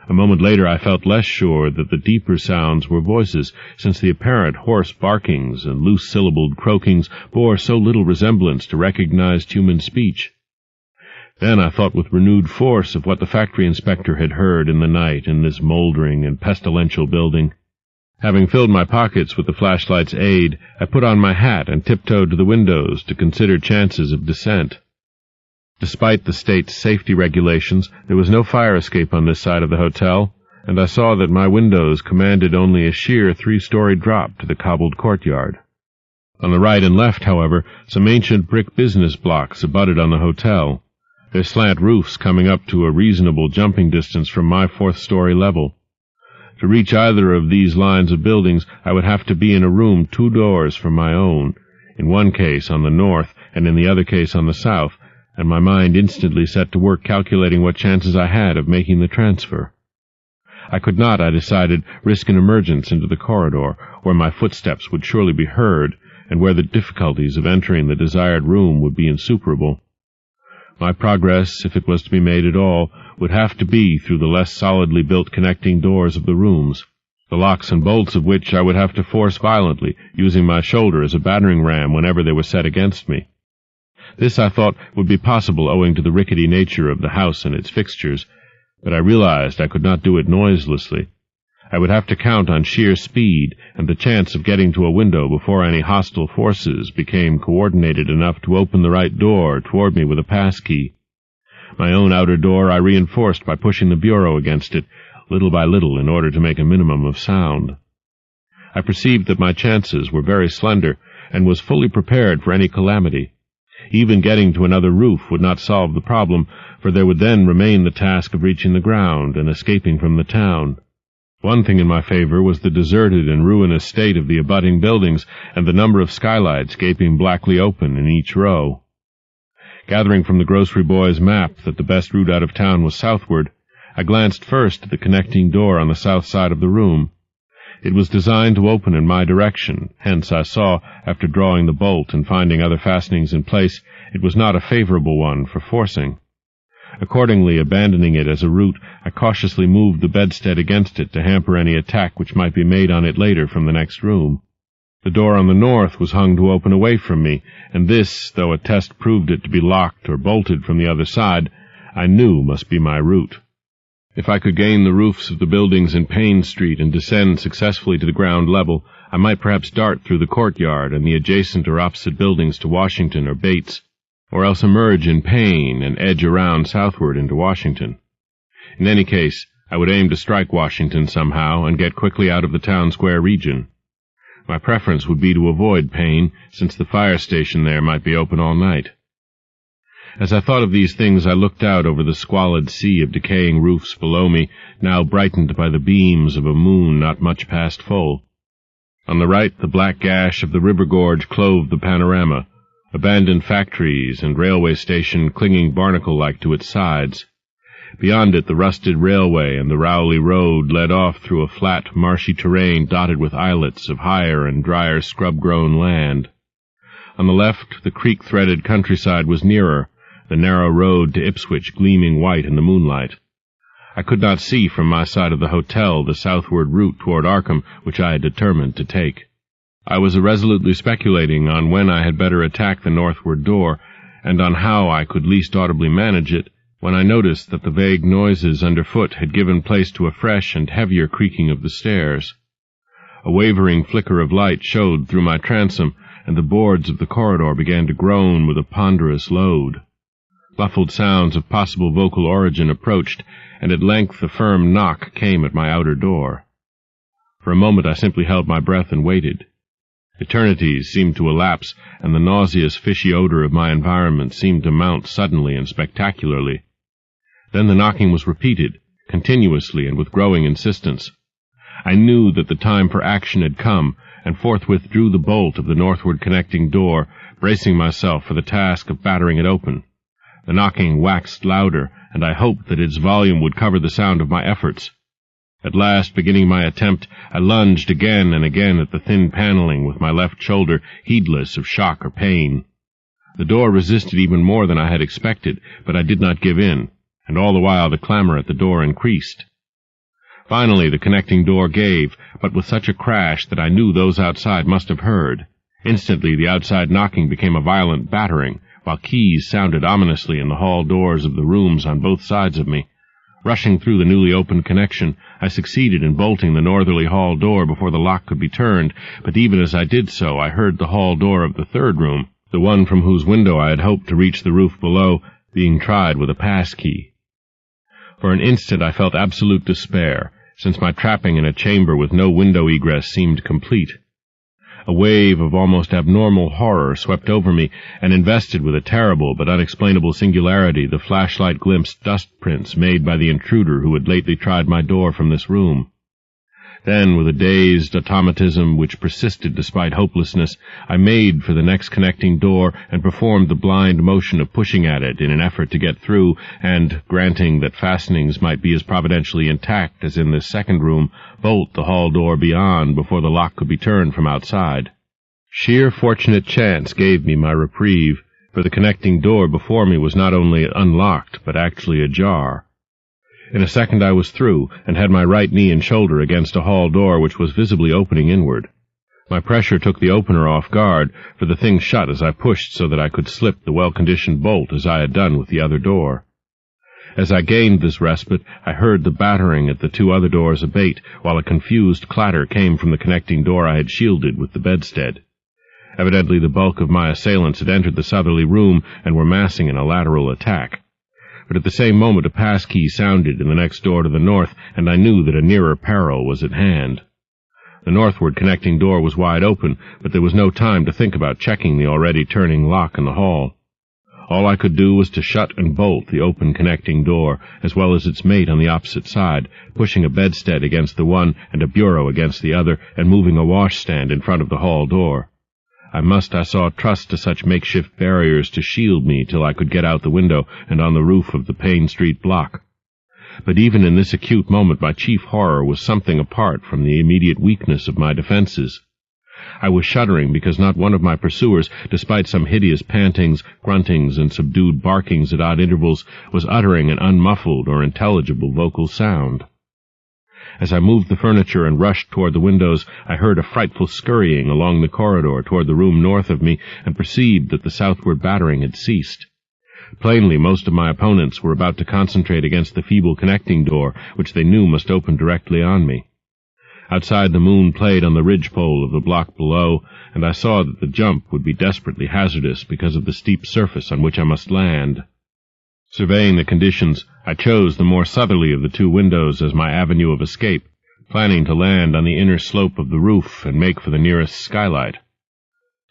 Speaker 1: A moment later I felt less sure that the deeper sounds were voices, since the apparent hoarse barkings and loose-syllabled croakings bore so little resemblance to recognized human speech. Then I thought with renewed force of what the factory inspector had heard in the night in this moldering and pestilential building. Having filled my pockets with the flashlight's aid, I put on my hat and tiptoed to the windows to consider chances of descent. Despite the state's safety regulations, there was no fire escape on this side of the hotel, and I saw that my windows commanded only a sheer 3-story drop to the cobbled courtyard. On the right and left, however, some ancient brick business blocks abutted on the hotel, their slant roofs coming up to a reasonable jumping distance from my 4th-story level. To reach either of these lines of buildings, I would have to be in a room 2 doors from my own, in one case on the north and in the other case on the south, and my mind instantly set to work calculating what chances I had of making the transfer. I could not, I decided, risk an emergence into the corridor, where my footsteps would surely be heard, and where the difficulties of entering the desired room would be insuperable. My progress, if it was to be made at all, would have to be through the less solidly built connecting doors of the rooms, the locks and bolts of which I would have to force violently, using my shoulder as a battering ram whenever they were set against me. This, I thought, would be possible owing to the rickety nature of the house and its fixtures, but I realized I could not do it noiselessly. I would have to count on sheer speed and the chance of getting to a window before any hostile forces became coordinated enough to open the right door toward me with a pass-key. My own outer door I reinforced by pushing the bureau against it, little by little, in order to make a minimum of sound. I perceived that my chances were very slender, and was fully prepared for any calamity. Even getting to another roof would not solve the problem, for there would then remain the task of reaching the ground and escaping from the town. One thing in my favor was the deserted and ruinous state of the abutting buildings and the number of skylights gaping blackly open in each row. Gathering from the grocery boy's map that the best route out of town was southward, I glanced first at the connecting door on the south side of the room. It was designed to open in my direction, hence I saw, after drawing the bolt and finding other fastenings in place, it was not a favorable one for forcing. Accordingly, abandoning it as a route, I cautiously moved the bedstead against it to hamper any attack which might be made on it later from the next room. The door on the north was hung to open away from me, and this, though a test proved it to be locked or bolted from the other side, I knew must be my route. If I could gain the roofs of the buildings in Payne Street and descend successfully to the ground level, I might perhaps dart through the courtyard and the adjacent or opposite buildings to Washington or Bates, or else emerge in Payne and edge around southward into Washington. In any case, I would aim to strike Washington somehow and get quickly out of the town square region. My preference would be to avoid Payne, since the fire station there might be open all night. As I thought of these things, I looked out over the squalid sea of decaying roofs below me, now brightened by the beams of a moon not much past full. On the right, the black gash of the river gorge clove the panorama, abandoned factories and railway station clinging barnacle-like to its sides. Beyond it, the rusted railway and the Rowley Road led off through a flat, marshy terrain dotted with islets of higher and drier scrub-grown land. On the left, the creek-threaded countryside was nearer, the narrow road to Ipswich gleaming white in the moonlight. I could not see from my side of the hotel the southward route toward Arkham which I had determined to take. I was irresolutely speculating on when I had better attack the northward door, and on how I could least audibly manage it, when I noticed that the vague noises underfoot had given place to a fresh and heavier creaking of the stairs. A wavering flicker of light showed through my transom, and the boards of the corridor began to groan with a ponderous load. Muffled sounds of possible vocal origin approached, and at length a firm knock came at my outer door. For a moment I simply held my breath and waited. Eternities seemed to elapse, and the nauseous, fishy odor of my environment seemed to mount suddenly and spectacularly. Then the knocking was repeated, continuously and with growing insistence. I knew that the time for action had come, and forthwith drew the bolt of the northward connecting door, bracing myself for the task of battering it open. The knocking waxed louder, and I hoped that its volume would cover the sound of my efforts. At last, beginning my attempt, I lunged again and again at the thin paneling with my left shoulder, heedless of shock or pain. The door resisted even more than I had expected, but I did not give in, and all the while the clamor at the door increased. Finally, the connecting door gave, but with such a crash that I knew those outside must have heard. Instantly, the outside knocking became a violent battering, while keys sounded ominously in the hall doors of the rooms on both sides of me. Rushing through the newly opened connection, I succeeded in bolting the northerly hall door before the lock could be turned, but even as I did so I heard the hall door of the third room, the one from whose window I had hoped to reach the roof below, being tried with a pass-key. For an instant I felt absolute despair, since my trapping in a chamber with no window egress seemed complete. A wave of almost abnormal horror swept over me, and invested with a terrible but unexplainable singularity the flashlight glimpsed dust prints made by the intruder who had lately tried my door from this room. Then, with a dazed automatism which persisted despite hopelessness, I made for the next connecting door and performed the blind motion of pushing at it in an effort to get through, and, granting that fastenings might be as providentially intact as in this second room, bolt the hall door beyond before the lock could be turned from outside. Sheer fortunate chance gave me my reprieve, for the connecting door before me was not only unlocked, but actually ajar. In a second I was through, and had my right knee and shoulder against a hall door which was visibly opening inward. My pressure took the opener off guard, for the thing shut as I pushed so that I could slip the well-conditioned bolt as I had done with the other door. As I gained this respite, I heard the battering at the two other doors abate, while a confused clatter came from the connecting door I had shielded with the bedstead. Evidently the bulk of my assailants had entered the southerly room and were massing in a lateral attack. But at the same moment a pass-key sounded in the next door to the north, and I knew that a nearer peril was at hand. The northward connecting door was wide open, but there was no time to think about checking the already turning lock in the hall. All I could do was to shut and bolt the open connecting door, as well as its mate on the opposite side, pushing a bedstead against the one and a bureau against the other, and moving a washstand in front of the hall door. I saw, trust to such makeshift barriers to shield me till I could get out the window and on the roof of the Payne Street block. But even in this acute moment my chief horror was something apart from the immediate weakness of my defenses. I was shuddering because not one of my pursuers, despite some hideous pantings, gruntings, and subdued barkings at odd intervals, was uttering an unmuffled or intelligible vocal sound. As I moved the furniture and rushed toward the windows, I heard a frightful scurrying along the corridor toward the room north of me, and perceived that the southward battering had ceased. Plainly, most of my opponents were about to concentrate against the feeble connecting door, which they knew must open directly on me. Outside, the moon played on the ridgepole of the block below, and I saw that the jump would be desperately hazardous because of the steep surface on which I must land. Surveying the conditions, I chose the more southerly of the two windows as my avenue of escape, planning to land on the inner slope of the roof and make for the nearest skylight.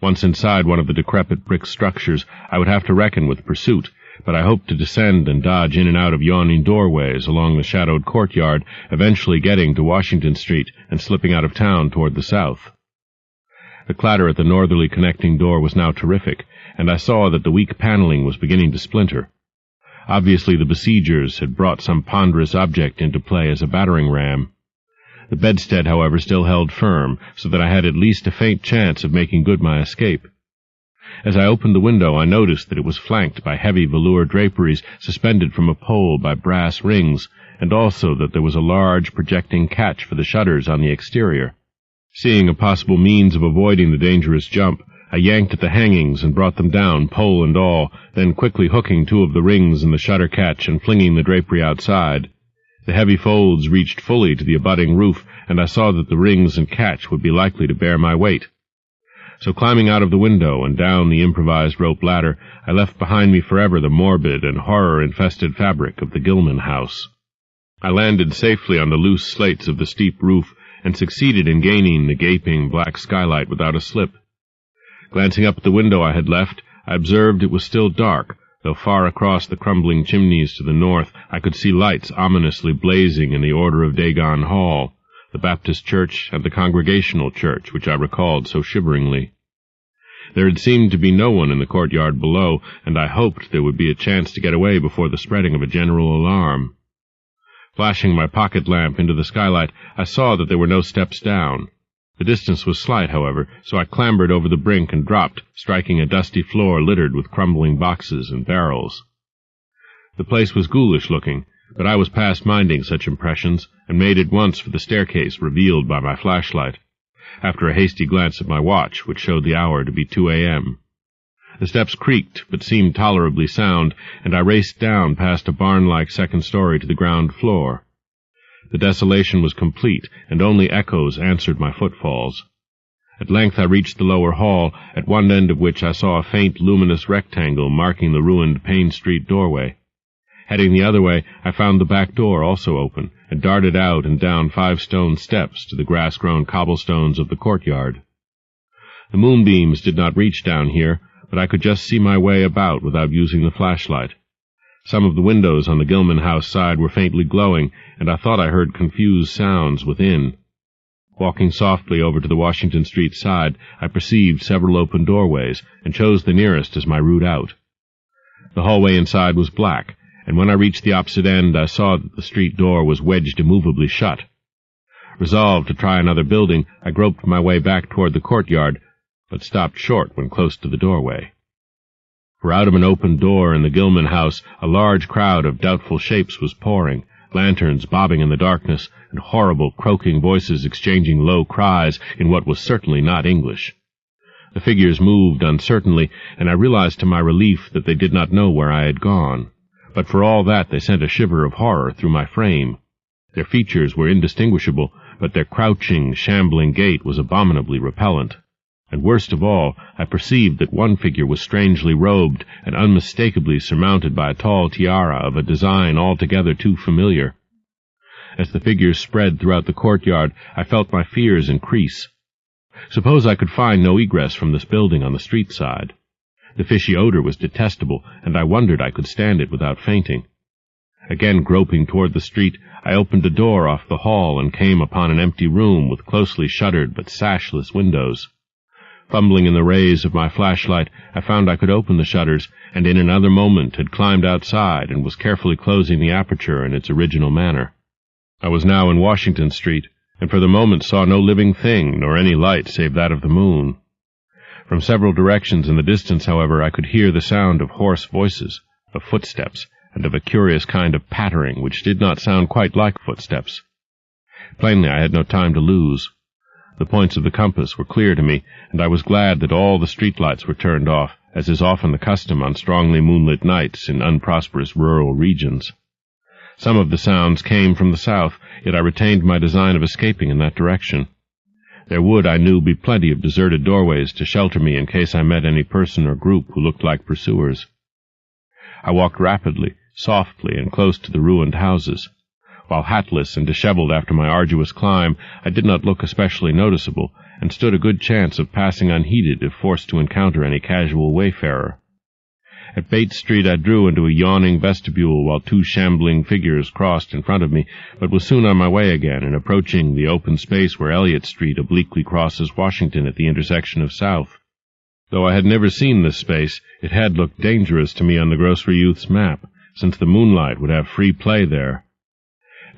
Speaker 1: Once inside one of the decrepit brick structures, I would have to reckon with pursuit, but I hoped to descend and dodge in and out of yawning doorways along the shadowed courtyard, eventually getting to Washington Street and slipping out of town toward the south. The clatter at the northerly connecting door was now terrific, and I saw that the weak paneling was beginning to splinter. Obviously the besiegers had brought some ponderous object into play as a battering ram. The bedstead, however, still held firm, so that I had at least a faint chance of making good my escape. As I opened the window, I noticed that it was flanked by heavy velour draperies suspended from a pole by brass rings, and also that there was a large projecting catch for the shutters on the exterior. Seeing a possible means of avoiding the dangerous jump, I yanked at the hangings and brought them down, pole and all, then quickly hooking two of the rings in the shutter catch and flinging the drapery outside. The heavy folds reached fully to the abutting roof, and I saw that the rings and catch would be likely to bear my weight. So climbing out of the window and down the improvised rope ladder, I left behind me forever the morbid and horror-infested fabric of the Gilman house. I landed safely on the loose slates of the steep roof, and succeeded in gaining the gaping black skylight without a slip. Glancing up at the window I had left, I observed it was still dark, though far across the crumbling chimneys to the north I could see lights ominously blazing in the Order of Dagon Hall, the Baptist church and the Congregational church, which I recalled so shiveringly. There had seemed to be no one in the courtyard below, and I hoped there would be a chance to get away before the spreading of a general alarm. Flashing my pocket lamp into the skylight, I saw that there were no steps down. The distance was slight, however, so I clambered over the brink and dropped, striking a dusty floor littered with crumbling boxes and barrels. The place was ghoulish-looking, but I was past minding such impressions, and made at once for the staircase revealed by my flashlight, after a hasty glance at my watch, which showed the hour to be 2 a.m. The steps creaked, but seemed tolerably sound, and I raced down past a barn-like second story to the ground floor. The desolation was complete, and only echoes answered my footfalls. At length I reached the lower hall, at one end of which I saw a faint luminous rectangle marking the ruined Payne Street doorway. Heading the other way, I found the back door also open, and darted out and down 5 stone steps to the grass-grown cobblestones of the courtyard. The moonbeams did not reach down here, but I could just see my way about without using the flashlight. Some of the windows on the Gilman house side were faintly glowing, and I thought I heard confused sounds within. Walking softly over to the Washington Street side, I perceived several open doorways, and chose the nearest as my route out. The hallway inside was black, and when I reached the opposite end, I saw that the street door was wedged immovably shut. Resolved to try another building, I groped my way back toward the courtyard, but stopped short when close to the doorway. For out of an open door in the Gilman house, a large crowd of doubtful shapes was pouring, lanterns bobbing in the darkness, and horrible, croaking voices exchanging low cries in what was certainly not English. The figures moved uncertainly, and I realized to my relief that they did not know where I had gone. But for all that they sent a shiver of horror through my frame. Their features were indistinguishable, but their crouching, shambling gait was abominably repellent. And worst of all, I perceived that one figure was strangely robed and unmistakably surmounted by a tall tiara of a design altogether too familiar. As the figures spread throughout the courtyard, I felt my fears increase. Suppose I could find no egress from this building on the street side. The fishy odor was detestable, and I wondered I could stand it without fainting. Again groping toward the street, I opened a door off the hall and came upon an empty room with closely shuttered but sashless windows. Fumbling in the rays of my flashlight, I found I could open the shutters, and in another moment had climbed outside and was carefully closing the aperture in its original manner. I was now in Washington Street, and for the moment saw no living thing, nor any light save that of the moon. From several directions in the distance, however, I could hear the sound of hoarse voices, of footsteps, and of a curious kind of pattering which did not sound quite like footsteps. Plainly, I had no time to lose. The points of the compass were clear to me, and I was glad that all the street lights were turned off, as is often the custom on strongly moonlit nights in unprosperous rural regions. Some of the sounds came from the south, yet I retained my design of escaping in that direction. There would, I knew, be plenty of deserted doorways to shelter me in case I met any person or group who looked like pursuers. I walked rapidly, softly, and close to the ruined houses. While hatless and disheveled after my arduous climb, I did not look especially noticeable, and stood a good chance of passing unheeded if forced to encounter any casual wayfarer. At Bates Street I drew into a yawning vestibule while two shambling figures crossed in front of me, but was soon on my way again and approaching the open space where Elliott Street obliquely crosses Washington at the intersection of South. Though I had never seen this space, it had looked dangerous to me on the grocery youth's map, since the moonlight would have free play there.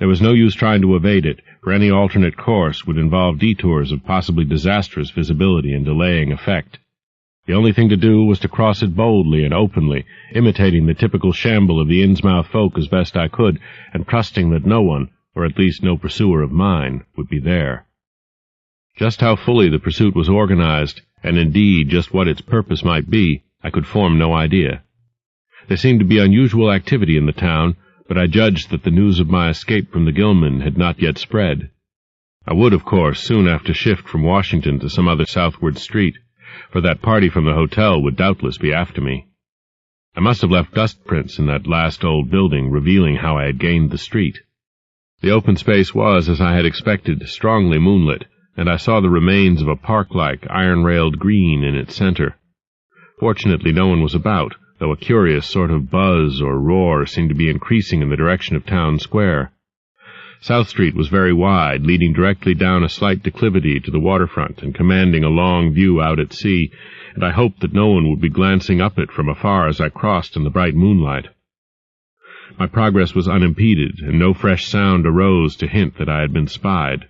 Speaker 1: There was no use trying to evade it, for any alternate course would involve detours of possibly disastrous visibility and delaying effect. The only thing to do was to cross it boldly and openly, imitating the typical shamble of the Innsmouth folk as best I could, and trusting that no one, or at least no pursuer of mine, would be there. Just how fully the pursuit was organized, and indeed just what its purpose might be, I could form no idea. There seemed to be unusual activity in the town, but I judged that the news of my escape from the Gilman had not yet spread. I would, of course, soon have to shift from Washington to some other southward street, for that party from the hotel would doubtless be after me. I must have left dust prints in that last old building, revealing how I had gained the street. The open space was, as I had expected, strongly moonlit, and I saw the remains of a park-like, iron-railed green in its center. Fortunately, no one was about, though a curious sort of buzz or roar seemed to be increasing in the direction of Town Square. South Street was very wide, leading directly down a slight declivity to the waterfront and commanding a long view out at sea, and I hoped that no one would be glancing up it from afar as I crossed in the bright moonlight. My progress was unimpeded, and no fresh sound arose to hint that I had been spied.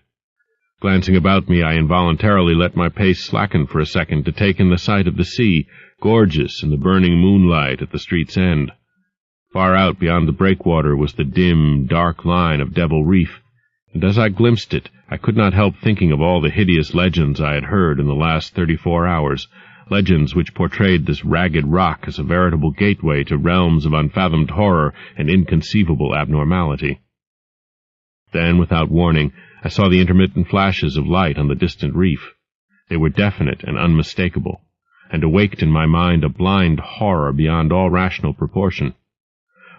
Speaker 1: Glancing about me, I involuntarily let my pace slacken for a second to take in the sight of the sea, gorgeous in the burning moonlight at the street's end. Far out beyond the breakwater was the dim, dark line of Devil Reef, and as I glimpsed it, I could not help thinking of all the hideous legends I had heard in the last 34 hours, legends which portrayed this ragged rock as a veritable gateway to realms of unfathomed horror and inconceivable abnormality. Then, without warning, I saw the intermittent flashes of light on the distant reef. They were definite and unmistakable, and awaked in my mind a blind horror beyond all rational proportion.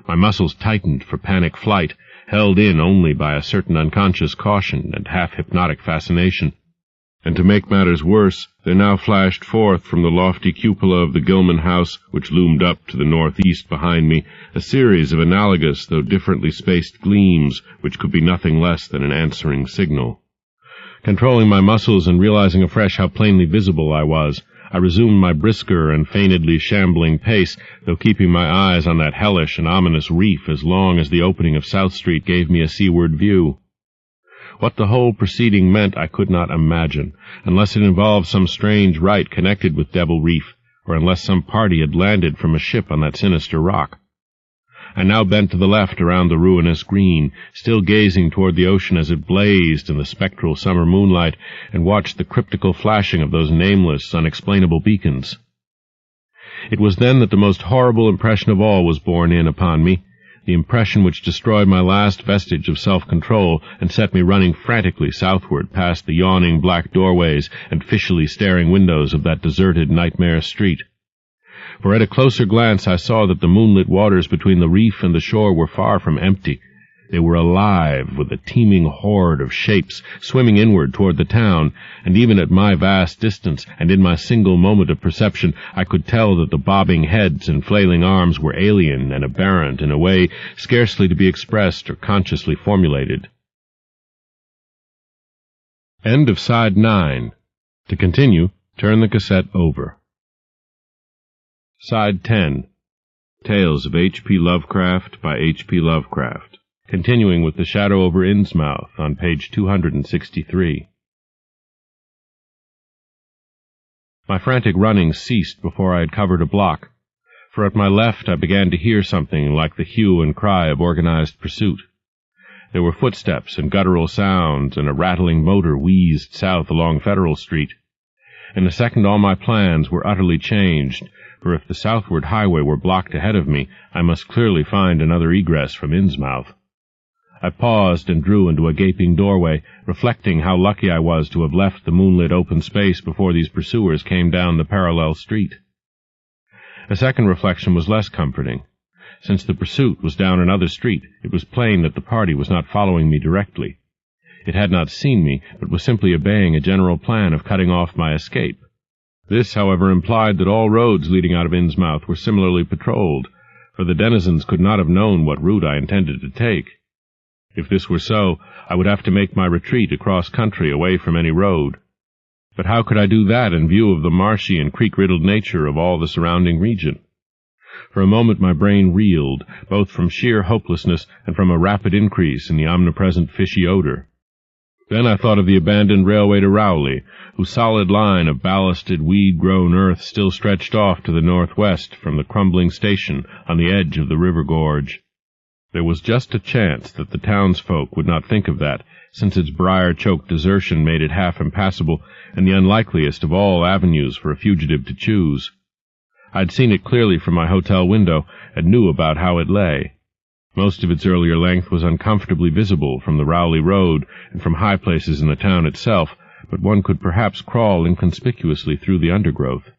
Speaker 1: My muscles tightened for panic flight, held in only by a certain unconscious caution and half-hypnotic fascination. And to make matters worse, there now flashed forth from the lofty cupola of the Gilman house, which loomed up to the northeast behind me, a series of analogous though differently spaced gleams, which could be nothing less than an answering signal. Controlling my muscles and realizing afresh how plainly visible I was, I resumed my brisker and feignedly shambling pace, though keeping my eyes on that hellish and ominous reef as long as the opening of South Street gave me a seaward view. What the whole proceeding meant I could not imagine, unless it involved some strange rite connected with Devil Reef, or unless some party had landed from a ship on that sinister rock. I now bent to the left around the ruinous green, still gazing toward the ocean as it blazed in the spectral summer moonlight, and watched the cryptical flashing of those nameless, unexplainable beacons. It was then that the most horrible impression of all was borne in upon me, the impression which destroyed my last vestige of self-control and set me running frantically southward past the yawning black doorways and fishily staring windows of that deserted nightmare street. For at a closer glance I saw that the moonlit waters between the reef and the shore were far from empty, They were alive with a teeming horde of shapes swimming inward toward the town, and even at my vast distance and in my single moment of perception I could tell that the bobbing heads and flailing arms were alien and aberrant in a way scarcely to be expressed or consciously formulated. End of Side 9. To continue, turn the cassette over. Side 10. Tales of H.P. Lovecraft by H.P. Lovecraft. Continuing with The Shadow over Innsmouth on page 263. My frantic running ceased before I had covered a block, for at my left I began to hear something like the hue and cry of organized pursuit. There were footsteps and guttural sounds, and a rattling motor wheezed south along Federal Street. In a second all my plans were utterly changed, for if the southward highway were blocked ahead of me, I must clearly find another egress from Innsmouth. I paused and drew into a gaping doorway, reflecting how lucky I was to have left the moonlit open space before these pursuers came down the parallel street. A second reflection was less comforting. Since the pursuit was down another street, it was plain that the party was not following me directly. It had not seen me, but was simply obeying a general plan of cutting off my escape. This, however, implied that all roads leading out of Innsmouth were similarly patrolled, for the denizens could not have known what route I intended to take. If this were so, I would have to make my retreat across country away from any road. But how could I do that in view of the marshy and creek-riddled nature of all the surrounding region? For a moment my brain reeled, both from sheer hopelessness and from a rapid increase in the omnipresent fishy odor. Then I thought of the abandoned railway to Rowley, whose solid line of ballasted, weed-grown earth still stretched off to the northwest from the crumbling station on the edge of the river gorge. There was just a chance that the townsfolk would not think of that, since its briar-choked desertion made it half impassable, and the unlikeliest of all avenues for a fugitive to choose. I'd seen it clearly from my hotel window, and knew about how it lay. Most of its earlier length was uncomfortably visible from the Rowley Road and from high places in the town itself, but one could perhaps crawl inconspicuously through the undergrowth.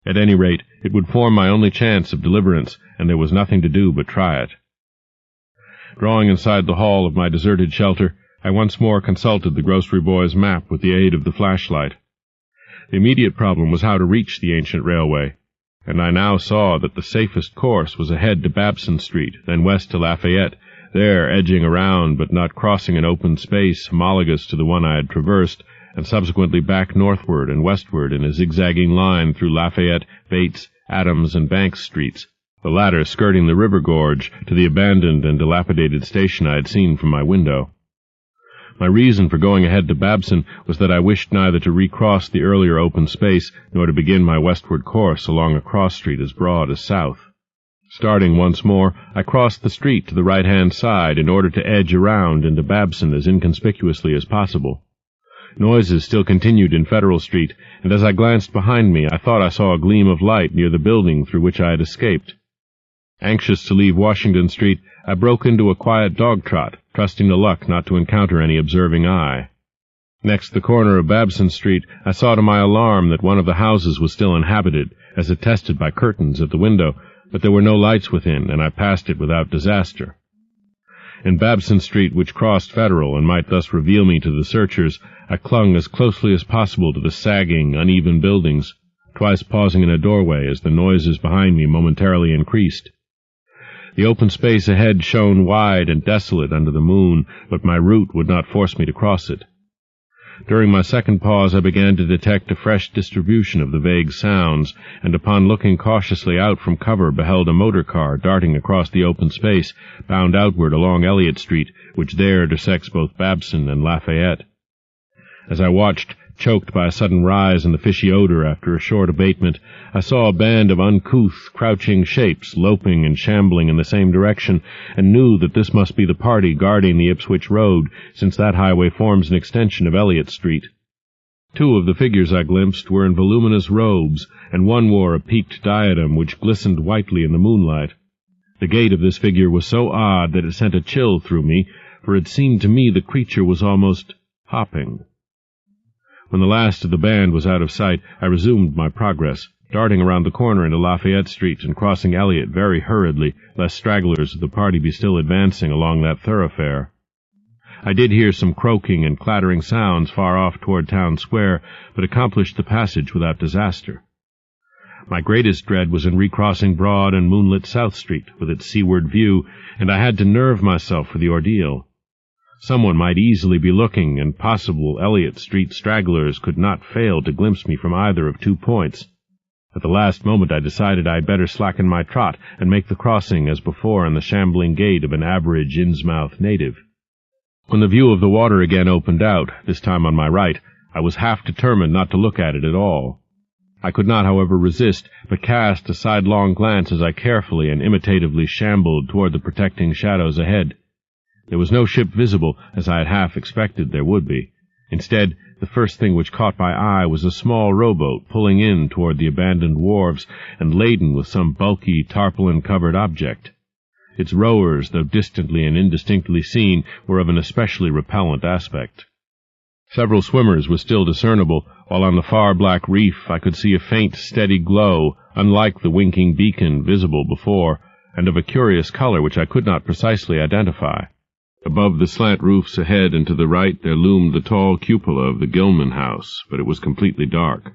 Speaker 1: At any rate, it would form my only chance of deliverance, and there was nothing to do but try it. Drawing inside the hall of my deserted shelter, I once more consulted the grocery boy's map with the aid of the flashlight. The immediate problem was how to reach the ancient railway, and I now saw that the safest course was ahead to Babson Street, then west to Lafayette, there edging around but not crossing an open space homologous to the one I had traversed, and subsequently back northward and westward in a zigzagging line through Lafayette, Bates, Adams, and Banks Streets, the latter skirting the river gorge to the abandoned and dilapidated station I had seen from my window. My reason for going ahead to Babson was that I wished neither to recross the earlier open space nor to begin my westward course along a cross-street as broad as south. Starting once more, I crossed the street to the right-hand side in order to edge around into Babson as inconspicuously as possible. Noises still continued in Federal Street, and as I glanced behind me I thought I saw a gleam of light near the building through which I had escaped. Anxious to leave Washington Street, I broke into a quiet dog-trot, trusting to luck not to encounter any observing eye. Next the corner of Babson Street, I saw to my alarm that one of the houses was still inhabited, as attested by curtains at the window, but there were no lights within, and I passed it without disaster. In Babson Street, which crossed Federal and might thus reveal me to the searchers, I clung as closely as possible to the sagging, uneven buildings, twice pausing in a doorway as the noises behind me momentarily increased. The open space ahead shone wide and desolate under the moon, but my route would not force me to cross it. During my second pause I began to detect a fresh distribution of the vague sounds, and upon looking cautiously out from cover beheld a motor car darting across the open space, bound outward along Elliott Street, which there intersects both Babson and Lafayette. As I watched, choked by a sudden rise in the fishy odor after a short abatement, I saw a band of uncouth, crouching shapes loping and shambling in the same direction, and knew that this must be the party guarding the Ipswich Road, since that highway forms an extension of Elliott Street. Two of the figures I glimpsed were in voluminous robes, and one wore a peaked diadem which glistened whitely in the moonlight. The gait of this figure was so odd that it sent a chill through me, for it seemed to me the creature was almost hopping. When the last of the band was out of sight, I resumed my progress, darting around the corner into Lafayette Street and crossing Elliott very hurriedly, lest stragglers of the party be still advancing along that thoroughfare. I did hear some croaking and clattering sounds far off toward Town Square, but accomplished the passage without disaster. My greatest dread was in recrossing broad and moonlit South Street, with its seaward view, and I had to nerve myself for the ordeal. Someone might easily be looking, and possible Elliott Street stragglers could not fail to glimpse me from either of 2 points. At the last moment I decided I had better slacken my trot and make the crossing as before in the shambling gait of an average Innsmouth native. When the view of the water again opened out, this time on my right, I was half determined not to look at it at all. I could not, however, resist, but cast a sidelong glance as I carefully and imitatively shambled toward the protecting shadows ahead. There was no ship visible, as I had half expected there would be. Instead, the first thing which caught my eye was a small rowboat pulling in toward the abandoned wharves and laden with some bulky, tarpaulin-covered object. Its rowers, though distantly and indistinctly seen, were of an especially repellent aspect. Several swimmers were still discernible, while on the far black reef I could see a faint, steady glow, unlike the winking beacon visible before, and of a curious color which I could not precisely identify. Above the slant roofs ahead and to the right there loomed the tall cupola of the Gilman house, but it was completely dark.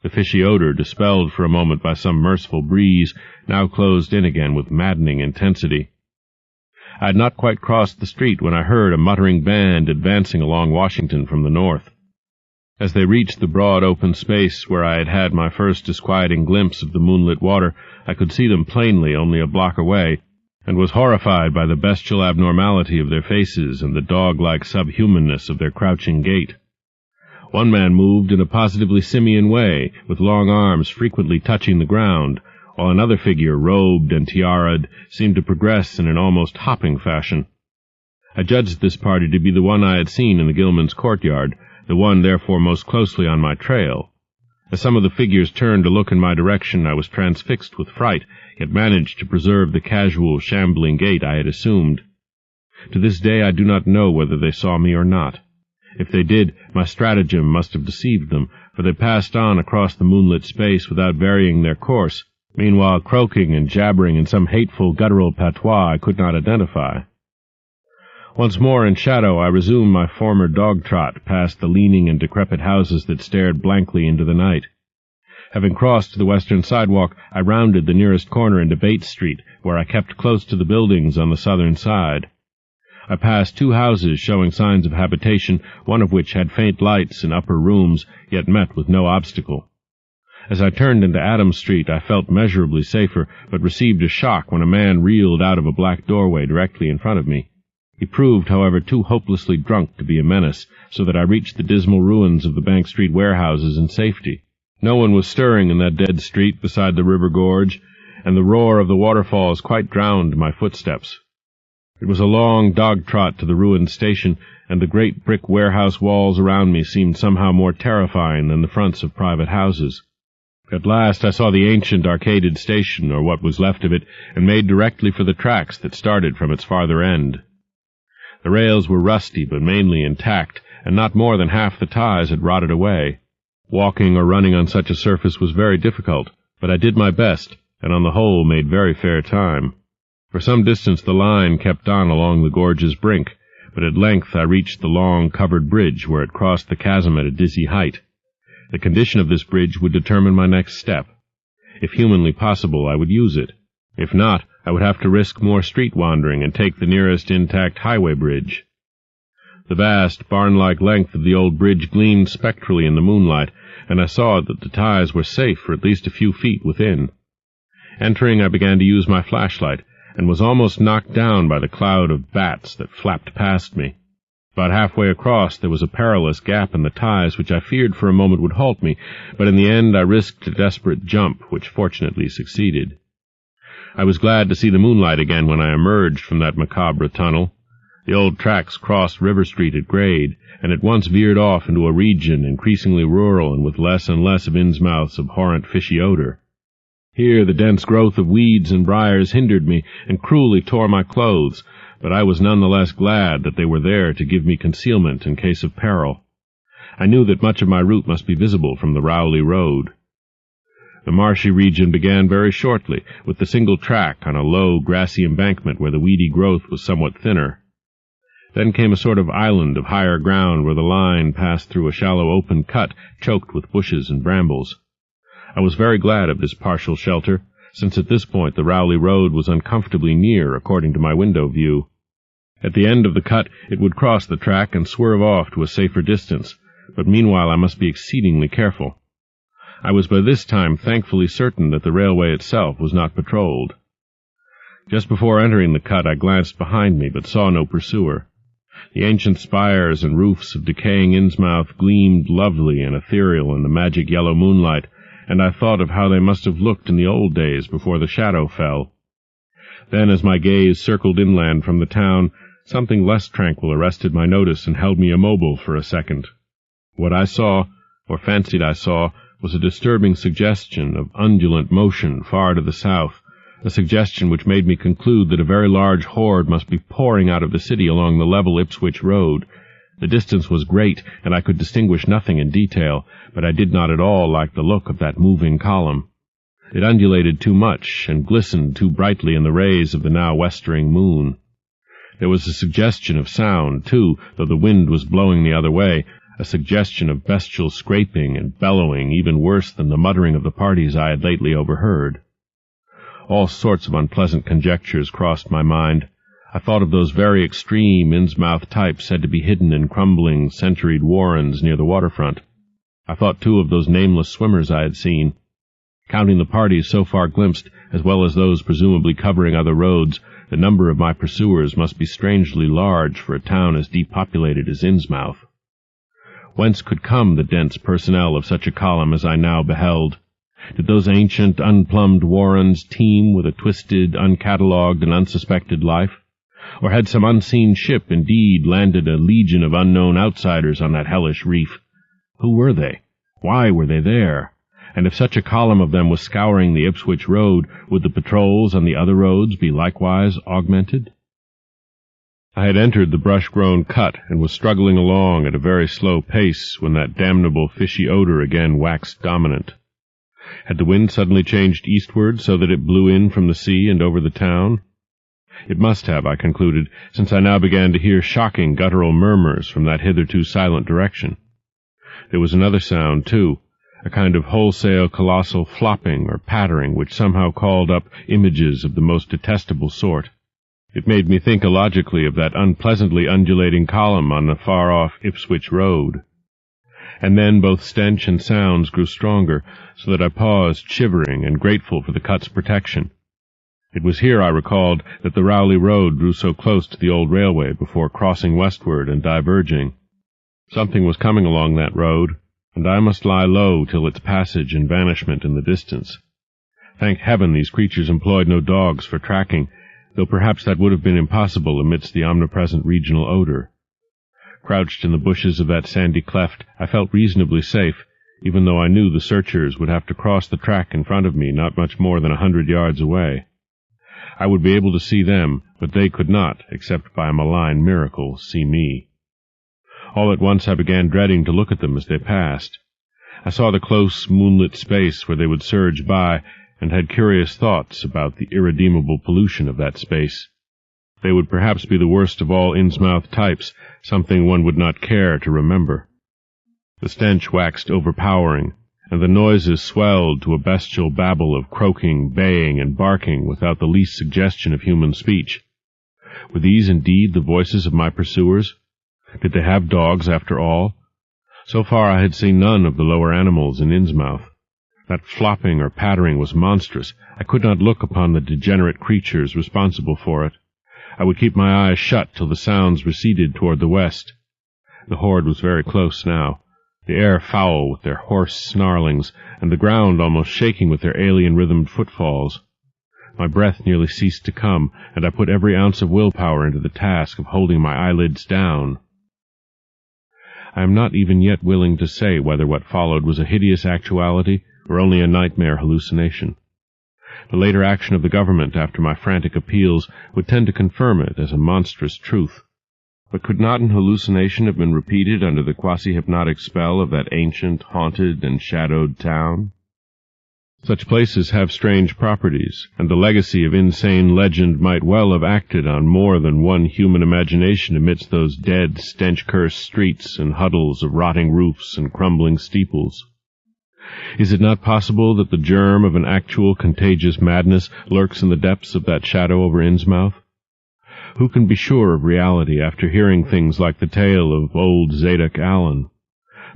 Speaker 1: The fishy odor, dispelled for a moment by some merciful breeze, now closed in again with maddening intensity. I had not quite crossed the street when I heard a muttering band advancing along Washington from the north. As they reached the broad open space where I had had my first disquieting glimpse of the moonlit water, I could see them plainly only a block away, and was horrified by the bestial abnormality of their faces and the dog-like subhumanness of their crouching gait. One man moved in a positively simian way, with long arms frequently touching the ground, while another figure, robed and tiaraed, seemed to progress in an almost hopping fashion. I judged this party to be the one I had seen in the Gilman's courtyard, the one therefore most closely on my trail. As some of the figures turned to look in my direction, I was transfixed with fright, yet managed to preserve the casual, shambling gait I had assumed. To this day I do not know whether they saw me or not. If they did, my stratagem must have deceived them, for they passed on across the moonlit space without varying their course, meanwhile croaking and jabbering in some hateful guttural patois I could not identify. Once more in shadow, I resumed my former dog-trot past the leaning and decrepit houses that stared blankly into the night. Having crossed the western sidewalk, I rounded the nearest corner into Bates Street, where I kept close to the buildings on the southern side. I passed 2 houses showing signs of habitation, one of which had faint lights in upper rooms, yet met with no obstacle. As I turned into Adams Street, I felt measurably safer, but received a shock when a man reeled out of a black doorway directly in front of me. He proved, however, too hopelessly drunk to be a menace, so that I reached the dismal ruins of the Bank Street warehouses in safety. No one was stirring in that dead street beside the river gorge, and the roar of the waterfalls quite drowned my footsteps. It was a long dog-trot to the ruined station, and the great brick warehouse walls around me seemed somehow more terrifying than the fronts of private houses. At last I saw the ancient arcaded station, or what was left of it, and made directly for the tracks that started from its farther end. The rails were rusty, but mainly intact, and not more than half the ties had rotted away. Walking or running on such a surface was very difficult, but I did my best, and on the whole made very fair time. For some distance the line kept on along the gorge's brink, but at length I reached the long, covered bridge where it crossed the chasm at a dizzy height. The condition of this bridge would determine my next step. If humanly possible, I would use it. If not, I would have to risk more street wandering and take the nearest intact highway bridge. The vast, barn-like length of the old bridge gleamed spectrally in the moonlight, and I saw that the ties were safe for at least a few feet within. Entering, I began to use my flashlight, and was almost knocked down by the cloud of bats that flapped past me. About halfway across there was a perilous gap in the ties which I feared for a moment would halt me, but in the end I risked a desperate jump, which fortunately succeeded. I was glad to see the moonlight again when I emerged from that macabre tunnel. The old tracks crossed River Street at grade, and at once veered off into a region increasingly rural and with less and less of Innsmouth's abhorrent fishy odor. Here the dense growth of weeds and briars hindered me and cruelly tore my clothes, but I was none the less glad that they were there to give me concealment in case of peril. I knew that much of my route must be visible from the Rowley Road. The marshy region began very shortly, with the single track on a low, grassy embankment where the weedy growth was somewhat thinner. Then came a sort of island of higher ground where the line passed through a shallow open cut choked with bushes and brambles. I was very glad of this partial shelter, since at this point the Rowley Road was uncomfortably near according to my window view. At the end of the cut it would cross the track and swerve off to a safer distance, but meanwhile I must be exceedingly careful. I was by this time thankfully certain that the railway itself was not patrolled. Just before entering the cut I glanced behind me, but saw no pursuer. The ancient spires and roofs of decaying Innsmouth gleamed lovely and ethereal in the magic yellow moonlight, and I thought of how they must have looked in the old days before the shadow fell. Then, as my gaze circled inland from the town, something less tranquil arrested my notice and held me immobile for a second. What I saw, or fancied I saw, was a disturbing suggestion of undulant motion far to the south, a suggestion which made me conclude that a very large horde must be pouring out of the city along the level Ipswich Road. The distance was great, and I could distinguish nothing in detail, but I did not at all like the look of that moving column. It undulated too much, and glistened too brightly in the rays of the now westering moon. There was a suggestion of sound, too, though the wind was blowing the other way, a suggestion of bestial scraping and bellowing, even worse than the muttering of the parties I had lately overheard. All sorts of unpleasant conjectures crossed my mind. I thought of those very extreme Innsmouth types said to be hidden in crumbling, centuried warrens near the waterfront. I thought, too, of those nameless swimmers I had seen. Counting the parties so far glimpsed, as well as those presumably covering other roads, the number of my pursuers must be strangely large for a town as depopulated as Innsmouth. Whence could come the dense personnel of such a column as I now beheld? Did those ancient, unplumbed warrens teem with a twisted, uncatalogued, and unsuspected life? Or had some unseen ship indeed landed a legion of unknown outsiders on that hellish reef? Who were they? Why were they there? And if such a column of them was scouring the Ipswich Road, would the patrols on the other roads be likewise augmented? I had entered the brush-grown cut and was struggling along at a very slow pace when that damnable fishy odor again waxed dominant. Had the wind suddenly changed eastward so that it blew in from the sea and over the town? It must have, I concluded, since I now began to hear shocking guttural murmurs from that hitherto silent direction. There was another sound, too, a kind of wholesale colossal flopping or pattering which somehow called up images of the most detestable sort. It made me think illogically of that unpleasantly undulating column on the far-off Ipswich Road. And then both stench and sounds grew stronger, so that I paused, shivering and grateful for the cut's protection. It was here, I recalled, that the Rowley Road drew so close to the old railway before crossing westward and diverging. Something was coming along that road, and I must lie low till its passage and vanishment in the distance. Thank heaven these creatures employed no dogs for tracking, though perhaps that would have been impossible amidst the omnipresent regional odor. Crouched in the bushes of that sandy cleft, I felt reasonably safe, even though I knew the searchers would have to cross the track in front of me not much more than 100 yards away. I would be able to see them, but they could not, except by a malign miracle, see me. All at once I began dreading to look at them as they passed. I saw the close, moonlit space where they would surge by, and had curious thoughts about the irredeemable pollution of that space. They would perhaps be the worst of all Innsmouth types, something one would not care to remember. The stench waxed overpowering, and the noises swelled to a bestial babble of croaking, baying, and barking without the least suggestion of human speech. Were these indeed the voices of my pursuers? Did they have dogs after all? So far I had seen none of the lower animals in Innsmouth. That flopping or pattering was monstrous. I could not look upon the degenerate creatures responsible for it. I would keep my eyes shut till the sounds receded toward the west. The horde was very close now, the air foul with their hoarse snarlings, and the ground almost shaking with their alien-rhythmed footfalls. My breath nearly ceased to come, and I put every ounce of willpower into the task of holding my eyelids down. I am not even yet willing to say whether what followed was a hideous actuality or only a nightmare hallucination. The later action of the government after my frantic appeals would tend to confirm it as a monstrous truth. But could not an hallucination have been repeated under the quasi-hypnotic spell of that ancient, haunted, and shadowed town? Such places have strange properties, and the legacy of insane legend might well have acted on more than one human imagination amidst those dead, stench-cursed streets and huddles of rotting roofs and crumbling steeples. Is it not possible that the germ of an actual contagious madness lurks in the depths of that shadow over Innsmouth? Who can be sure of reality after hearing things like the tale of old Zadok Allen?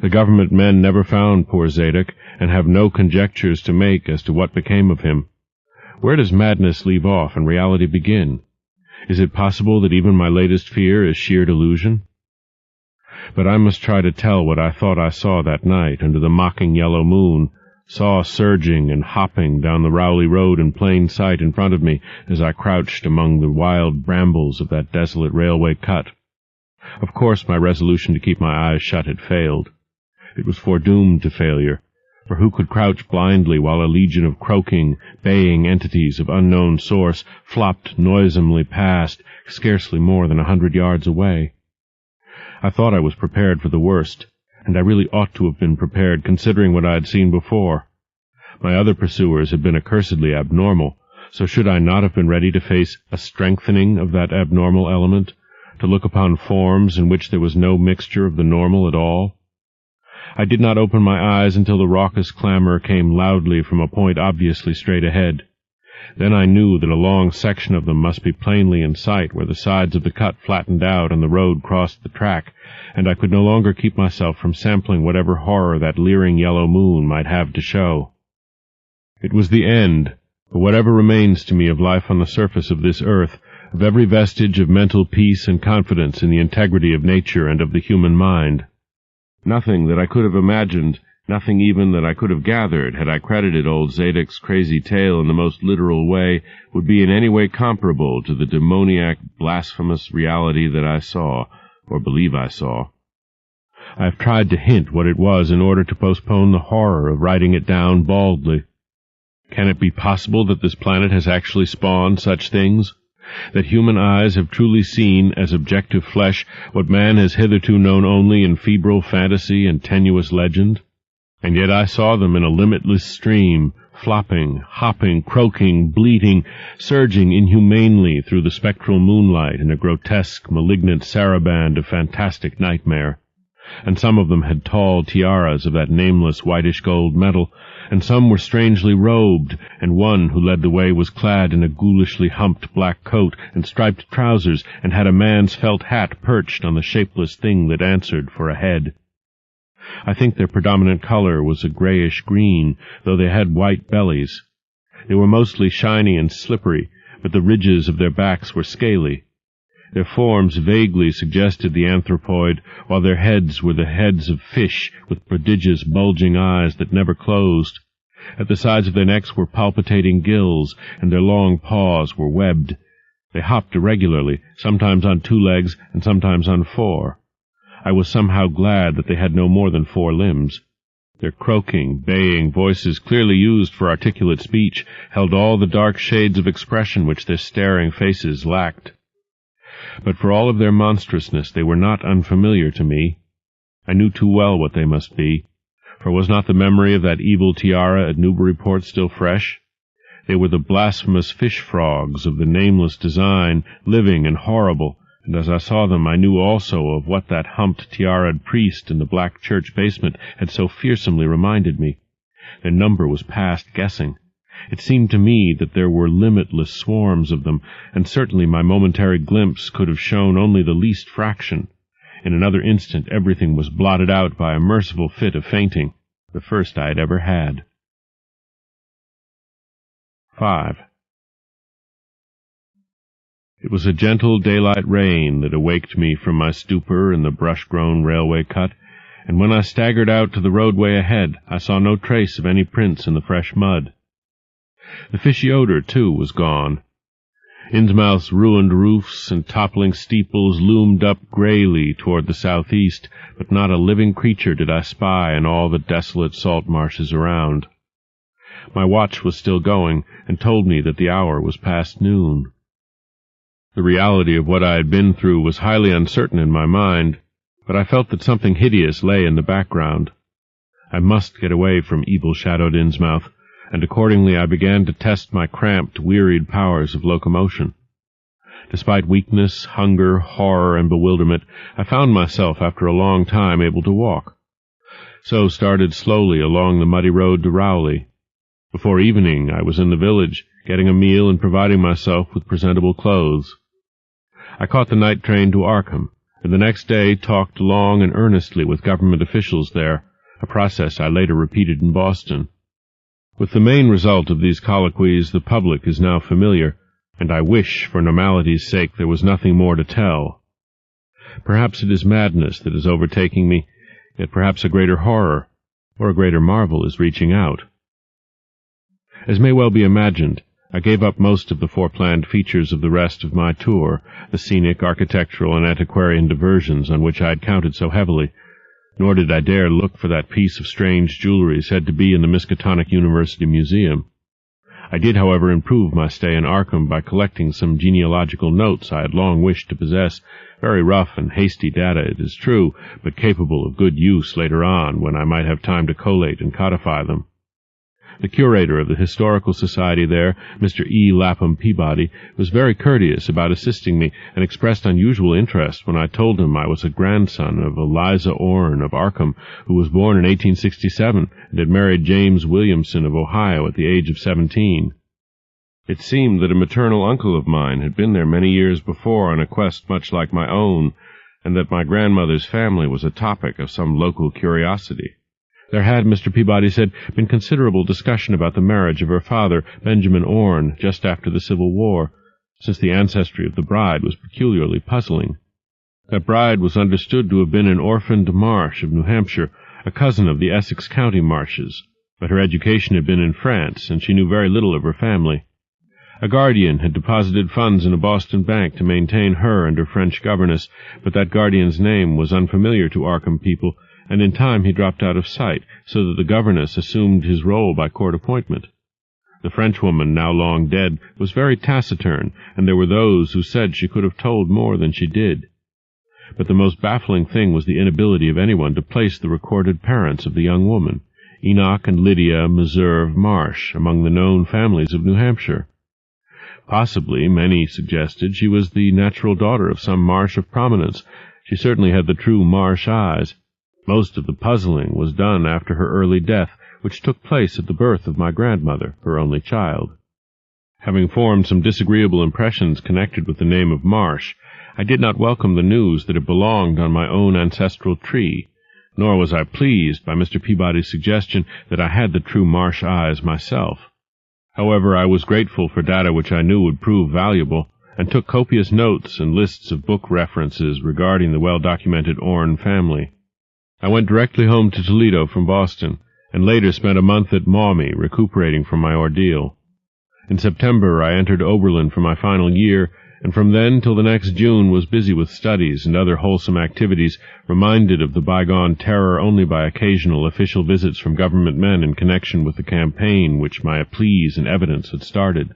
Speaker 1: The government men never found poor Zadok, and have no conjectures to make as to what became of him. Where does madness leave off and reality begin? Is it possible that even my latest fear is sheer delusion? But I must try to tell what I thought I saw that night under the mocking yellow moon, saw surging and hopping down the Rowley Road in plain sight in front of me as I crouched among the wild brambles of that desolate railway cut. Of course my resolution to keep my eyes shut had failed. It was foredoomed to failure, for who could crouch blindly while a legion of croaking, baying entities of unknown source flopped noisomely past, scarcely more than 100 yards away? I thought I was prepared for the worst, and I really ought to have been prepared considering what I had seen before. My other pursuers had been accursedly abnormal, so should I not have been ready to face a strengthening of that abnormal element, to look upon forms in which there was no mixture of the normal at all? I did not open my eyes until the raucous clamor came loudly from a point obviously straight ahead. Then I knew that a long section of them must be plainly in sight where the sides of the cut flattened out and the road crossed the track, and I could no longer keep myself from sampling whatever horror that leering yellow moon might have to show. It was the end, for whatever remains to me of life on the surface of this earth, of every vestige of mental peace and confidence in the integrity of nature and of the human mind. Nothing that I could have imagined, nothing even that I could have gathered, had I credited old Zadok's crazy tale in the most literal way, would be in any way comparable to the demoniac, blasphemous reality that I saw, or believe I saw. I have tried to hint what it was in order to postpone the horror of writing it down baldly. Can it be possible that this planet has actually spawned such things? That human eyes have truly seen as objective flesh what man has hitherto known only in febrile fantasy and tenuous legend? And yet I saw them in a limitless stream, flopping, hopping, croaking, bleating, surging inhumanely through the spectral moonlight in a grotesque, malignant saraband of fantastic nightmare. And some of them had tall tiaras of that nameless whitish-gold metal, and some were strangely robed, and one who led the way was clad in a ghoulishly humped black coat and striped trousers, and had a man's felt hat perched on the shapeless thing that answered for a head. I think their predominant color was a grayish-green, though they had white bellies. They were mostly shiny and slippery, but the ridges of their backs were scaly. Their forms vaguely suggested the anthropoid, while their heads were the heads of fish with prodigious bulging eyes that never closed. At the sides of their necks were palpitating gills, and their long paws were webbed. They hopped irregularly, sometimes on 2 legs and sometimes on 4. I was somehow glad that they had no more than 4 limbs. Their croaking, baying voices, clearly used for articulate speech, held all the dark shades of expression which their staring faces lacked. But for all of their monstrousness, they were not unfamiliar to me. I knew too well what they must be, for was not the memory of that evil tiara at Newburyport still fresh? They were the blasphemous fish-frogs of the nameless design, living and horrible, and as I saw them I knew also of what that humped tiara'd priest in the black church basement had so fearsomely reminded me. Their number was past guessing. It seemed to me that there were limitless swarms of them, and certainly my momentary glimpse could have shown only the least fraction. In another instant everything was blotted out by a merciful fit of fainting, the first I had ever had. 5. It was a gentle daylight rain that awaked me from my stupor in the brush-grown railway cut, and when I staggered out to the roadway ahead, I saw no trace of any prints in the fresh mud. The fishy odor, too, was gone. Innsmouth's ruined roofs and toppling steeples loomed up greyly toward the southeast, but not a living creature did I spy in all the desolate salt marshes around. My watch was still going, and told me that the hour was past noon. The reality of what I had been through was highly uncertain in my mind, but I felt that something hideous lay in the background. I must get away from evil-shadowed Innsmouth. and accordingly I began to test my cramped, wearied powers of locomotion. Despite weakness, hunger, horror, and bewilderment, I found myself after a long time able to walk. So started slowly along the muddy road to Rowley. Before evening I was in the village, getting a meal and providing myself with presentable clothes. I caught the night train to Arkham, and the next day talked long and earnestly with government officials there, a process I later repeated in Boston. With the main result of these colloquies the public is now familiar, and I wish, for normality's sake, there was nothing more to tell. Perhaps it is madness that is overtaking me, yet perhaps a greater horror, or a greater marvel is reaching out. As may well be imagined, I gave up most of the foreplanned features of the rest of my tour, the scenic, architectural, and antiquarian diversions on which I had counted so heavily, nor did I dare look for that piece of strange jewelry said to be in the Miskatonic University Museum. I did, however, improve my stay in Arkham by collecting some genealogical notes I had long wished to possess, very rough and hasty data, it is true, but capable of good use later on, when I might have time to collate and codify them. The curator of the Historical Society there, Mr. E. Lapham Peabody, was very courteous about assisting me, and expressed unusual interest when I told him I was a grandson of Eliza Orne of Arkham, who was born in 1867 and had married James Williamson of Ohio at the age of 17. It seemed that a maternal uncle of mine had been there many years before on a quest much like my own, and that my grandmother's family was a topic of some local curiosity. There had, Mr. Peabody said, been considerable discussion about the marriage of her father, Benjamin Orne, just after the Civil War, since the ancestry of the bride was peculiarly puzzling. That bride was understood to have been an orphaned Marsh of New Hampshire, a cousin of the Essex County Marshes, but her education had been in France, and she knew very little of her family. A guardian had deposited funds in a Boston bank to maintain her and her French governess, but that guardian's name was unfamiliar to Arkham people, and in time he dropped out of sight, so that the governess assumed his role by court appointment. The Frenchwoman, now long dead, was very taciturn, and there were those who said she could have told more than she did. But the most baffling thing was the inability of anyone to place the recorded parents of the young woman, Enoch and Lydia Meserve Marsh, among the known families of New Hampshire. Possibly, many suggested, she was the natural daughter of some Marsh of prominence. She certainly had the true Marsh eyes. Most of the puzzling was done after her early death, which took place at the birth of my grandmother, her only child. Having formed some disagreeable impressions connected with the name of Marsh, I did not welcome the news that it belonged on my own ancestral tree, nor was I pleased by Mr. Peabody's suggestion that I had the true Marsh eyes myself. However, I was grateful for data which I knew would prove valuable, and took copious notes and lists of book references regarding the well-documented Orne family. I went directly home to Toledo from Boston, and later spent a month at Maumee recuperating from my ordeal. In September I entered Oberlin for my final year, and from then till the next June was busy with studies and other wholesome activities, reminded of the bygone terror only by occasional official visits from government men in connection with the campaign which my pleas and evidence had started.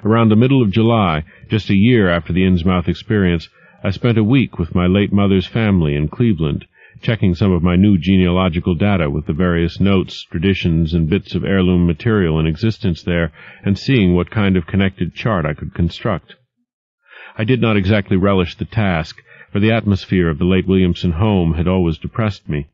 Speaker 1: Around the middle of July, just a year after the Innsmouth experience, I spent a week with my late mother's family in Cleveland, checking some of my new genealogical data with the various notes, traditions, and bits of heirloom material in existence there, and seeing what kind of connected chart I could construct. I did not exactly relish the task, for the atmosphere of the late Williamson home had always depressed me.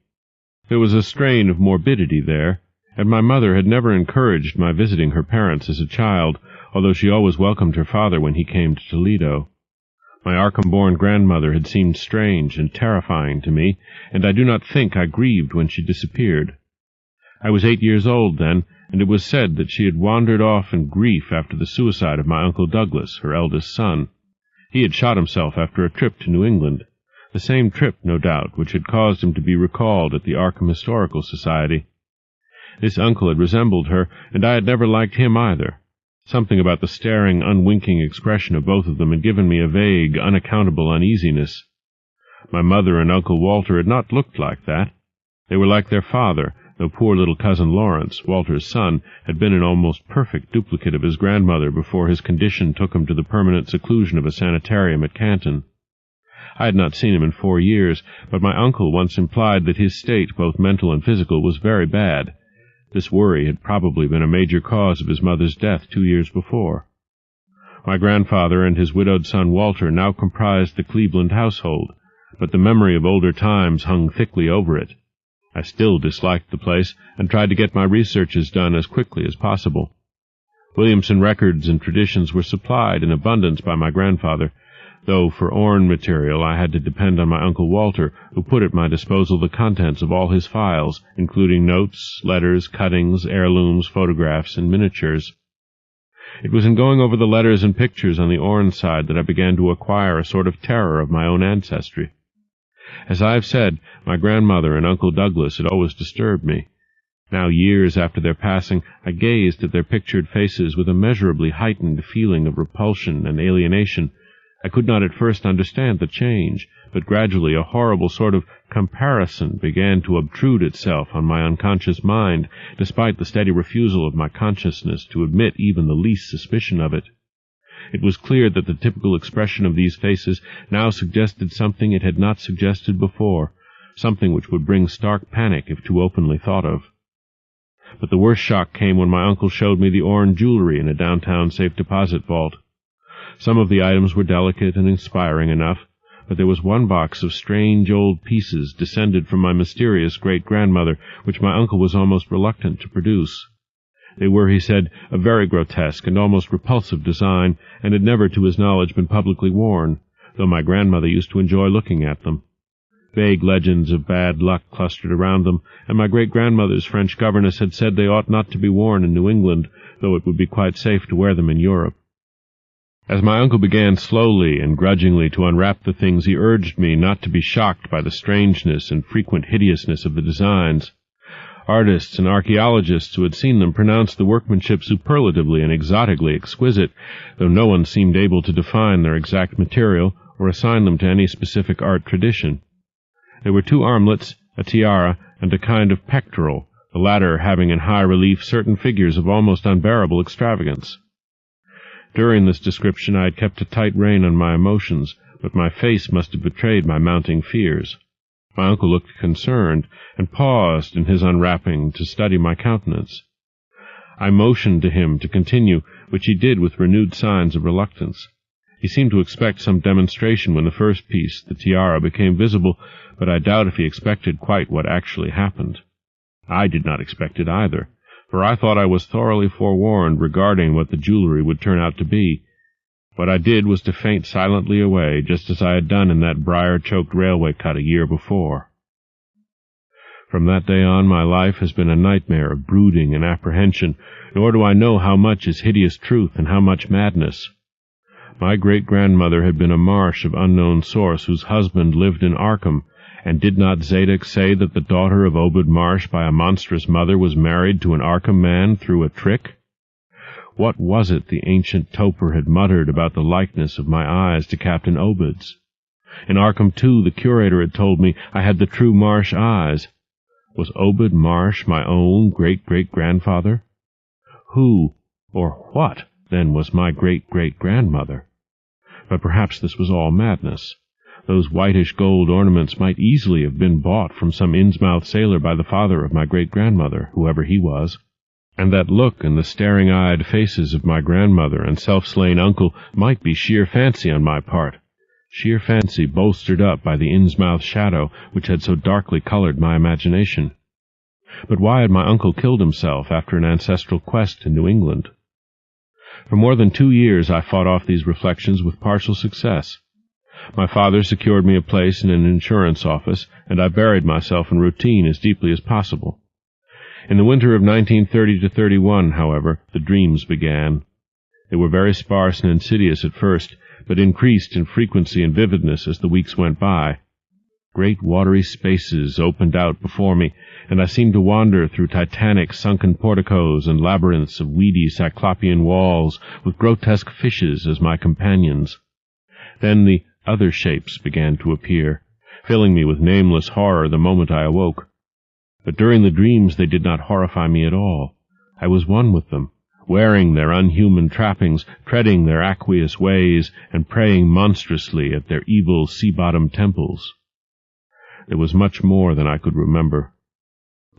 Speaker 1: There was a strain of morbidity there, and my mother had never encouraged my visiting her parents as a child, although she always welcomed her father when he came to Toledo. My Arkham-born grandmother had seemed strange and terrifying to me, and I do not think I grieved when she disappeared. I was 8 years old then, and it was said that she had wandered off in grief after the suicide of my Uncle Douglas, her eldest son. He had shot himself after a trip to New England, the same trip, no doubt, which had caused him to be recalled at the Arkham Historical Society. This uncle had resembled her, and I had never liked him either. Something about the staring, unwinking expression of both of them had given me a vague, unaccountable uneasiness. My mother and Uncle Walter had not looked like that. They were like their father, though poor little cousin Lawrence, Walter's son, had been an almost perfect duplicate of his grandmother before his condition took him to the permanent seclusion of a sanitarium at Canton. I had not seen him in 4 years, but my uncle once implied that his state, both mental and physical, was very bad. This worry had probably been a major cause of his mother's death 2 years before. My grandfather and his widowed son Walter now comprised the Cleveland household, but the memory of older times hung thickly over it. I still disliked the place, and tried to get my researches done as quickly as possible. Williamson records and traditions were supplied in abundance by my grandfather, though for Orne material I had to depend on my Uncle Walter, who put at my disposal the contents of all his files, including notes, letters, cuttings, heirlooms, photographs, and miniatures. It was in going over the letters and pictures on the Orne side that I began to acquire a sort of terror of my own ancestry. As I have said, my grandmother and Uncle Douglas had always disturbed me. Now, years after their passing, I gazed at their pictured faces with a measurably heightened feeling of repulsion and alienation. I could not at first understand the change, but gradually a horrible sort of comparison began to obtrude itself on my unconscious mind, despite the steady refusal of my consciousness to admit even the least suspicion of it. It was clear that the typical expression of these faces now suggested something it had not suggested before, something which would bring stark panic if too openly thought of. But the worst shock came when my uncle showed me the Orne jewelry in a downtown safe-deposit vault. Some of the items were delicate and inspiring enough, but there was one box of strange old pieces descended from my mysterious great-grandmother, which my uncle was almost reluctant to produce. They were, he said, a very grotesque and almost repulsive design, and had never, to his knowledge, been publicly worn, though my grandmother used to enjoy looking at them. Vague legends of bad luck clustered around them, and my great-grandmother's French governess had said they ought not to be worn in New England, though it would be quite safe to wear them in Europe. As my uncle began slowly and grudgingly to unwrap the things, he urged me not to be shocked by the strangeness and frequent hideousness of the designs. Artists and archaeologists who had seen them pronounced the workmanship superlatively and exotically exquisite, though no one seemed able to define their exact material or assign them to any specific art tradition. There were 2 armlets, a tiara, and a kind of pectoral, the latter having in high relief certain figures of almost unbearable extravagance. During this description I had kept a tight rein on my emotions, but my face must have betrayed my mounting fears. My uncle looked concerned, and paused in his unwrapping to study my countenance. I motioned to him to continue, which he did with renewed signs of reluctance. He seemed to expect some demonstration when the first piece, the tiara, became visible, but I doubt if he expected quite what actually happened. I did not expect it either, for I thought I was thoroughly forewarned regarding what the jewelry would turn out to be. What I did was to faint silently away, just as I had done in that briar-choked railway cut a year before. From that day on, my life has been a nightmare of brooding and apprehension, nor do I know how much is hideous truth and how much madness. My great-grandmother had been a Marsh of unknown source whose husband lived in Arkham, and did not Zadok say that the daughter of Obed Marsh by a monstrous mother was married to an Arkham man through a trick? What was it the ancient toper had muttered about the likeness of my eyes to Captain Obed's? In Arkham, too, the curator had told me I had the true Marsh eyes. Was Obed Marsh my own great-great-grandfather? Who, or what, then, was my great-great-grandmother? But perhaps this was all madness. Those whitish gold ornaments might easily have been bought from some Innsmouth sailor by the father of my great-grandmother, whoever he was. And that look in the staring-eyed faces of my grandmother and self-slain uncle might be sheer fancy on my part, sheer fancy bolstered up by the Innsmouth shadow which had so darkly colored my imagination. But why had my uncle killed himself after an ancestral quest in New England? For more than 2 years I fought off these reflections with partial success. My father secured me a place in an insurance office, and I buried myself in routine as deeply as possible. In the winter of 1930-31, however, the dreams began. They were very sparse and insidious at first, but increased in frequency and vividness as the weeks went by. Great watery spaces opened out before me, and I seemed to wander through titanic sunken porticos and labyrinths of weedy cyclopean walls, with grotesque fishes as my companions. Then the other shapes began to appear, filling me with nameless horror the moment I awoke. But during the dreams they did not horrify me at all. I was one with them, wearing their unhuman trappings, treading their aqueous ways, and praying monstrously at their evil sea-bottom temples. There was much more than I could remember.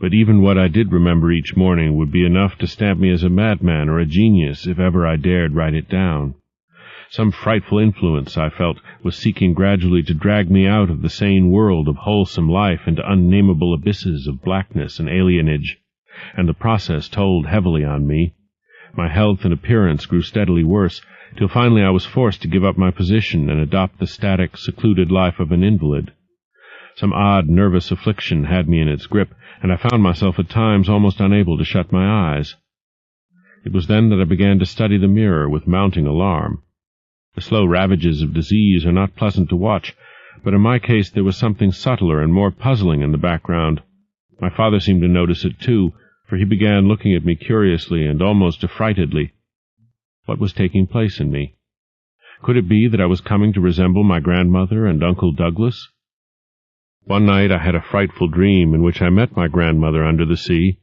Speaker 1: but even what I did remember each morning would be enough to stamp me as a madman or a genius if ever I dared write it down. Some frightful influence, I felt, was seeking gradually to drag me out of the sane world of wholesome life into unnameable abysses of blackness and alienage, and the process told heavily on me. My health and appearance grew steadily worse, till finally I was forced to give up my position and adopt the static, secluded life of an invalid. Some odd, nervous affliction had me in its grip, and I found myself at times almost unable to shut my eyes. It was then that I began to study the mirror with mounting alarm. The slow ravages of disease are not pleasant to watch, but in my case there was something subtler and more puzzling in the background. My father seemed to notice it too, for he began looking at me curiously and almost affrightedly. What was taking place in me? Could it be that I was coming to resemble my grandmother and Uncle Douglas? One night I had a frightful dream in which I met my grandmother under the sea.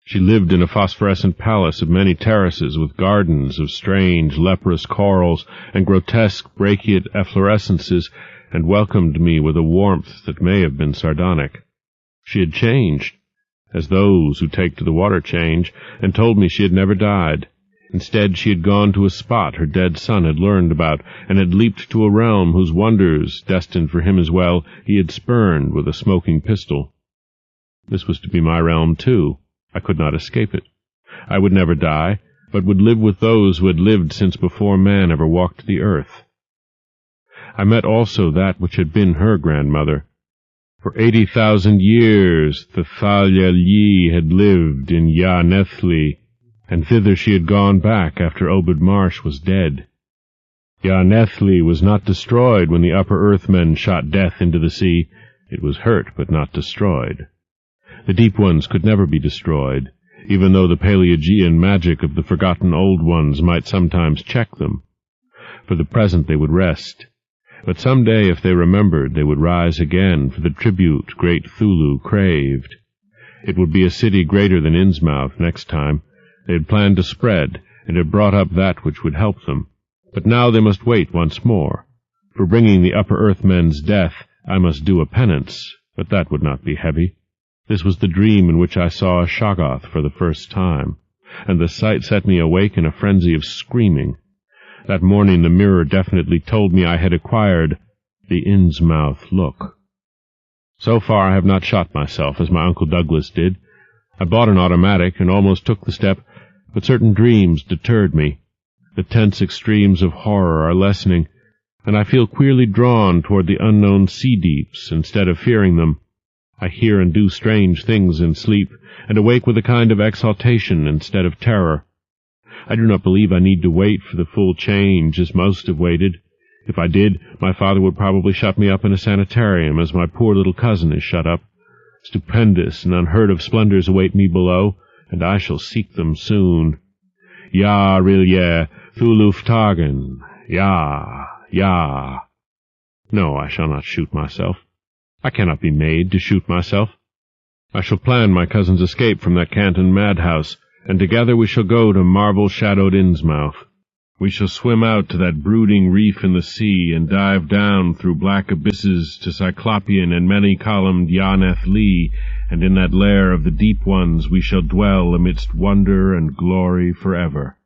Speaker 1: She lived in a phosphorescent palace of many terraces with gardens of strange, leprous corals and grotesque brachiate efflorescences, and welcomed me with a warmth that may have been sardonic. She had changed, as those who take to the water change, and told me she had never died. Instead, she had gone to a spot her dead son had learned about, and had leaped to a realm whose wonders, destined for him as well, he had spurned with a smoking pistol. This was to be my realm, too. I could not escape it. I would never die, but would live with those who had lived since before man ever walked the earth. I met also that which had been her grandmother. For 80,000 years the Thalia Yi had lived in Ya-Nethli, and thither she had gone back after Obed Marsh was dead. Ya-Nethli was not destroyed when the upper earthmen shot death into the sea. It was hurt but not destroyed. The deep ones could never be destroyed, even though the Paleogean magic of the forgotten old ones might sometimes check them. For the present they would rest. But some day, if they remembered, they would rise again for the tribute great Thulu craved. It would be a city greater than Innsmouth next time. They had planned to spread, and had brought up that which would help them. But now they must wait once more. For bringing the upper earthmen's death, I must do a penance, but that would not be heavy. This was the dream in which I saw a Shoggoth for the first time, and the sight set me awake in a frenzy of screaming. That morning the mirror definitely told me I had acquired the Innsmouth look. So far I have not shot myself, as my Uncle Douglas did. I bought an automatic and almost took the step, but certain dreams deterred me. The tense extremes of horror are lessening, and I feel queerly drawn toward the unknown sea-deeps instead of fearing them. I hear and do strange things in sleep, and awake with a kind of exaltation instead of terror. I do not believe I need to wait for the full change, as most have waited. If I did, my father would probably shut me up in a sanitarium, as my poor little cousin is shut up. Stupendous and unheard-of splendors await me below, and I shall seek them soon. Ya Rilye, Thuluftagen, Ya. No, I shall not shoot myself. I cannot be made to shoot myself. I shall plan my cousin's escape from that Canton madhouse, and together we shall go to marble-shadowed Innsmouth. We shall swim out to that brooding reef in the sea, and dive down through black abysses to Cyclopean and many-columned Ya-Nethli, and in that lair of the deep ones we shall dwell amidst wonder and glory forever.